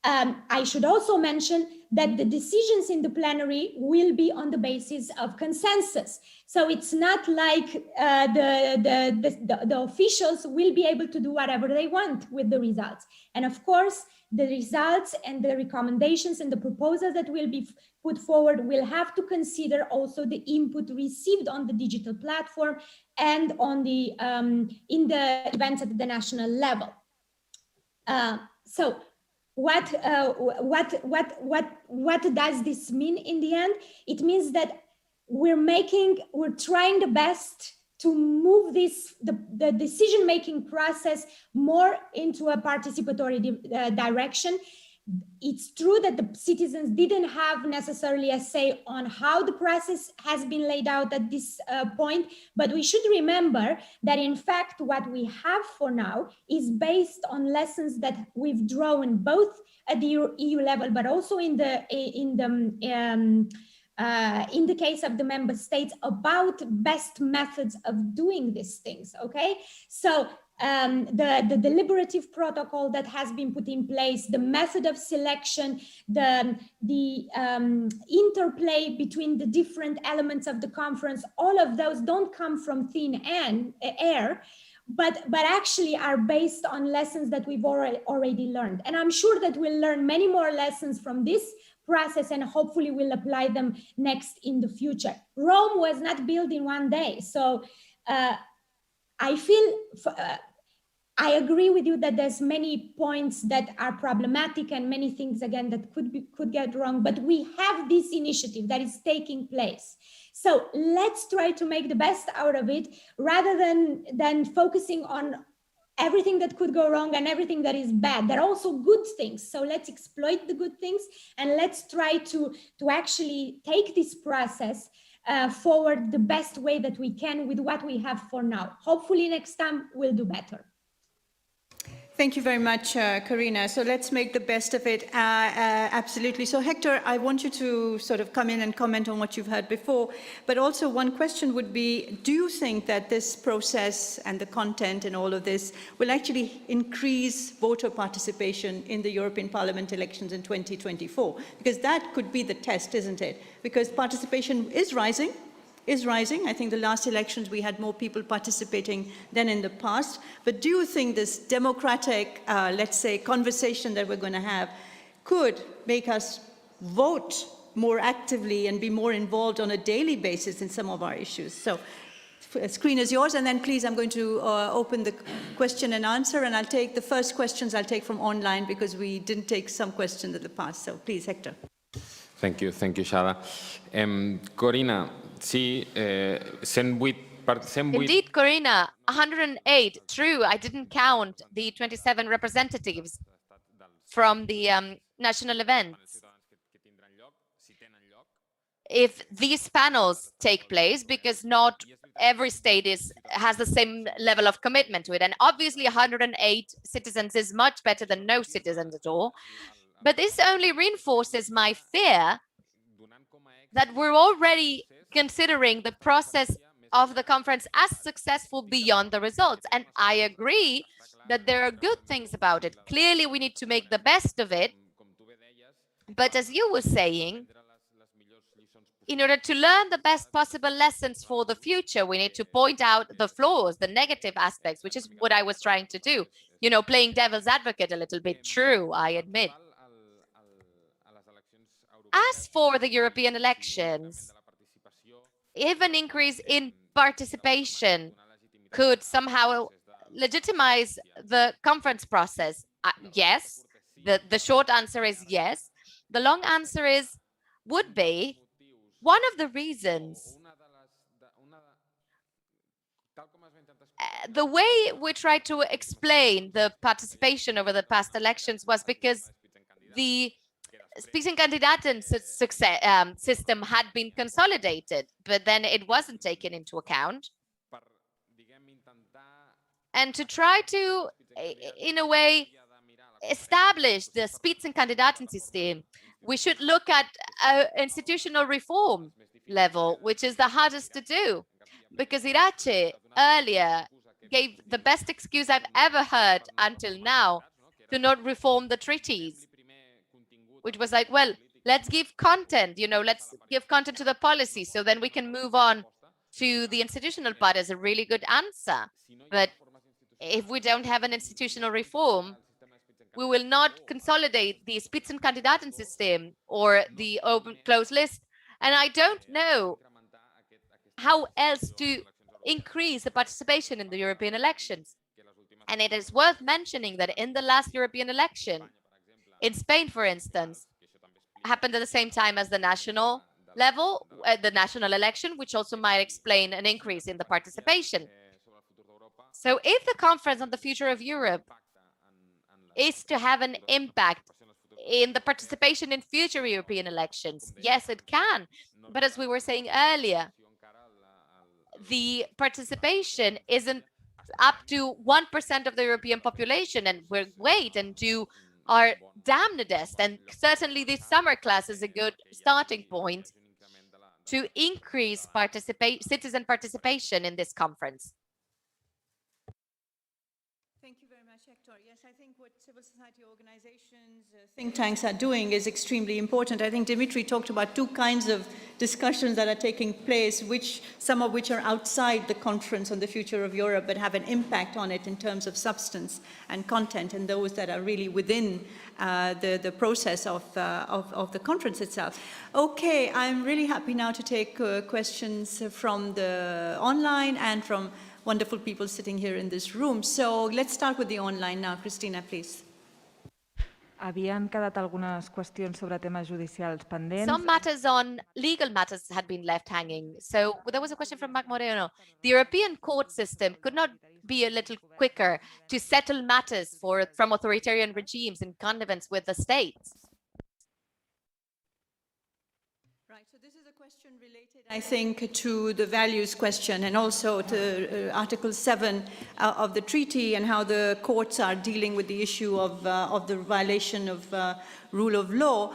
I should also mention that the decisions in the plenary will be on the basis of consensus. So it's not like the officials will be able to do whatever they want with the results. And of course, the results and the recommendations and the proposals that will be put forward will have to consider also the input received on the digital platform and on the in the events at the national level. So what does this mean in the end? It means that we're trying the best to move the decision-making process more into a participatory direction. It's true that the citizens didn't have necessarily a say on how the process has been laid out at this point, but we should remember that in fact what we have for now is based on lessons that we've drawn both at the EU level, but also in the case of the member states about best methods of doing these things, okay? So the deliberative protocol that has been put in place, the method of selection, the interplay between the different elements of the conference, all of those don't come from thin air, but actually are based on lessons that we've already learned. And I'm sure that we'll learn many more lessons from this process, and hopefully we'll apply them next in the future. Rome was not built in one day. So I feel, I agree with you that there's many points that are problematic and many things, again, that could get wrong, but we have this initiative that is taking place. So let's try to make the best out of it rather than focusing on everything that could go wrong and everything that is bad. There are also good things. So let's exploit the good things and let's try to actually take this process forward the best way that we can with what we have for now. Hopefully next time we'll do better. Thank you very much, Karina. So let's make the best of it. Absolutely. So Hector, I want you to sort of come in and comment on what you've heard before. But also one question would be, do you think that this process and the content and all of this will actually increase voter participation in the European Parliament elections in 2024? Because that could be the test, isn't it? Because participation is rising. I think the last elections we had more people participating than in the past. But do you think this democratic, let's say, conversation that we're going to have could make us vote more actively and be more involved on a daily basis in some of our issues? So screen is yours, and then please, I'm going to open the question and answer, and I'll take the first questions I'll take from online because we didn't take some questions in the past. So please, Hector. Thank you, Shada. Corina, sí, 108. Indeed, Corina, 108. True, I didn't count the 27 representatives from the national events. If these panels take place, because not every state has the same level of commitment to it, and obviously 108 citizens is much better than no citizens at all. But this only reinforces my fear that we're already considering the process of the conference as successful beyond the results. And I agree that there are good things about it. Clearly, we need to make the best of it. But as you were saying, in order to learn the best possible lessons for the future, we need to point out the flaws, the negative aspects, which is what I was trying to do. You know, playing devil's advocate a little bit. True, I admit. As for the European elections, if an increase in participation could somehow legitimize the conference process, yes. The short answer is yes. The long answer would be one of the reasons. The way we tried to explain the participation over the past elections was because the Spitzenkandidaten system had been consolidated, but then it wasn't taken into account. And to try to, in a way, establish the Spitzenkandidaten system, we should look at institutional reform level, which is the hardest to do, because Irache earlier gave the best excuse I've ever heard until now to not reform the treaties, which was like, well, let's give content, let's give content to the policy, so then we can move on to the institutional part as a really good answer. But if we don't have an institutional reform, we will not consolidate the Spitzenkandidaten system or the open closed list. And I don't know how else to increase the participation in the European elections. And it is worth mentioning that in the last European election, in Spain, for instance, happened at the same time as the national level, the national election, which also might explain an increase in the participation. So if the conference on the future of Europe is to have an impact in the participation in future European elections, yes, it can. But as we were saying earlier, the participation isn't up to 1% of the European population, and we'll wait and do our damnedest. And certainly this summer class is a good starting point to increase citizen participation in this conference. Thank you very much, Hector. Yes, I think what civil society organizations, think tanks are doing is extremely important. I think Dimitri talked about two kinds of discussions that are taking place, some of which are outside the conference on the future of Europe, but have an impact on it in terms of substance and content, and those that are really within the process of the conference itself. Okay, I'm really happy now to take questions from the online and from wonderful people sitting here in this room. So let's start with the online now. Cristina, please. Havien quedat algunes qüestions sobre temes judicials pendents. Some matters on legal matters had been left hanging. So there was a question from Marc Moreno. The European court system could not be a little quicker to settle matters from authoritarian regimes in connivance with the states. Right, so this is a question related, I think, to the values question and also to Article 7 of the treaty and how the courts are dealing with the issue of the violation of rule of law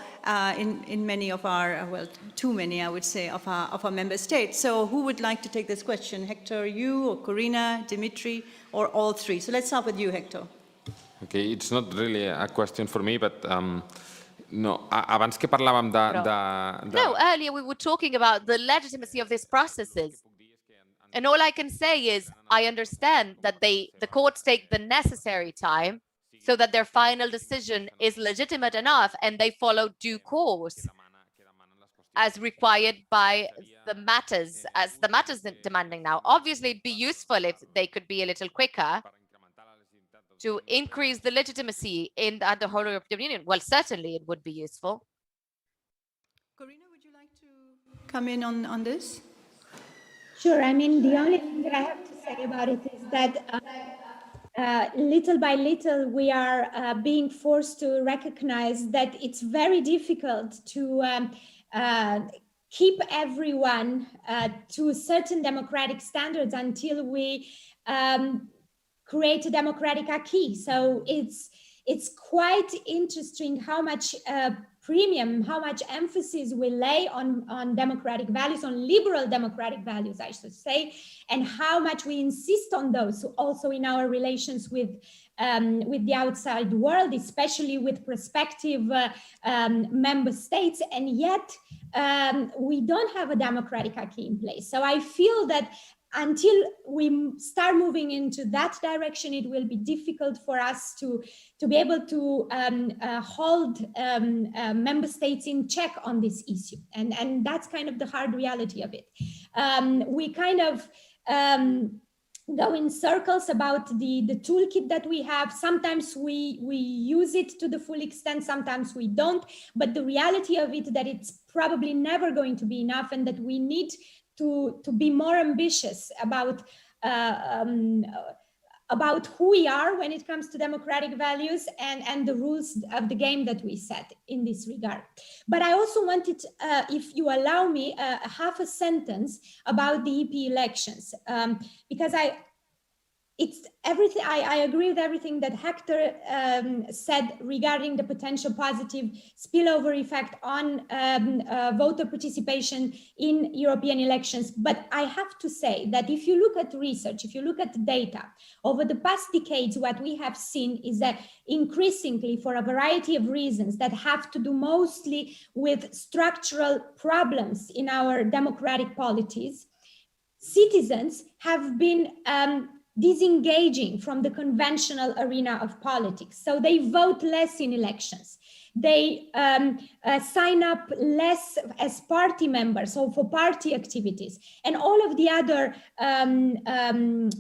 in many of our, well, too many, I would say, of our member states. So who would like to take this question? Hector, you, or Corina, Dimitri, or all three? So let's start with you, Hector. Okay, it's not really a question for me, but no, abans que parlàvem de... No, earlier we were talking about the legitimacy of these processes. And all I can say is I understand that the courts take the necessary time so that their final decision is legitimate enough and they follow due course. as required by the matters, as the matters demanding now. Obviously, it'd be useful if they could be a little quicker to increase the legitimacy in the whole European Union. Well, certainly it would be useful. Corina, would you like to come in on this? Sure. I mean, the only thing that I have to say about it is that little by little, we are being forced to recognize that it's very difficult to keep everyone to certain democratic standards until we create a democratic acquis. So it's quite interesting how much premium, how much emphasis we lay on democratic values, on liberal democratic values, I should say, and how much we insist on those also in our relations with the outside world, especially with prospective member states, and yet we don't have a democratic acquis in place. So I feel that until we start moving into that direction, it will be difficult for us to be able to hold member states in check on this issue. And that's kind of the hard reality of it. We kind of go in circles about the toolkit that we have. Sometimes we use it to the full extent, sometimes we don't. But the reality of it that it's probably never going to be enough, and that we need to be more ambitious about who we are when it comes to democratic values and the rules of the game that we set in this regard. But I also wanted, if you allow me, half a sentence about the EP elections, because I agree with everything that Hector said regarding the potential positive spillover effect on voter participation in European elections. But I have to say that if you look at research, if you look at data, over the past decades, what we have seen is that increasingly, for a variety of reasons that have to do mostly with structural problems in our democratic polities, citizens have been disengaging from the conventional arena of politics. So they vote less in elections. They sign up less as party members, so for party activities, and all of the other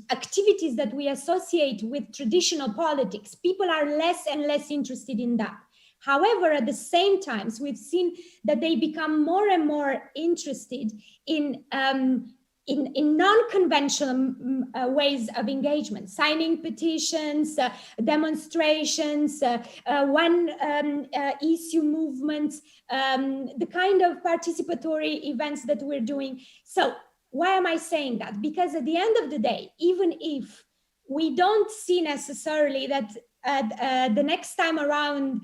activities that we associate with traditional politics. People are less and less interested in that. However, at the same time, we've seen that they become more and more interested in non-conventional ways of engagement, signing petitions, demonstrations, one issue movements, the kind of participatory events that we're doing. So why am I saying that? Because at the end of the day, even if we don't see necessarily that the next time around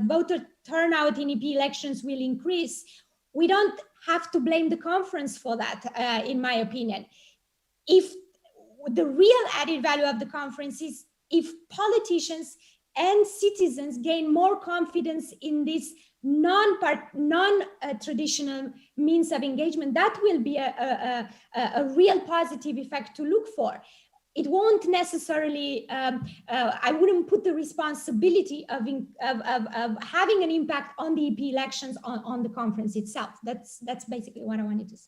voter turnout in EP elections will increase, we don't have to blame the conference for that, in my opinion. If the real added value of the conference is if politicians and citizens gain more confidence in this non-traditional means of engagement, that will be a real positive effect to look for. It won't necessarily, I wouldn't put the responsibility of having an impact on the EP elections on the conference itself. That's basically what I wanted to say.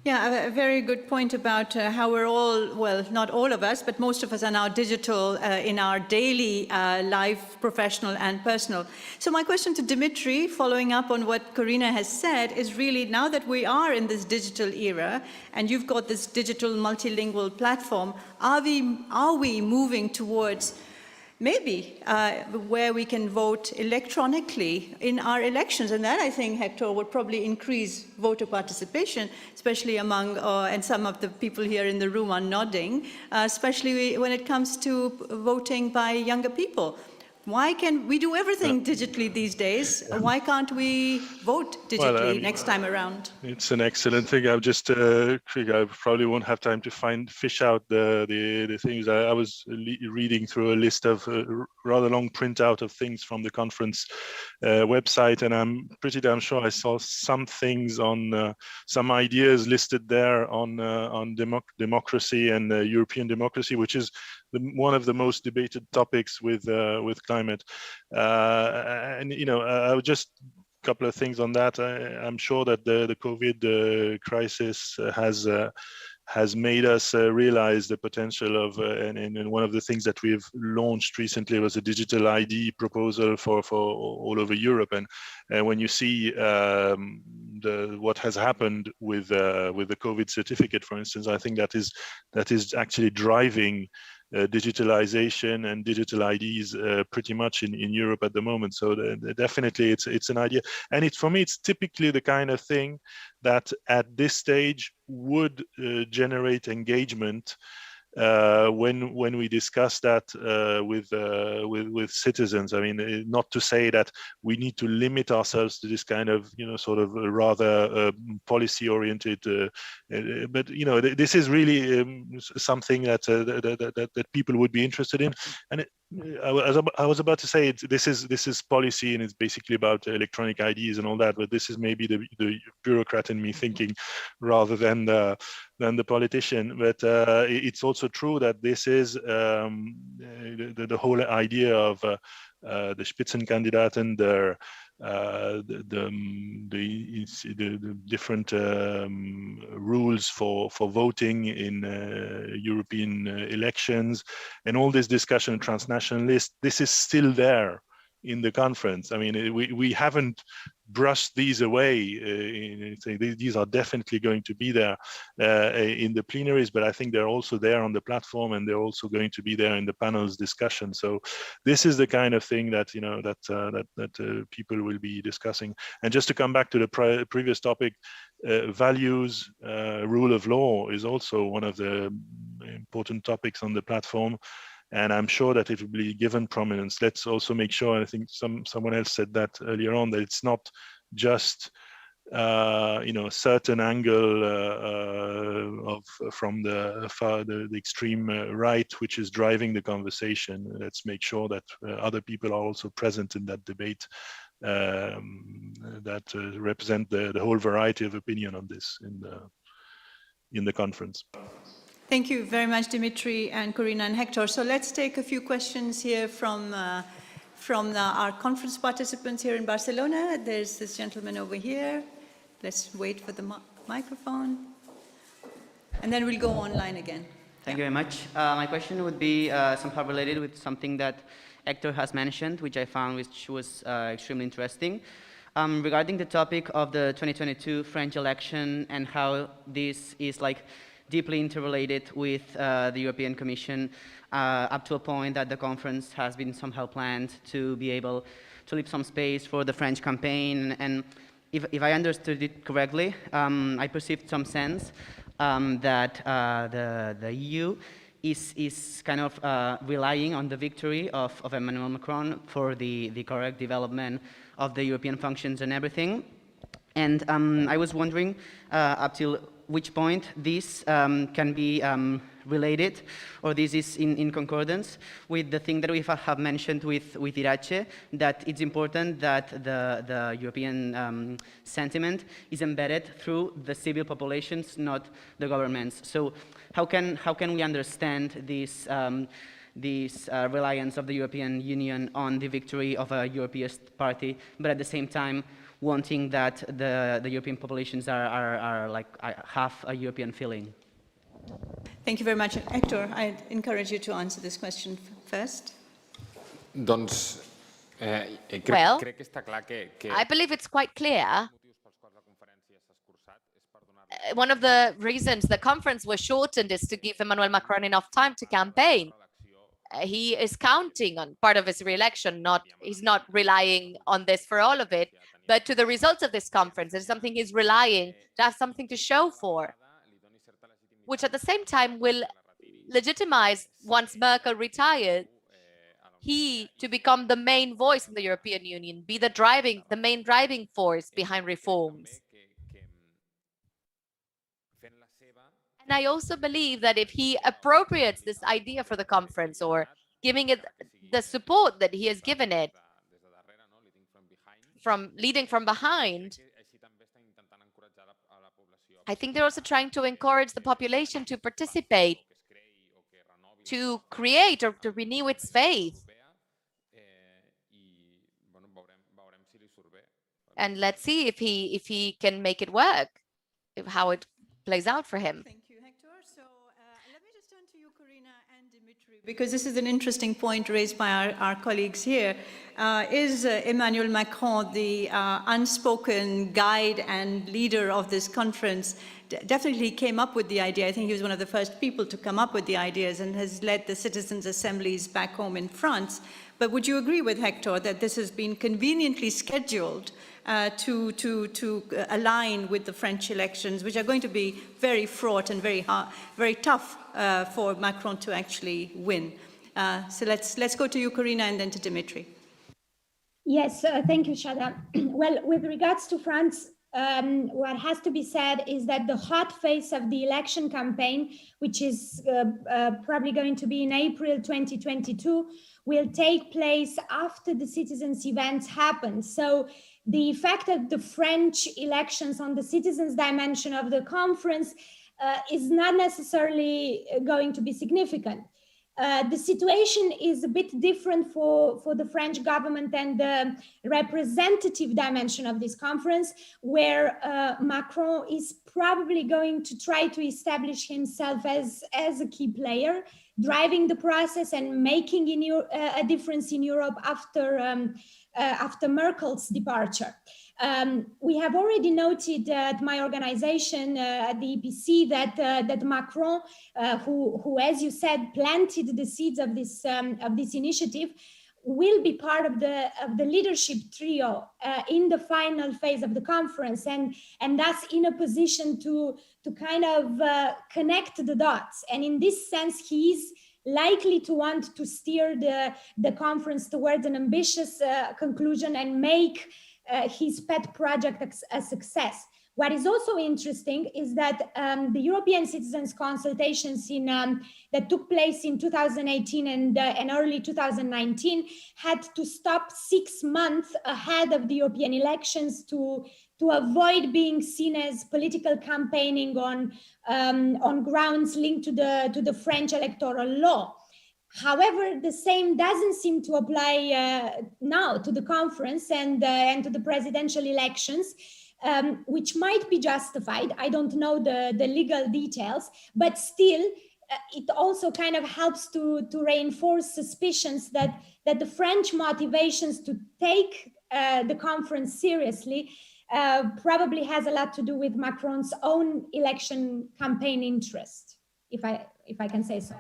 Yeah, a very good point about how we're all, well, not all of us, but most of us are now digital in our daily life, professional and personal. So my question to Dimitri, following up on what Corina has said, is really now that we are in this digital era and you've got this digital multilingual platform, are we moving towards maybe where we can vote electronically in our elections? And that, I think, Hector, would probably increase voter participation, especially among, and some of the people here in the room are nodding, especially when it comes to voting by younger people. Why can we do everything digitally these days? Why can't we vote digitally next time around? It's an excellent thing. I'm just, I probably won't have time to fish out the things. I was reading through a list of rather long printout of things from the conference website, and I'm pretty damn sure I saw some things on some ideas listed there on democracy and European democracy, which is one of the most debated topics with climate. And I would just couple of things on that. I'm sure that the COVID crisis has made us realize the potential of, and one of the things that we've launched recently was a digital ID proposal for all over Europe. And when you see what has happened with the COVID certificate, for instance, I think that is actually driving digitalization and digital IDs pretty much in Europe at the moment. So definitely it's an idea. And for me, it's typically the kind of thing that at this stage would generate engagement when we discuss that with citizens. I mean, not to say that we need to limit ourselves to this kind of sort of rather policy oriented, but this is really something that people would be interested in. And I was about to say this is policy, and it's basically about electronic IDs and all that. But this is maybe the bureaucrat in me thinking rather than the politician. But it's also true that this is the whole idea of the Spitzenkandidaten, the different rules for voting in European elections, and all this discussion of transnational list. This is still there in the conference. I mean, we haven't brushed these away. These are definitely going to be there in the plenaries, but I think they're also there on the platform, and they're also going to be there in the panels discussion. So this is the kind of thing that that people will be discussing. And just to come back to the previous topic, values, rule of law is also one of the important topics on the platform. And I'm sure that it will be given prominence. Let's also make sure, and I think someone else said that earlier on, that it's not just a certain angle from the extreme right which is driving the conversation. Let's make sure that other people are also present in that debate, that represent the whole variety of opinion on this in the conference. Thank you very much, Dimitri and Corina and Hector. So let's take a few questions here from our conference participants here in Barcelona. There's this gentleman over here. Let's wait for the microphone. And then we'll go online again. Thank you very much. My question would be somehow related with something that Hector has mentioned, which I found which was extremely interesting. Regarding the topic of the 2022 French election and how this is deeply interrelated with the European Commission, up to a point that the conference has been somehow planned to be able to leave some space for the French campaign. And if I understood it correctly, I perceived some sense that the EU is kind of relying on the victory of Emmanuel Macron for the correct development of the European functions and everything. And I was wondering up till which point this can be related, or this is in concordance with the thing that we have mentioned with Irache, that it's important that the European sentiment is embedded through the civil populations, not the governments. So how can we understand this reliance of the European Union on the victory of a Europeist party, but at the same time wanting that the European populations are half a European feeling? Thank you very much. Hector, I encourage you to answer this question first. Doncs, Well, crec que està clar que I believe it's quite clear. One of the reasons the conference was shortened is to give Emmanuel Macron enough time to campaign. He is counting on part of his re-election. He's not relying on this for all of it, but to the results of this conference. It's something he's relying to have something to show for, which at the same time will legitimize, once Merkel retired, he to become the main voice in the European Union, be the main driving force behind reforms. And I also believe that if he appropriates this idea for the conference, or giving it the support that he has given it, from leading from behind, I think they're also trying to encourage the population to participate, to create or to renew its faith. and let's see if he can make it work, how it plays out for him. Thank you, Hector. So let me just turn to you, Corina and Dimitri, because this is an interesting point raised by our colleagues here. Is Emmanuel Macron the unspoken guide and leader of this conference? Definitely came up with the idea. I think he was one of the first people to come up with the ideas and has led the citizens' assemblies back home in France. But would you agree with Hector that this has been conveniently scheduled to align with the French elections, which are going to be very fraught and very tough for Macron to actually win? So let's go to you, Corina, and then to Dimitri. Yes, thank you, Shada. Well, with regards to France, what has to be said is that the hot phase of the election campaign, which is probably going to be in April 2022, will take place after the citizens' events happen. So the effect of the French elections on the citizens' dimension of the conference is not necessarily going to be significant. The situation is a bit different for the French government and the representative dimension of this conference, where Macron is probably going to try to establish himself as a key player, driving the process and making a difference in Europe after Merkel's departure. We have already noted at my organization, at the EPC, that Macron, who, as you said, planted the seeds of this initiative, will be part of the leadership trio in the final phase of the conference, and thus in a position to kind of connect the dots. And in this sense, he's likely to want to steer the conference towards an ambitious conclusion and make his pet project a success. What is also interesting is that the European citizens' consultations that took place in 2018 and early 2019 had to stop 6 months ahead of the European elections to avoid being seen as political campaigning on grounds linked to the French electoral law. However, the same doesn't seem to apply now to the conference and to the presidential elections, which might be justified. I don't know the legal details, but still, it also kind of helps to reinforce suspicions that the French motivations to take the conference seriously probably has a lot to do with Macron's own election campaign interest, if I can say so.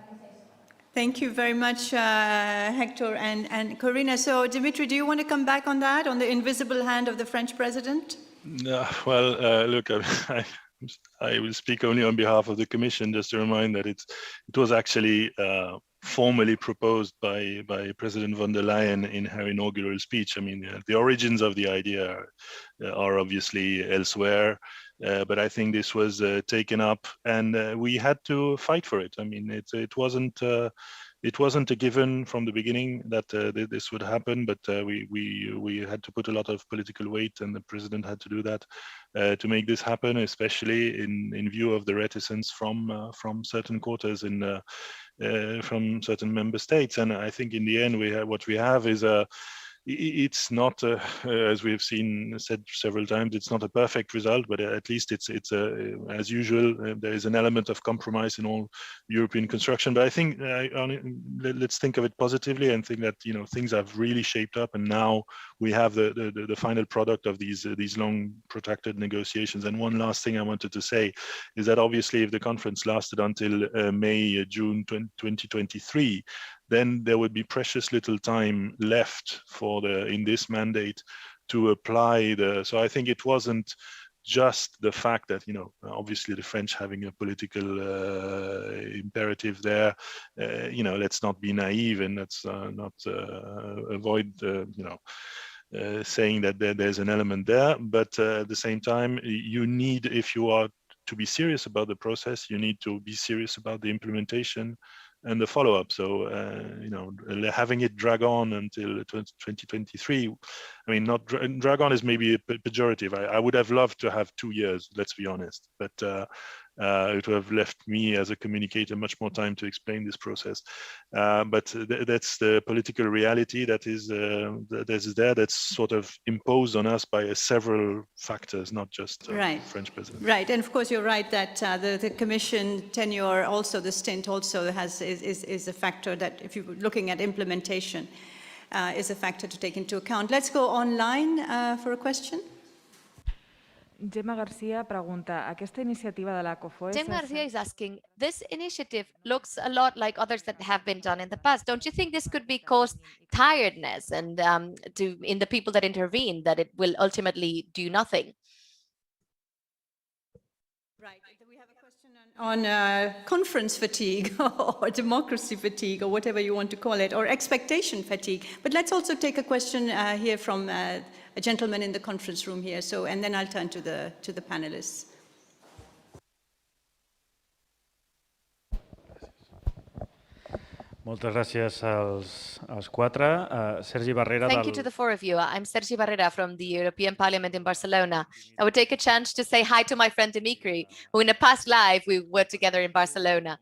Thank you very much, Hector and Corina. So, Dimitri, do you want to come back on that, on the invisible hand of the French president? Well, look, I will speak only on behalf of the Commission, just to remind that it was actually formally proposed by President von der Leyen in her inaugural speech. I mean, the origins of the idea are obviously elsewhere, but I think this was taken up, and we had to fight for it. I mean, it wasn't a given from the beginning that this would happen, but we had to put a lot of political weight, and the president had to do that to make this happen, especially in view of the reticence from certain quarters from certain member states. And I think in the end, what we have is it's not, as we have said several times, it's not a perfect result, but at least it's as usual, there is an element of compromise in all European construction. But I think let's think of it positively and think that things have really shaped up, and now we have the final product of these long protracted negotiations. And one last thing I wanted to say is that obviously if the conference lasted until June 2023, then there would be precious little time left in this mandate to apply so I think it wasn't just the fact that, obviously the French having a political imperative there, let's not be naive, and let's not avoid, saying that there's an element there. But at the same time, you need, if you are to be serious about the process, you need to be serious about the implementation and the follow-up. So, having it drag on until 2023, I mean, not drag on is maybe a pejorative. I would have loved to have 2 years, let's be honest. But It would have left me as a communicator much more time to explain this process. But that's the political reality that is there, that's sort of imposed on us by several factors, not just French presidency. Right, and of course you're right that the Commission tenure, also the stint, also is a factor that, if you're looking at implementation, is a factor to take into account. Let's go online for a question. Gemma Garcia pregunta, aquesta iniciativa de la COFOE... Gemma Garcia is asking, this initiative looks a lot like others that have been done in the past. Don't you think this could be cause tiredness and in the people that intervene, that it will ultimately do nothing? Right, we have a question on conference fatigue or democracy fatigue or whatever you want to call it, or expectation fatigue. But let's also take a question here from a gentleman in the conference room here. So, and then I'll turn to the panelists. Moltes gràcies als quatre. Sergi Barrera. Thank you to the four of you. I'm Sergi Barrera from the European Parliament in Barcelona. I would take a chance to say hi to my friend Dimitri, who in a past life we worked together in Barcelona.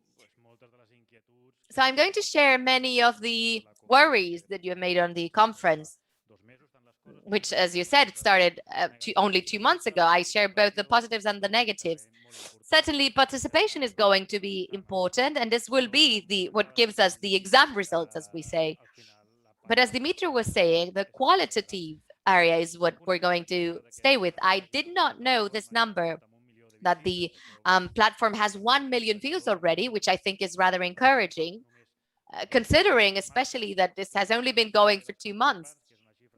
So I'm going to share many of the worries that you made on the conference, which, as you said, it started only 2 months ago. I share both the positives and the negatives. Certainly, participation is going to be important, and this will be what gives us the exam results, as we say. But as Dimitri was saying, the qualitative area is what we're going to stay with. I did not know this number, that the platform has 1 million views already, which I think is rather encouraging, considering especially that this has only been going for 2 months.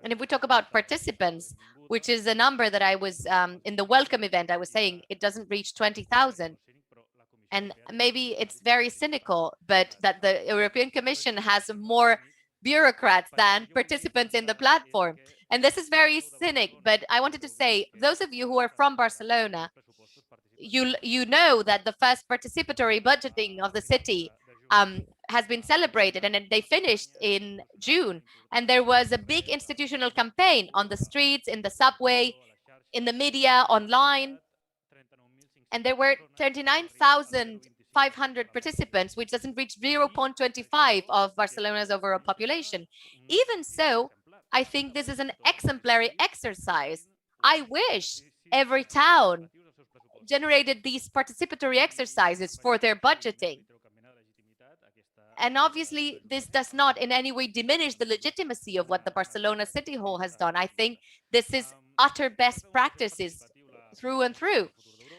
And if we talk about participants, which is a number that I was in the welcome event, I was saying it doesn't reach 20,000. And maybe it's very cynical, but that the European Commission has more bureaucrats than participants in the platform. And this is very cynic, but I wanted to say, those of you who are from Barcelona, you know that the first participatory budgeting of the city has been celebrated, and they finished in June. And there was a big institutional campaign on the streets, in the subway, in the media, online. And there were 39,500 participants, which doesn't reach 0.25 of Barcelona's overall population. Even so, I think this is an exemplary exercise. I wish every town generated these participatory exercises for their budgeting. And obviously, this does not in any way diminish the legitimacy of what the Barcelona City Hall has done. I think this is utter best practices through and through.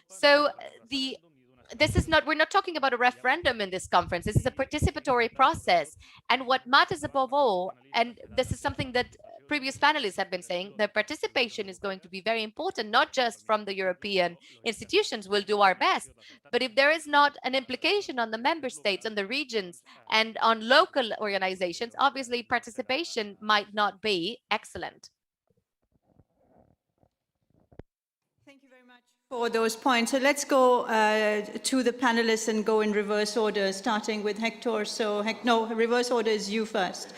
So we're not talking about a referendum in this conference. This is a participatory process. And what matters above all, and this is something that previous panelists have been saying, the participation is going to be very important, not just from the European institutions. We'll do our best. But if there is not an implication on the member states, on the regions, and on local organizations, obviously participation might not be excellent. Thank you very much for those points. So let's go to the panelists and go in reverse order, starting with Hector. So, no, reverse order is you first.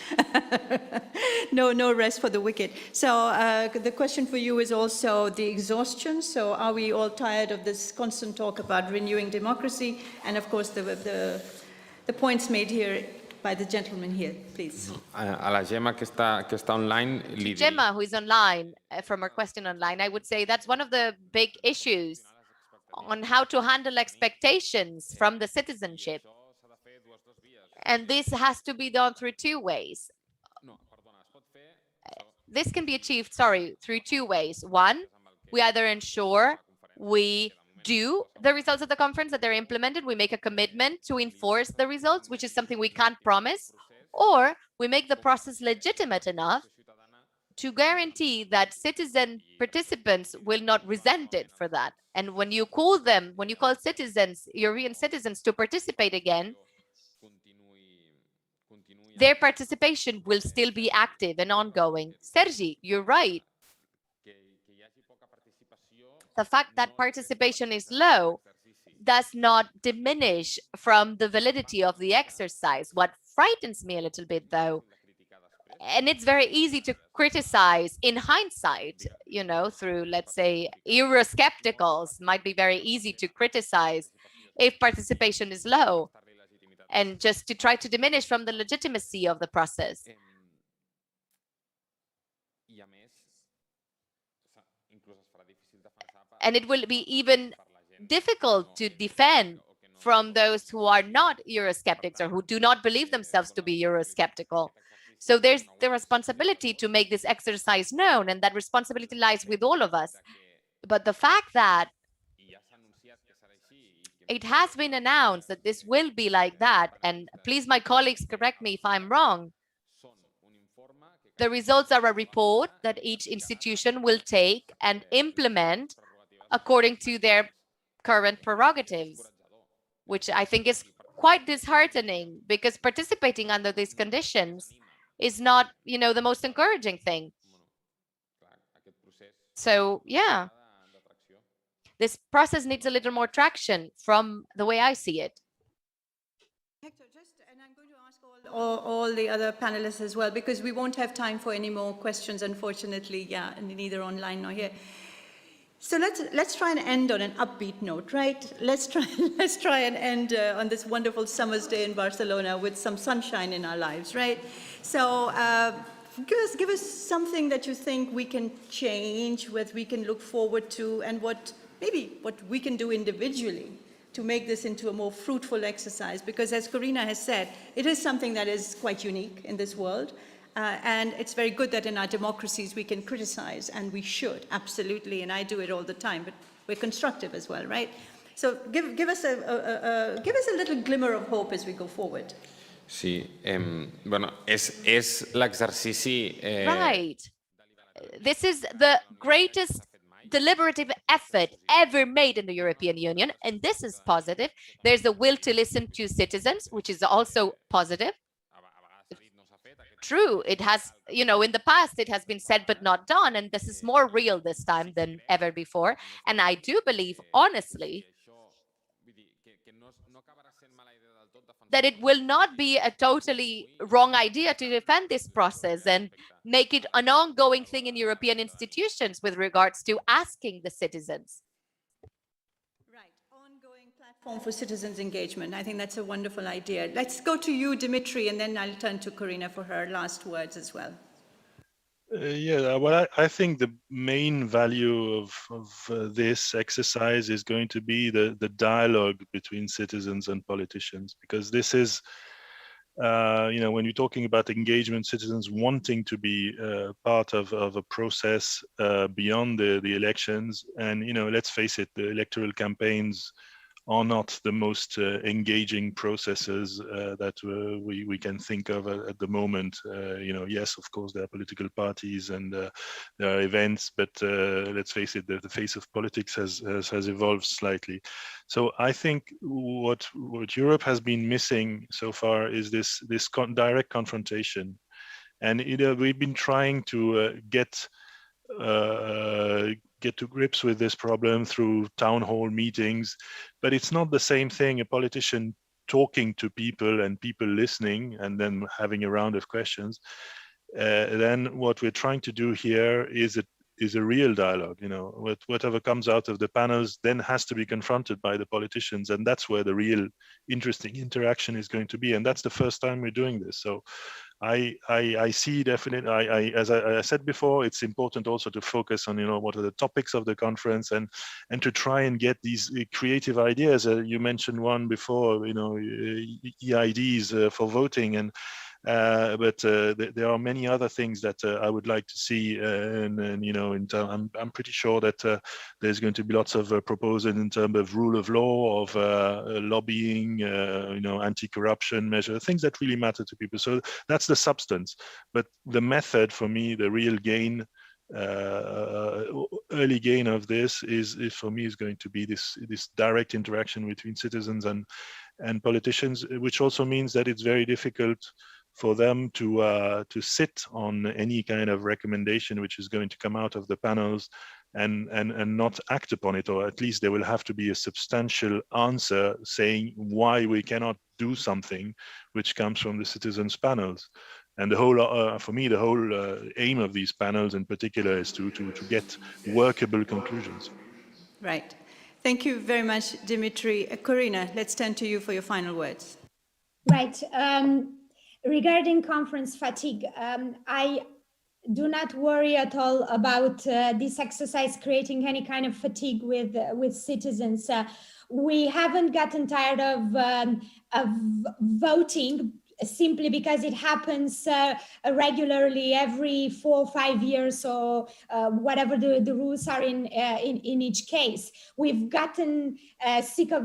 No rest for the wicked. So the question for you is also the exhaustion. So are we all tired of this constant talk about renewing democracy? And of course, the points made here by the gentleman here, please. A la Gemma que está online. Gemma, who is online, from her question online, I would say that's one of the big issues on how to handle expectations from the citizenship. And this has to be done through 2 ways. This can be achieved, through 2 ways. One, we either ensure we do the results of the conference, that they're implemented, we make a commitment to enforce the results, which is something we can't promise, or we make the process legitimate enough to guarantee that citizen participants will not resent it for that. And when you call citizens, European citizens, to participate again, their participation will still be active and ongoing. Sergi, you're right. The fact that participation is low does not diminish from the validity of the exercise. What frightens me a little bit, though, and it's very easy to criticize in hindsight, through, let's say, Euroscepticals, might be very easy to criticize if participation is low, and just to try to diminish from the legitimacy of the process. And it will be even difficult to defend from those who are not Eurosceptics or who do not believe themselves to be Eurosceptical. So there's the responsibility to make this exercise known, and that responsibility lies with all of us. But the fact that it has been announced that this will be like that, and please, my colleagues, correct me if I'm wrong, the results are a report that each institution will take and implement according to their current prerogatives, which I think is quite disheartening, because participating under these conditions is not, the most encouraging thing. So, yeah, this process needs a little more traction from the way I see it. And I'm going to ask all the other panelists as well, because we won't have time for any more questions, unfortunately, neither online nor here. So let's try and end on an upbeat note, right? Let's try and end on this wonderful summer's day in Barcelona with some sunshine in our lives, right? So give us something that you think we can change, what we can look forward to, and what we can do individually to make this into a more fruitful exercise. Because as Corina has said, it is something that is quite unique in this world. And it's very good that in our democracies we can criticize, and we should, absolutely, and I do it all the time, but we're constructive as well, right? So give us a little glimmer of hope as we go forward. Sí, bueno, és l'exercici... Right. This is the greatest deliberative effort ever made in the European Union, and this is positive. There's a will to listen to citizens, which is also positive. True, it has, in the past, it has been said but not done, and this is more real this time than ever before. And I do believe, honestly, that it will not be a totally wrong idea to defend this process and make it an ongoing thing in European institutions with regards to asking the citizens. Platform for citizens' engagement. I think that's a wonderful idea. Let's go to you, Dimitri, and then I'll turn to Corina for her last words as well. Well, I think the main value of this exercise is going to be the dialogue between citizens and politicians, because this is, when you're talking about engagement, citizens wanting to be part of a process beyond the elections. And, let's face it, the electoral campaigns are not the most engaging processes that we can think of at the moment. Yes, of course, there are political parties and there are events, but let's face it, the face of politics has evolved slightly. So I think what Europe has been missing so far is this direct confrontation. And we've been trying to get to grips with this problem through town hall meetings, but it's not the same thing, a politician talking to people and people listening and then having a round of questions. Then what we're trying to do here is a real dialogue. Whatever comes out of the panels then has to be confronted by the politicians, and that's where the real interesting interaction is going to be. And that's the first time we're doing this. So I see definitely, as I said before, it's important also to focus on, what are the topics of the conference and to try and get these creative ideas. You mentioned one before, EIDs for voting, and but there are many other things that I would like to see, I'm pretty sure that there's going to be lots of proposals in terms of rule of law, of lobbying, anti-corruption measures, things that really matter to people. So that's the substance, but the method, for me, the real gain, early gain of this is for me is going to be this direct interaction between citizens and politicians, which also means that it's very difficult for them to sit on any kind of recommendation which is going to come out of the panels and not act upon it, or at least there will have to be a substantial answer saying why we cannot do something which comes from the citizens' panels. And the whole, for me, the whole aim of these panels in particular is to get workable conclusions. Right. Thank you very much, Dimitri. Corina, let's turn to you for your final words. Right. Regarding conference fatigue, I do not worry at all about this exercise creating any kind of fatigue with citizens. We haven't gotten tired of voting simply because it happens regularly every 4 or 5 years, or whatever the rules are in each case. We've gotten sick of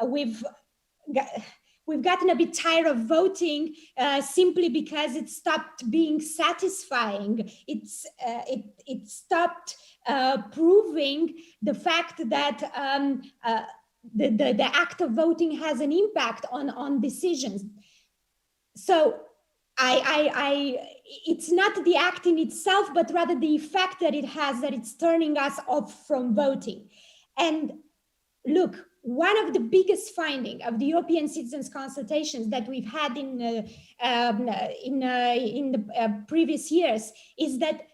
we've gotten a bit tired of voting simply because it stopped being satisfying. It stopped proving the fact that the act of voting has an impact on decisions. So it's not the act in itself, but rather the effect that it has, that it's turning us off from voting. And look, one of the biggest findings of the European citizens' consultations that we've had in the previous years is that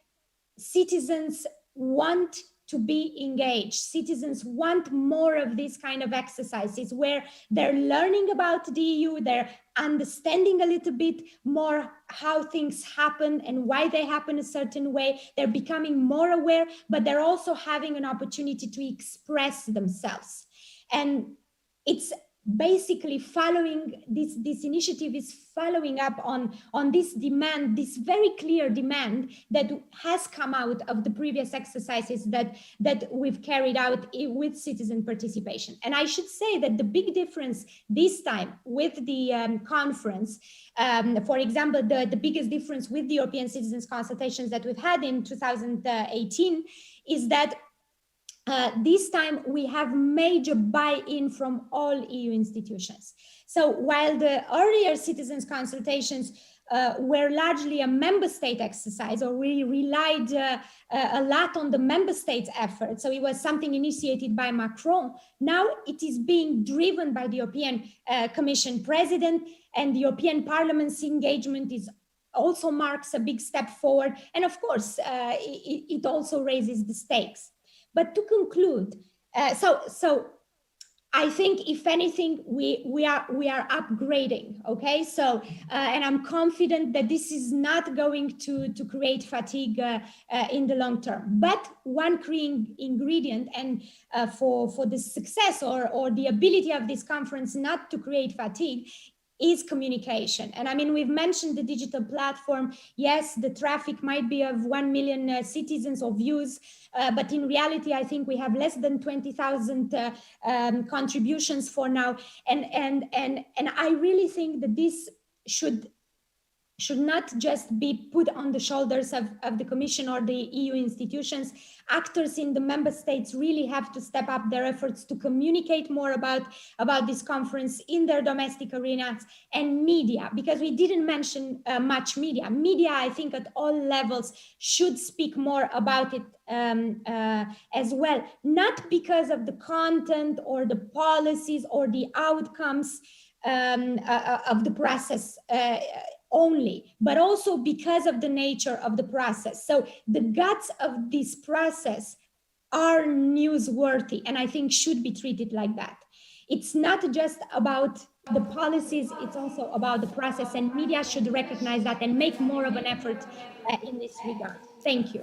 citizens want to be engaged. Citizens want more of this kind of exercises where they're learning about the EU, they're understanding a little bit more how things happen and why they happen a certain way. They're becoming more aware, but they're also having an opportunity to express themselves. And it's basically following this initiative is following up on this demand, this very clear demand that has come out of the previous exercises that we've carried out with citizen participation. And I should say that the big difference this time with the conference, for example, the biggest difference with the European citizens consultations that we've had in 2018 is that this time we have major buy-in from all EU institutions. So while the earlier citizens consultations were largely a member state exercise, or we relied a lot on the member states' effort, so it was something initiated by Macron, now it is being driven by the European Commission President, and the European Parliament's engagement is also marks a big step forward. And of course, it also raises the stakes. But to conclude, so I think if anything, we are upgrading, okay? So, and I'm confident that this is not going to create fatigue in the long term. But one key ingredient and for the success or the ability of this conference not to create fatigue is communication. And I mean, we've mentioned the digital platform. Yes, the traffic might be of 1 million citizens or views, but in reality, I think we have less than 20,000 contributions for now. And I really think that this should not just be put on the shoulders of the Commission or the EU institutions. Actors in the member states really have to step up their efforts to communicate more about this conference in their domestic arenas, and media, because we didn't mention much media. Media, I think at all levels should speak more about it as well, not because of the content or the policies or the outcomes of the process only, but also because of the nature of the process. So the guts of this process are newsworthy, and I think should be treated like that. It's not just about the policies, it's also about the process, and media should recognize that and make more of an effort in this regard. Thank you.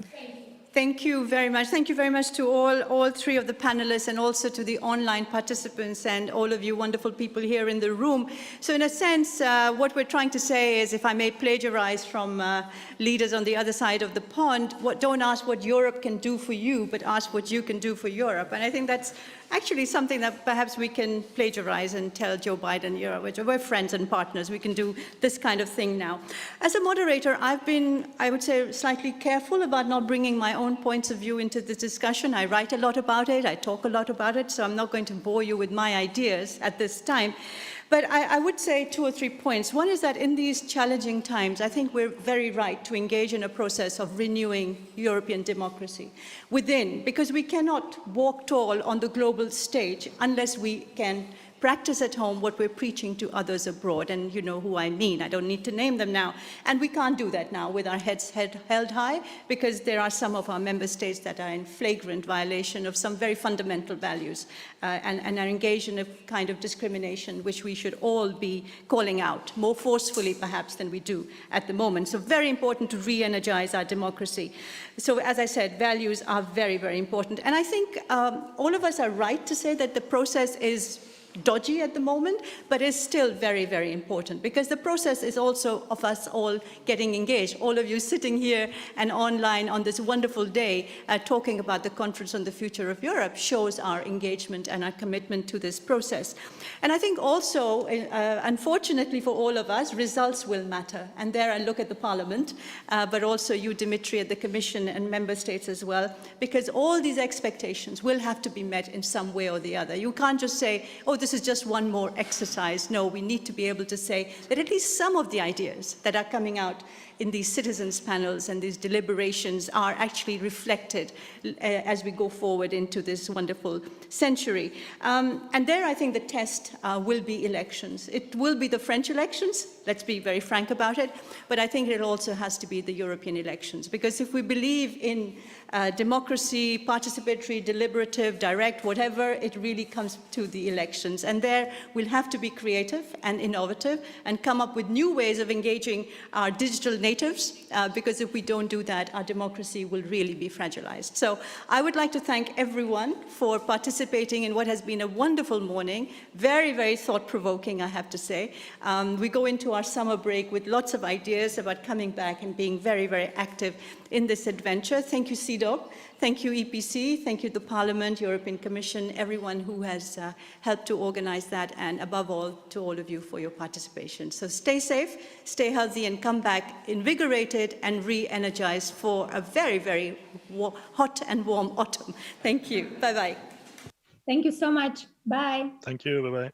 Thank you very much. Thank you very much to all three of the panelists, and also to the online participants and all of you wonderful people here in the room. So in a sense, what we're trying to say is, if I may plagiarize from leaders on the other side of the pond, don't ask what Europe can do for you, but ask what you can do for Europe. And I think that's actually something that perhaps we can plagiarize and tell Joe Biden, we're friends and partners, we can do this kind of thing now. As a moderator, I've been, I would say, slightly careful about not bringing my own points of view into this discussion. I write a lot about it, I talk a lot about it, so I'm not going to bore you with my ideas at this time. But I would say 2 or 3 points. One is that in these challenging times, I think we're very right to engage in a process of renewing European democracy within, because we cannot walk tall on the global stage unless we can practice at home what we're preaching to others abroad. And you know who I mean. I don't need to name them now. And we can't do that now with our heads held high, because there are some of our member states that are in flagrant violation of some very fundamental values and are engaged in a kind of discrimination which we should all be calling out more forcefully perhaps than we do at the moment. So very important to re-energize our democracy. So as I said, values are very, very important. And I think all of us are right to say that the process is dodgy at the moment, but is still very, very important, because the process is also of us all getting engaged. All of you sitting here and online on this wonderful day talking about the Conference on the Future of Europe shows our engagement and our commitment to this process. And I think also, unfortunately for all of us, results will matter. And there I look at the Parliament, but also you, Dimitri, at the Commission and member states as well, because all these expectations will have to be met in some way or the other. You can't just say, oh, this is just one more exercise. No, we need to be able to say that at least some of the ideas that are coming out in these citizens' panels and these deliberations are actually reflected as we go forward into this wonderful century. And there, I think the test will be elections. It will be the French elections, let's be very frank about it, but I think it also has to be the European elections, because if we believe in democracy, participatory, deliberative, direct, whatever, it really comes to the elections. And there we'll have to be creative and innovative and come up with new ways of engaging our digital natives, because if we don't do that, our democracy will really be fragilized. So I would like to thank everyone for participating in what has been a wonderful morning, very, very thought-provoking, I have to say. We go into our summer break with lots of ideas about coming back and being very, very active in this adventure. Thank you, CEDAW. Thank you, EPC. Thank you, the Parliament, European Commission, everyone who has helped to organize that, and above all, to all of you for your participation. So stay safe, stay healthy, and come back invigorated and re-energized for a very, very hot and warm autumn. Thank you. Bye-bye. Thank you so much. Bye. Thank you. Bye-bye.